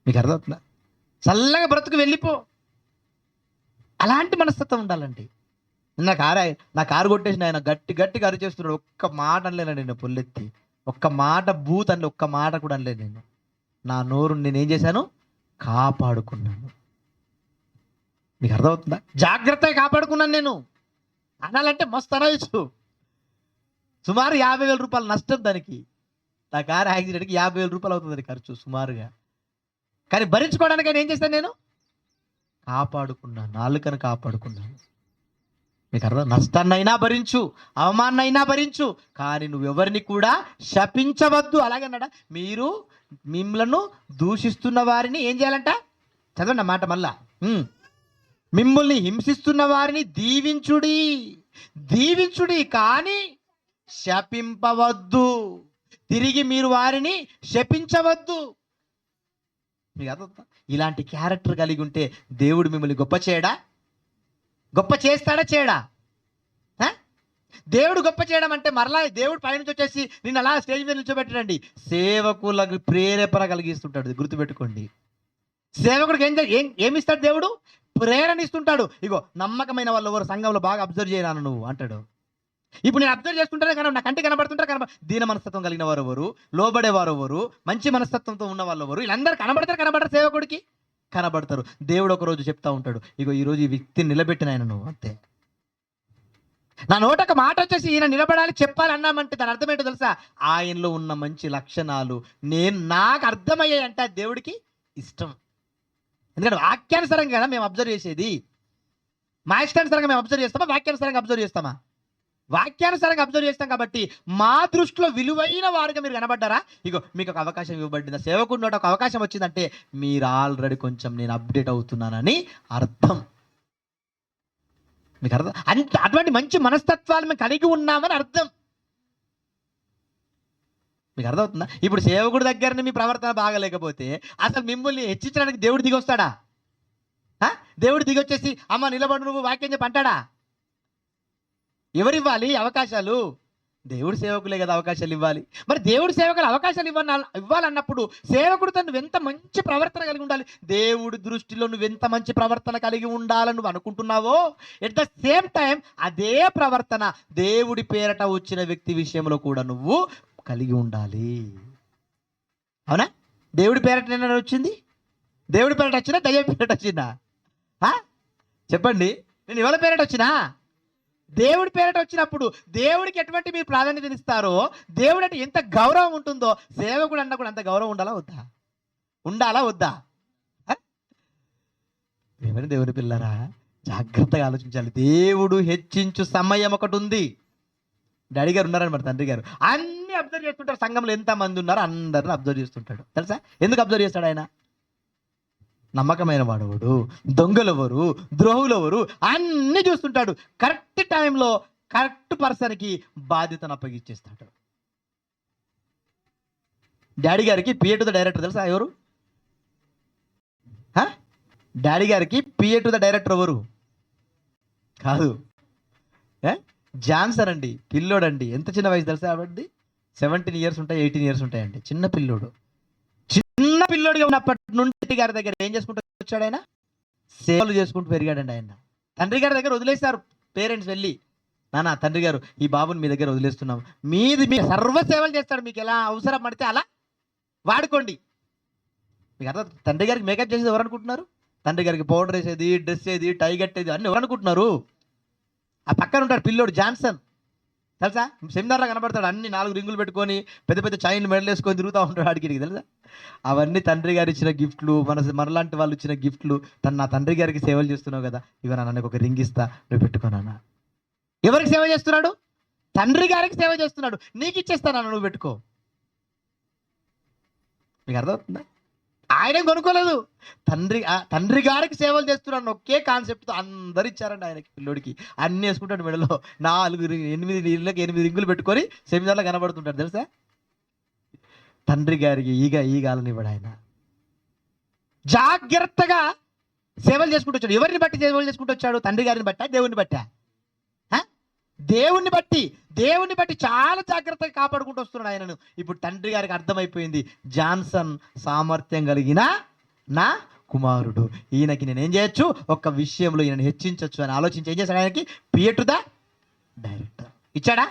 మీకు అర్థమవుతుందా? చల్లగా బ్రతుకు వెళ్ళిపో, అలాంటి మనస్తత్వం ఉండాలండి. నా కారు కొట్టేసిన ఆయన గట్టి గట్టిగా అరిచేస్తున్నాడు. ఒక్క మాట అనలేనండి నేను, పొల్లెత్తి ఒక్క మాట బూత్ అనలే, ఒక్క మాట కూడా అనలేదు నేను. నా నోరు నేనేం చేశాను? కాపాడుకున్నాను. మీకు అర్థమవుతుందా? జాగ్రత్తగా కాపాడుకున్నాను నేను. అనాలంటే మస్తు అనవచ్చు. సుమారు 50,000 రూపాయలు నష్టం దానికి. నా కారు యాక్సిడెంట్కి 50,000 రూపాయలు అవుతుంది ఖర్చు సుమారుగా. కానీ భరించుకోవడానికి నేను ఏం చేశాను? నేను కాపాడుకున్నాను, నాలుకను కాపాడుకున్నాను. మీకు అర్థం? నష్టాన్నైనా భరించు, అవమాన్నైనా భరించు, కానీ నువ్వెవరిని కూడా శపించవద్దు. అలాగన్నాడా? మీరు మిమ్మలను దూషిస్తున్న వారిని ఏం చేయాలంట? చదవండి మాట మళ్ళా. మిమ్మల్ని హింసిస్తున్న వారిని దీవించుడి కానీ శపింపవద్దు. తిరిగి మీరు వారిని శపించవద్దు. మీకు అర్థం? ఇలాంటి క్యారెక్టర్ కలిగి ఉంటే దేవుడు మిమ్మల్ని గొప్ప చేస్తాడా చేయడా? దేవుడు గొప్ప చేయడం అంటే మరలా దేవుడు పైనుంచి వచ్చేసి నిన్ను అలా స్టేజ్ మీద నిల్చోబెట్టడండి. సేవకులకు ప్రేరేపణ కలిగిస్తుంటాడు. గుర్తుపెట్టుకోండి. సేవకుడికి ఏమిస్తాడు దేవుడు? ప్రేరణ ఇస్తుంటాడు. ఇగో నమ్మకమైన వాళ్ళు ఎవరు సంఘంలో బాగా అబ్జర్వ్ చేయరాను నువ్వు అంటాడు. ఇప్పుడు నేను అబ్జర్వ్ చేసుకుంటానే కానీ నా కంటికి కనబడుతుంటారు. దీన మనస్తత్వం కలిగిన వారు ఎవరు, లోబడేవారు ఎవరు, మంచి మనస్తత్వంతో ఉన్న వాళ్ళు ఎవరు, వీళ్ళందరూ కనబడతారు సేవకుడికి కనబడతారు. దేవుడు ఒక రోజు చెప్తా ఉంటాడు, ఇగో ఈరోజు ఈ వ్యక్తిని నిలబెట్టిన ఆయన నువ్వు అంతే. నా నోట ఒక మాట వచ్చేసి ఈయన నిలబడాలి చెప్పాలి అన్నామంటే దాని అర్థం ఏంటో తెలుసా? ఆయనలో ఉన్న మంచి లక్షణాలు నాకు అర్థమయ్యాయి అంటే దేవుడికి ఇష్టం. ఎందుకంటే వాక్యానుసారంగా కదా మేము అబ్జర్వ్ చేసేది. మా ఇష్టానుసారంగా మేము అబ్జర్వ్ చేస్తామా? వాక్యానుసారంగా అబ్జర్వ్ చేస్తామా? వాక్యానుసారంగా అబ్జర్వ్ చేస్తాం. కాబట్టి మా దృష్టిలో విలువైన వారుగా మీరు కనబడ్డారా? ఇగో మీకు ఒక అవకాశం ఇవ్వబడింది, సేవకుడి నోట ఒక అవకాశం వచ్చిందంటే మీరు ఆల్రెడీ కొంచెం నేను అప్డేట్ అవుతున్నానని అర్థం. మీకు అర్థం? అటువంటి మంచి మనస్తత్వాలు మేము కలిగి ఉన్నామని అర్థం. మీకు అర్థమవుతుందా? ఇప్పుడు సేవకుడి దగ్గరనే మీ ప్రవర్తన బాగలేకపోతే అసలు మిమ్మల్ని హెచ్చించడానికి దేవుడు దిగి వస్తాడా? దేవుడు దిగి వచ్చేసి అమ్మ నిలబడు నువ్వు వాక్యం చెప్పి అంటాడా? ఎవరివ్వాలి అవకాశాలు? దేవుడు సేవకులే కదా అవకాశాలు ఇవ్వాలి. మరి దేవుడు సేవకులు అవకాశాలు ఇవ్వాలన్నప్పుడు సేవకుడు నువ్వు ఎంత మంచి ప్రవర్తన కలిగి ఉండాలి. దేవుడి దృష్టిలో నువ్వెంత మంచి ప్రవర్తన కలిగి ఉండాలని నువ్వు అనుకుంటున్నావో ఎట్ ద సేమ్ టైం అదే ప్రవర్తన దేవుడి పేరట వచ్చిన వ్యక్తి విషయంలో కూడా నువ్వు కలిగి ఉండాలి. అవునా? దేవుడి పేరట నేను వచ్చింది, దేవుడి పేరట వచ్చినా దయ్యం పేరట వచ్చిందా? చెప్పండి. నేను ఎవరి పేరట వచ్చినా? దేవుడి పేరట వచ్చినప్పుడు దేవుడికి ఎటువంటి మీరు ప్రాధాన్యత ఇస్తారో, దేవుడు అంటే ఎంత గౌరవం ఉంటుందో సేవకుడు అన్న కూడా అంత గౌరవం ఉండాలా వద్దా? ఏమైనా దేవుడి పిల్లరా, జాగ్రత్తగా ఆలోచించాలి. దేవుడు హెచ్చించు సమయం ఒకటి ఉంది. డాడీ గారు ఉన్నారనమాట, తండ్రి గారు అన్ని అబ్జర్వ్ చేస్తుంటారు. సంఘంలో ఎంతమంది ఉన్నారో అందరిని అబ్జర్వ్ చేస్తుంటాడు. తెలుసా ఎందుకు అబ్జర్వ్ చేస్తాడు ఆయన? నమ్మకమైన వాడెవడు, దొంగలెవరు, ద్రోహులెవరు అన్నీ చూస్తుంటాడు. కరెక్ట్ టైంలో కరెక్ట్ పర్సన్కి బాధ్యతను అప్పగిచ్చేస్తాడు. డాడీ గారికి పిఏ టు ద డైరెక్టర్ తెలుసా ఎవరు? డాడీ గారికి పిఏ టు ద డైరెక్టర్ ఎవరు? కాదు, జాన్సన్ అండి. పిల్లోడండి. ఎంత చిన్న వయసు తెలుసా? ఆవిడది 17 years ఉంటాయి, 18 years ఉంటాయండి. చిన్న పిల్లోడు. చిన్న పిల్లోడిగా ఉన్నప్పటి నుండి గారి దగ్గర ఏం చేసుకుంటూ వచ్చాడు ఆయన? సేవలు చేసుకుంటూ పెరిగాడండి ఆయన. తండ్రి గారి దగ్గర వదిలేశారు పేరెంట్స్ వెళ్ళి, నాన్న తండ్రి గారు ఈ బాబుని మీ దగ్గర వదిలేస్తున్నాం, మీ సర్వ సేవలు చేస్తాడు, మీకు ఎలా అవసరం పడితే అలా వాడుకోండి. మీకు అర్థం? తండ్రి గారికి మేకప్ చేసేది ఎవరు అనుకుంటున్నారు? తండ్రి గారికి పౌడర్ వేసేది, డ్రెస్ వేసేది, టై కట్టేది అన్నీ ఎవరు అనుకుంటున్నారు? ఆ పక్కన ఉంటాడు పిల్లోడు జాన్సన్. తెలుసా? సెమినార్లో కనబడతాడు. అన్ని 4 రింగులు పెట్టుకొని పెద్ద పెద్ద చైన్ మెడల్ వేసుకొని తిరుగుతూ ఉంటాడు ఆడికి. తెలుసా? అవన్నీ తండ్రి గారు ఇచ్చిన గిఫ్ట్లు, మనలాంటి వాళ్ళు ఇచ్చిన గిఫ్ట్లు. నా తండ్రి గారికి సేవలు చేస్తున్నావు కదా, ఇవన్న నాకు ఒక రింగ్ ఇస్తా, నువ్వు పెట్టుకోనా. ఎవరికి సేవ చేస్తున్నాడు? తండ్రి గారికి సేవ చేస్తున్నాడు. నీకు ఇచ్చేస్తాను, నువ్వు పెట్టుకో. మీకు అర్థమవుతుందా? ఆయనేం కొనుక్కోలేదు. తండ్రి గారికి సేవలు చేస్తున్నాడు ఒకే కాన్సెప్ట్తో అందరు ఇచ్చారండి ఆయనకి. పిల్లోడికి అన్నీ వేసుకుంటాడు మెడలో, 8 ఇళ్ళకి 8 రింగులు పెట్టుకొని సెమినార్లో కనబడుతుంటాడు తెలుసా. తండ్రి గారికి ఈగాలనివ్వడు ఆయన. జాగ్రత్తగా సేవలు చేసుకుంటూ వచ్చాడు. ఎవరిని బట్టి సేవలు చేసుకుంటూ వచ్చాడు? తండ్రి గారిని బట్టా, దేవుడిని బట్టా? దేవుణ్ణి బట్టి చాలా జాగ్రత్తగా కాపాడుకుంటూ వస్తున్నాడు ఆయనను. ఇప్పుడు తండ్రి గారికి అర్థమైపోయింది, జాన్సన్ సామర్థ్యం కలిగిన నా కుమారుడు, ఈయనకి నేనేం చేయొచ్చు, ఒక్క విషయంలో ఈయనను హెచ్చించవచ్చు అని ఆలోచించి ఏం చేశాడు, ఆయనకి పిఏ టు ద డైరెక్టర్ ఇచ్చాడా?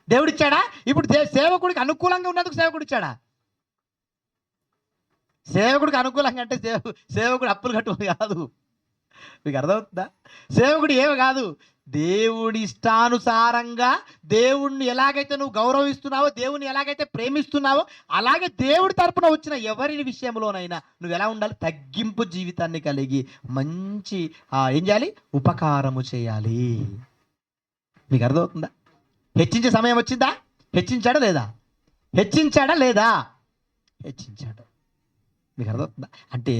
దేవుడు ఇచ్చాడా? ఇప్పుడు సేవకుడికి అనుకూలంగా ఉన్నందుకు సేవకుడు ఇచ్చాడా? సేవకుడికి అనుకూలంగా అంటే సేవకుడు అప్పులు కట్టుకోవాలి కాదు. మీకు అర్థమవుతుందా? సేవకుడు ఏమి కాదు, దేవుడి ఇష్టానుసారంగా దేవుణ్ణి ఎలాగైతే నువ్వు గౌరవిస్తున్నావో, దేవుణ్ణి ఎలాగైతే ప్రేమిస్తున్నావో, అలాగే దేవుడి తరపున వచ్చిన ఎవరి విషయంలోనైనా నువ్వు ఎలా ఉండాలి? తగ్గింపు జీవితాన్ని కలిగి మంచి ఏం చేయాలి? ఉపకారము చేయాలి. మీకు అర్థమవుతుందా? హెచ్చించే సమయం వచ్చిందా? హెచ్చించాడా లేదా? హెచ్చించాడు. మీకు అర్థమవుతుందా? అంటే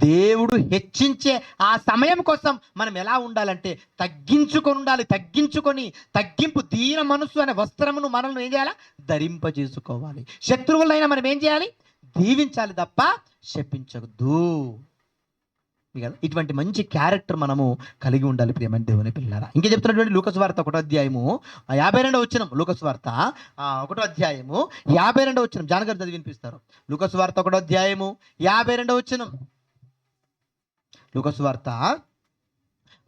దేవుడు హెచ్చించే ఆ సమయం కోసం మనం ఎలా ఉండాలంటే తగ్గించుకొని ఉండాలి. తగ్గింపు దీన మనస్సు అనే వస్త్రమును మనల్ని ఏం చేయాలి? ధరింపజేసుకోవాలి. శత్రువులైనా మనం ఏం చేయాలి? దీవించాలి తప్ప శపించవద్దు. మీకు ఇటువంటి మంచి క్యారెక్టర్ మనము కలిగి ఉండాలి ప్రియమైన దేవుని పిల్లలారా. ఇంకే చెప్తున్నటువంటి లూకాసు వార్త 1వ అధ్యాయము 52వ వచనం. లూకాసు వార్త 1వ అధ్యాయము 52వ వచనం. జానగారు చదివి వినిపిస్తారు. లూకాసు వార్త 1వ అధ్యాయము 52వ వచనం. లూకాసు వార్త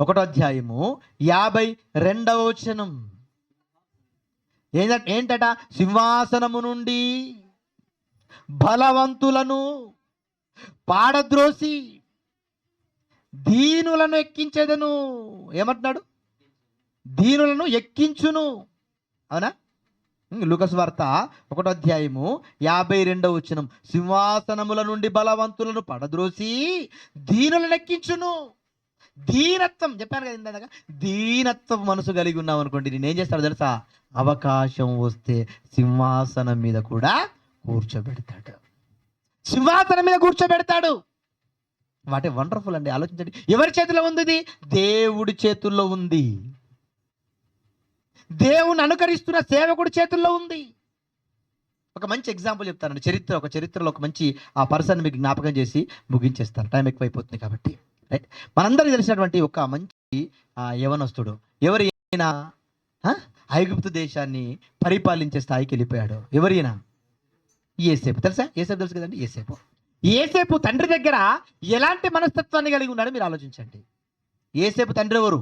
1వ అధ్యాయము 52వ వచనం. ఏంటట? సింహాసనము నుండి బలవంతులను పాడద్రోసి దీనులను ఎక్కించేదను. ఏమంటున్నాడు? దీనులను ఎక్కించును. అవునా? లూకాసు వార్త 1వ అధ్యాయము 52వ వచనం. సింహాసనముల నుండి బలవంతులను పడద్రోసి దీనులను ఎక్కించును. దీనత్వం చెప్పాను కదా ఇందాక. దీనత్వం మనసు కలిగి ఉన్నాం అనుకోండి, నేనేం చేస్తాడు తెలుసా? అవకాశం వస్తే సింహాసనం మీద కూడా కూర్చోబెడతాడు. వాటే వండర్ఫుల్ అండి. ఆలోచించండి, ఎవరి చేతిలో ఉంది ఇది? దేవుడి చేతుల్లో ఉంది. దేవుని అనుకరిస్తున్న సేవకుడి చేతుల్లో ఉంది. ఒక మంచి ఎగ్జాంపుల్ చెప్తానండి. చరిత్రలో ఒక మంచి ఆ పర్సన్ మీకు జ్ఞాపకం చేసి ముగించేస్తాను, టైం ఎక్కువైపోతుంది కాబట్టి. రైట్, మనందరికీ తెలిసినటువంటి ఒక మంచి యవనస్తుడు. ఎవరైనా ఐగుప్తు దేశాన్ని పరిపాలించే స్థాయికి వెళ్ళిపోయాడు. ఎవరైనా? యోసేపు. తెలుసా? యోసేపు తెలుసు కదండి. యోసేపు తండ్రి దగ్గర ఎలాంటి మనస్తత్వాన్ని కలిగి ఉన్నాడో మీరు ఆలోచించండి. యోసేపు తండ్రి ఎవరు?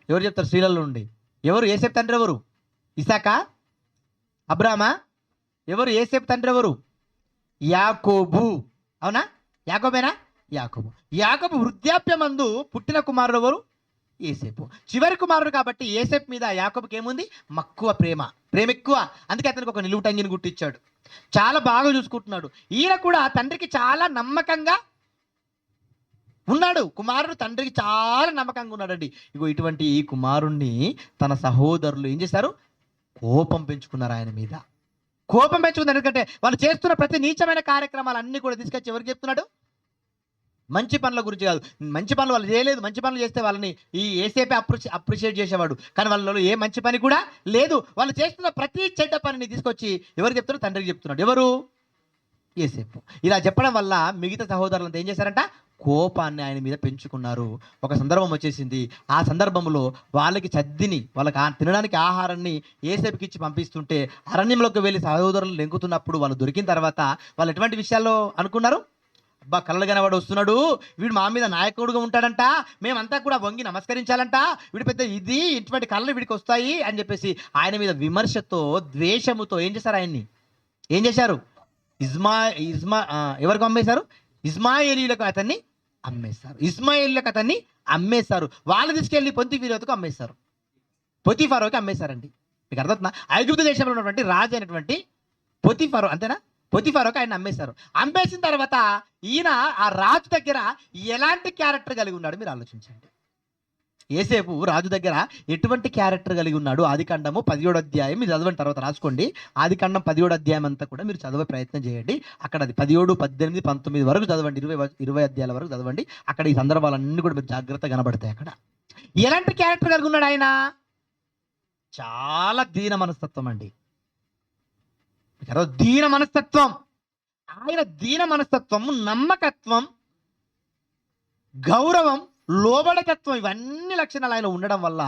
ఎవరు చెప్తారు స్త్రీలలో నుండి? ఎవరు యోసేపు తండ్రి? ఎవరు? ఇసాకా? అబ్రామా? ఎవరు యోసేపు తండ్రి? ఎవరు? యాకోబు. అవునా? యాకోబేనా? యాకోబు వృద్ధాప్యమందు పుట్టిన కుమారుడు ఎవరు? యోసేపు. చివరి కుమారుడు కాబట్టి యోసేపు మీద యాకోబుకి ఏముంది? ప్రేమ ఎక్కువ. అందుకే అతనికి ఒక నిలువుటంగిని గుట్టించాడు. చాలా బాగా చూసుకుంటున్నాడు. ఈయన కూడా తండ్రికి చాలా నమ్మకంగా ఉన్నాడు. కుమారుడు తండ్రికి చాలా నమ్మకంగా ఉన్నాడండి. ఇటువంటి ఈ కుమారుణ్ణి తన సహోదరులు ఏం చేశారు? కోపం పెంచుకున్నారు ఆయన మీద. ఎందుకంటే వాళ్ళు చేస్తున్న ప్రతి నీచమైన కార్యక్రమాలు అన్ని కూడా తీసుకొచ్చి ఎవరికి చెప్తున్నాడు? మంచి పనుల గురించి కాదు. మంచి పనులు వాళ్ళు చేయలేదు. మంచి పనులు చేస్తే వాళ్ళని ఈ యోసేపే అప్రిషియేట్ చేసేవాడు. కానీ వాళ్ళలో ఏ మంచి పని కూడా లేదు. వాళ్ళు చేస్తున్న ప్రతి చెడ్డ పనిని తీసుకొచ్చి ఎవరు చెప్తున్నాడు? తండ్రికి చెప్తున్నాడు. ఎవరు? యోసేపు. ఇలా చెప్పడం వల్ల మిగతా సహోదరులంతా ఏం చేశారంట? కోపాన్ని ఆయన మీద పెంచుకున్నారు. ఒక సందర్భం వచ్చేసింది. ఆ సందర్భంలో వాళ్ళకి వాళ్ళకి తినడానికి ఆహారాన్ని యోసేపుకి ఇచ్చి పంపిస్తుంటే అరణ్యంలోకి వెళ్ళి సహోదరులు లెంకుతున్నప్పుడు వాళ్ళు దొరికిన తర్వాత వాళ్ళు ఎటువంటి విషయాల్లో అనుకున్నారు? అబ్బా, కళ్ళలు కనవాడు వస్తున్నాడు, వీడు మా మీద నాయకుడుగా ఉంటాడంట, మేమంతా కూడా వంగి నమస్కరించాలంట, వీడి పెద్ద ఇటువంటి కళ్ళు వీడికి వస్తాయి అని చెప్పేసి ఆయన మీద విమర్శతో ద్వేషముతో ఏం చేశారు? ఆయన్ని ఏం చేశారు? ఎవరికి అమ్మేశారు? ఇస్మాయేలీలకు అతన్ని అమ్మేశారు. వాళ్ళు తీసుకెళ్ళి పొంతిఫీరోకి అమ్మేశారు. పొతిఫరోకి అమ్మేశారండి. మీకు అర్థమవుతుందా? ఐగుప్తు దేశంలో ఉన్నటువంటి రాజు అయినటువంటి పొతిఫరో, అంతేనా? పొతిఫరోకి ఆయన అమ్మేశారు. అమ్మేసిన తర్వాత ఈయన ఆ రాజు దగ్గర ఎలాంటి క్యారెక్టర్ కలిగి ఉన్నాడు మీరు ఆలోచించండి. ఏసేపు రాజు దగ్గర ఎటువంటి క్యారెక్టర్ కలిగి ఉన్నాడు? ఆదికాండము 17వ అధ్యాయం మీరు చదవండి, తర్వాత రాసుకోండి. ఆదికాండం 17వ అధ్యాయం అంతా కూడా మీరు చదివే ప్రయత్నం చేయండి. అక్కడ అది 17, 18, 19 వరకు చదవండి, 20 అధ్యాయాల వరకు చదవండి. అక్కడ ఈ సందర్భాలన్నీ కూడా మీరు జాగ్రత్తగా కనబడతాయి. అక్కడ ఎలాంటి క్యారెక్టర్ కలిగి ఉన్నాడు ఆయన? చాలా దీన మనస్తత్వం అండి. దీన మనస్తత్వం. ఆయన దీన మనస్తత్వం, నమ్మకత్వం, గౌరవం, లోబడతత్వం, ఇవన్నీ లక్షణాలు ఆయన ఉండడం వల్ల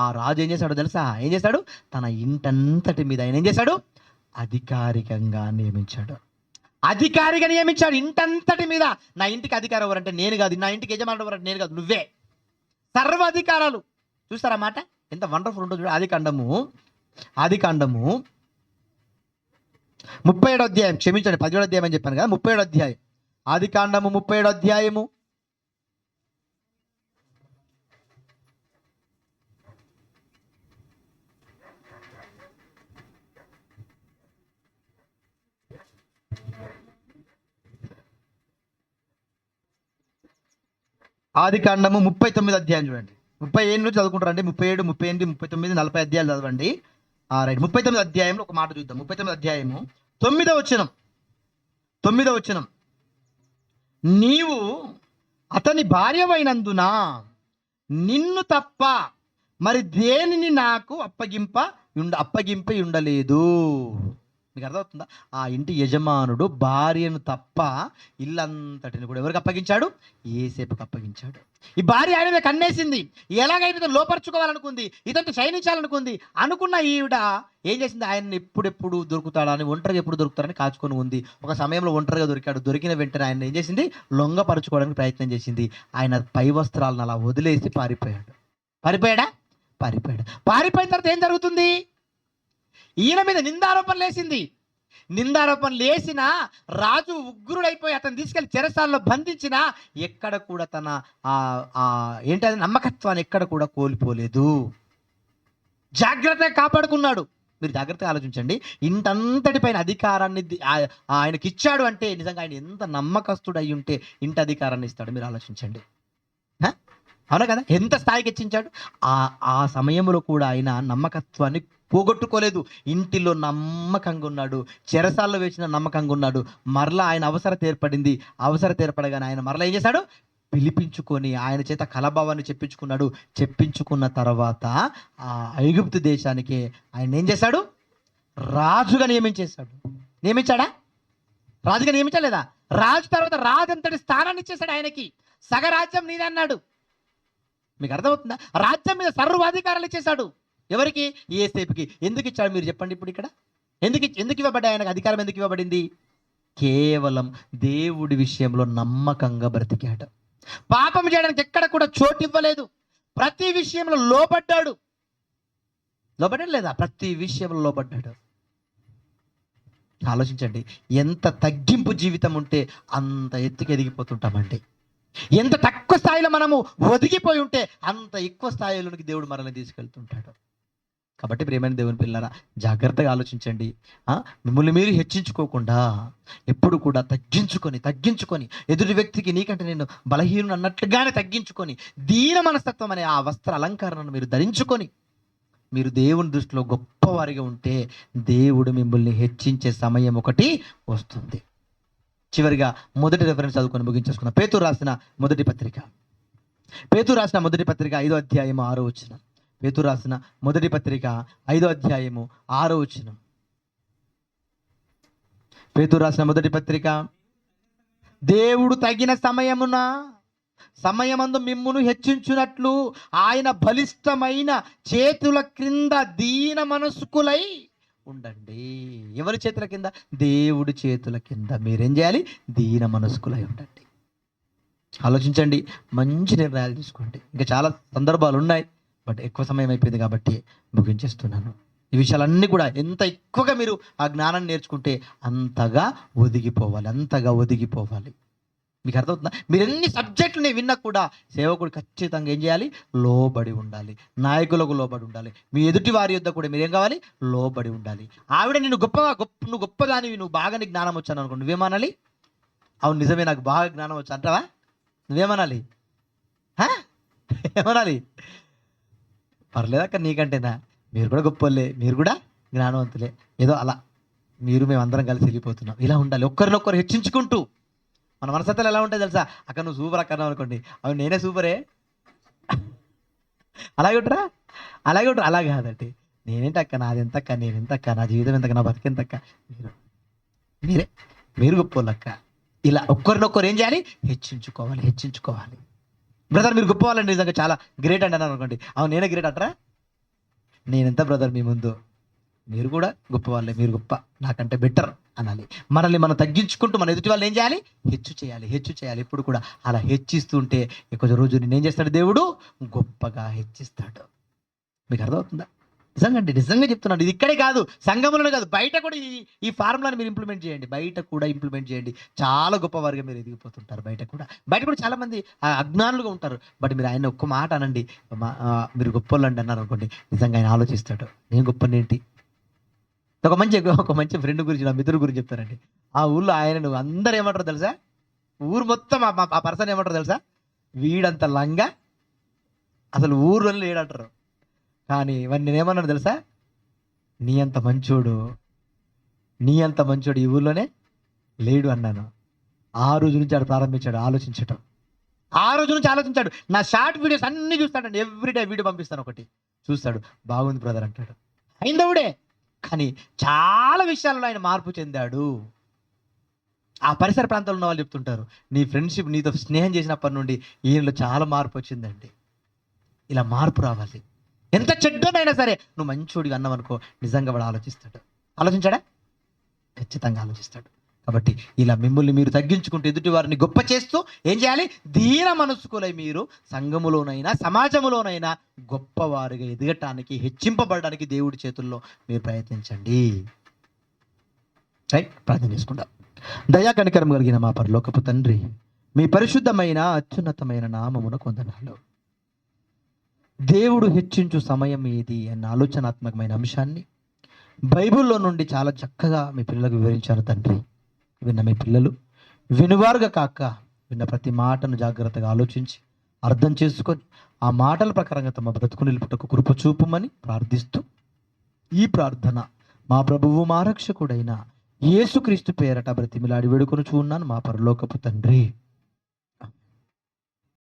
ఆ రాజు ఏం చేశాడో తెలుసా? ఏం చేశాడు? తన ఇంటంతటి మీద ఆయన ఏం చేశాడు? అధికారికంగా నియమించాడు. అధికారిగా నియమించాడు ఇంటంతటి మీద. నా ఇంటికి అధికారం ఎవరంటే నేను కాదు, నా ఇంటికి యజమానుడు ఎవరంటే నేను కాదు, నువ్వే. సర్వ అధికారాలు. చూస్తారా మాట ఎంత వండర్ఫుల్ ఉంటుంది? ఆదికాండము 37వ అధ్యాయం, క్షమించండి 17వ అధ్యాయం అని చెప్పాను కదా, 37వ అధ్యాయం. ఆదికాండము 37వ అధ్యాయము. ఆదికాండము 39వ అధ్యాయం చూడండి. 37 నుంచి చదువుకుంటారండి. 37, 38, 39, 40 అధ్యాయాలు చదవండి. రైట్. 39వ అధ్యాయంలో ఒక మాట చూద్దాం. 39వ అధ్యాయము 9వ వచనం. నీవు అతని భార్యవైనందున నిన్ను తప్ప మరి దేనిని నాకు అప్పగింప ఉండలేదు. మీకు అర్థమవుతుందా? ఆ ఇంటి యజమానుడు భార్యను తప్ప ఇల్లంతటిని కూడా ఎవరికి అప్పగించాడు? ఏసేపుకి అప్పగించాడు. ఈ భార్య ఆయన మీద కన్నేసింది. ఎలాగైతే ఇతను లోపరుచుకోవాలనుకుంది, ఇతను శయనించాలనుకుంది. అనుకున్న ఈవిడ ఏం చేసింది? ఆయన్ని ఎప్పుడెప్పుడు దొరుకుతాడని, ఒంటరిగా ఎప్పుడు దొరుకుతాడని కాచుకొని ఉంది. ఒక సమయంలో ఒంటరిగా దొరికాడు. దొరికిన వెంటనే ఆయన ఏం చేసింది? లొంగపరుచుకోవడానికి ప్రయత్నం చేసింది. ఆయన పై వస్త్రాలను అలా వదిలేసి పారిపోయాడు. పారిపోయిన తర్వాత ఏం జరుగుతుంది? ఈయన మీద నిందారోపణ లేసిన రాజు ఉగ్రుడైపోయి అతను తీసుకెళ్లి చెరసాలలో బంధించిన ఎక్కడ కూడా తన ఏంటది నమ్మకత్వాన్ని ఎక్కడ కూడా కోల్పోలేదు. జాగ్రత్తగా కాపాడుకున్నాడు. మీరు జాగ్రత్తగా ఆలోచించండి. ఇంటంతటి పైన అధికారాన్ని ఆయనకి ఇచ్చాడు అంటే నిజంగా ఆయన ఎంత నమ్మకస్తుడు అయి ఉంటే ఇంటి అధికారాన్ని ఇస్తాడు. మీరు ఆలోచించండి. అవునా కదా? ఎంత స్థాయికి హెచ్చించాడు. ఆ సమయంలో కూడా ఆయన నమ్మకత్వాన్ని పోగొట్టుకోలేదు. ఇంటిలో నమ్మకంగా ఉన్నాడు, చెరసాల్లో వేసిన నమ్మకంగా ఉన్నాడు. మరలా ఆయన అవసరత ఏర్పడగానే ఆయన మరలా ఏం చేశాడు? పిలిపించుకొని ఆయన చేత కలభావాన్ని చెప్పించుకున్న తర్వాత ఆ ఐగుప్తు దేశానికి ఆయన ఏం చేశాడు? రాజుగా నియమించాడా? రాజుగా నియమించలేదా? రాజు తర్వాత రాజు అంతటి స్థానాన్ని ఇచ్చేశాడు ఆయనకి. సగరాజ్యం నీదే అన్నాడు. మీకు అర్థమవుతుందా? రాజ్యం మీద సర్వాధికారాలు ఇచ్చేశాడు. ఎవరికి? ఏసేపుకి. ఎందుకు ఇచ్చాడు మీరు చెప్పండి. ఇప్పుడు ఇక్కడ ఎందుకు ఇవ్వబడ్డా ఆయనకు అధికారం? ఎందుకు ఇవ్వబడింది? కేవలం దేవుడి విషయంలో నమ్మకంగా బ్రతికాడు. పాపం చేయడానికి ఎక్కడ కూడా చోటు ఇవ్వలేదు. ప్రతి విషయంలో లోబడ్డాడు లేదా? ప్రతి విషయంలో లోబడ్డాడు. ఆలోచించండి. ఎంత తగ్గింపు జీవితం ఉంటే అంత ఎత్తుకు ఎదిగిపోతుంటామండి. ఎంత తక్కువ స్థాయిలో మనము ఒదిగిపోయి ఉంటే అంత ఎక్కువ స్థాయిలోనికి దేవుడు మనల్ని తీసుకెళ్తుంటాడు. కాబట్టి ప్రియమైన దేవుని పిల్లరా, జాగ్రత్తగా ఆలోచించండి. మిమ్మల్ని మీరు హెచ్చించుకోకుండా ఎప్పుడు కూడా తగ్గించుకొని ఎదుటి వ్యక్తికి నీకంటే నేను బలహీనుడు అన్నట్లుగానే తగ్గించుకొని దీన మనస్తత్వం అనే ఆ వస్త్ర అలంకరణను మీరు ధరించుకొని మీరు దేవుని దృష్టిలో గొప్పవారిగా ఉంటే దేవుడు మిమ్మల్ని హెచ్చించే సమయం ఒకటి వస్తుంది. చివరిగా మొదటి రెఫరెన్స్ చదువుకొని ముగించేసుకున్నాం. పేతురు రాసిన మొదటి పత్రిక 5వ అధ్యాయం 6వ వచనం. పేతురు రాసిన మొదటి పత్రిక 5వ అధ్యాయము 6వ వచనం. పేతురు రాసిన మొదటి పత్రిక, దేవుడు తగిన సమయమందు మిమ్మును హెచ్చించునట్లు ఆయన బలిష్టమైన చేతుల క్రింద దీన మనస్కులై ఉండండి. ఎవరి చేతుల కింద? దేవుడి చేతుల కింద మీరేం చేయాలి? దీన మనస్కులై ఉండండి. ఆలోచించండి, మంచి నిర్ణయాలు తీసుకోండి. ఇంకా చాలా సందర్భాలు ఉన్నాయి, బట్ ఎక్కువ సమయం అయిపోయింది కాబట్టి ముగించేస్తున్నాను. ఈ విషయాలన్నీ కూడా ఎంత ఎక్కువగా మీరు ఆ జ్ఞానాన్ని నేర్చుకుంటే అంతగా ఒదిగిపోవాలి. మీకు అర్థమవుతుందా? మీరు ఎన్ని సబ్జెక్టులు విన్నా కూడా సేవకుడు ఖచ్చితంగా ఏం చేయాలి? లోబడి ఉండాలి. నాయకులకు లోబడి ఉండాలి. మీ ఎదుటి వారి యొద్ద కూడా మీరు ఏం కావాలి? లోబడి ఉండాలి. ఆవిడ నువ్వు గొప్పదానివి, నువ్వు బాగా నీ జ్ఞానం వచ్చాను అనుకో, నువ్వేమనాలి? అవును నిజమే, నాకు బాగా జ్ఞానం వచ్చు అంటావా? నువ్వేమనాలి? ఏమనాలి? పర్లేదక్క నీకంటేనా, మీరు కూడా గొప్పోళ్ళే, మీరు కూడా జ్ఞానవంతులే, ఏదో అలా మేమందరం కలిసి వెళ్ళిపోతున్నాం. ఇలా ఉండాలి, ఒక్కరినొక్కరు హెచ్చించుకుంటూ. మన మనసత్తాలు ఎలా ఉంటాయి తెలుసా? అక్క నువ్వు సూపర్ అక్క అన్నావు అనుకోండి, అవి నేనే సూపరే, అలాగే ఉంటారా? అలాగే ఉంటారు. అలా కాదండి, నేనేంటి అక్క, నాది ఎంత అక్క, నేను ఎంత అక్క, నా జీవితం ఎంతక్క, నా బతికెంత అక్క, మీరు గొప్పోళ్ళక్క. ఇలా ఒక్కరినొక్కరు ఏం చేయాలి? హెచ్చించుకోవాలి. బ్రదర్ మీరు గొప్పవాళ్ళండి, నిజంగా చాలా గ్రేట్ అండి అన్నారు అనుకోండి, అవును నేనే గ్రేట్ అంటారా? నేనెంత బ్రదర్ మీ ముందు, మీరు కూడా గొప్పవాళ్ళే, మీరు గొప్ప, నాకంటే బెటర్ అనాలి. మనల్ని మనం తగ్గించుకుంటూ మన ఎదుటి వాళ్ళని ఏం చేయాలి? హెచ్చు చేయాలి. ఎప్పుడు కూడా అలా హెచ్చిస్తుంటే కొంచెం రోజు నేను ఏం చేస్తాడు? దేవుడు గొప్పగా హెచ్చిస్తాడు. మీకు అర్థమవుతుందా? నిజంగా చెప్తున్నాను. ఇది ఇక్కడే కాదు, సంఘంలోనే కాదు, బయట కూడా ఈ ఫార్ములాని మీరు ఇంప్లిమెంట్ చేయండి. చాలా గొప్పవారుగా మీరు ఎదిగిపోతుంటారు. బయట కూడా చాలా మంది అజ్ఞానులుగా ఉంటారు. బట్ మీరు ఆయన ఒక్క మాట అనండి, మీరు గొప్పలండి అన్నారు అనుకోండి, నిజంగా ఆయన ఆలోచిస్తాడు, నేను గొప్పనేంటి. ఒక మంచి ఫ్రెండ్ గురించి, నా మిత్రుడి గురించి చెప్తారండి. ఆ ఊళ్ళో ఆయన అందరూ ఏమంటారు తెలుసా? ఊరు మొత్తం ఆ పర్సన్ ఏమంటారు తెలుసా? వీడంత లంగా అసలు ఊర్లో లేడంటారు. కానీ వాడిని నేనేమన్నాను తెలుసా? నీ అంత మంచోడు ఈ ఊర్లోనే లేడు అన్నాను. ఆ రోజు నుంచి ఆడు ప్రారంభించాడు ఆలోచించటం. నా షార్ట్ వీడియోస్ అన్నీ చూస్తాడండి. ఎవ్రీడే వీడియో పంపిస్తాను, ఒకటి చూస్తాడు, బాగుంది బ్రదర్ అంటాడు. హైందవుడే, కానీ చాలా విషయాల్లో ఆయన మార్పు చెందాడు. ఆ పరిసర ప్రాంతాల్లో ఉన్న వాళ్ళు చెప్తుంటారు, నీ ఫ్రెండ్షిప్, నీతో స్నేహం చేసినప్పటి నుండి ఈయనలో చాలా మార్పు వచ్చిందండి. ఇలా మార్పు రావాలి. ఎంత చెడ్డనైనా సరే నువ్వు మంచోడిగా అన్నావు అనుకో, నిజంగా వాడు ఆలోచించాడా? ఖచ్చితంగా ఆలోచిస్తాడు. కాబట్టి ఇలా మిమ్మల్ని మీరు తగ్గించుకుంటూ ఎదుటి వారిని గొప్ప చేస్తూ ఏం చేయాలి? దీన మనస్కులై మీరు సంఘములోనైనా సమాజంలోనైనా గొప్పవారుగా ఎదగటానికి, హెచ్చింపబడడానికి దేవుడి చేతుల్లో మీరు ప్రయత్నించండి. రైట్, ప్రార్థన చేసుకుందాం. దయా కనికరం కలిగిన మా పరలోకపు తండ్రి, మీ పరిశుద్ధమైన అత్యున్నతమైన నామమునకు వందనాలు. దేవుడు హెచ్చించు సమయం ఏది అన్న ఆలోచనాత్మకమైన అంశాన్ని బైబిల్లో నుండి చాలా చక్కగా మీ పిల్లలకు వివరించారు తండ్రి. విన్న మీ పిల్లలు వినువారుగా కాక విన్న ప్రతి మాటను జాగ్రత్తగా ఆలోచించి అర్థం చేసుకొని ఆ మాటల ప్రకారంగా తమ బ్రతుకు నిలుపుటకు కృప చూపుమని ప్రార్థిస్తూ ఈ ప్రార్థన మా ప్రభువు మా రక్షకుడైన యేసుక్రీస్తు పేరట బ్రతిమిలాడి వేడుకొనుచు ఉన్నాను మా పరలోకపు తండ్రి.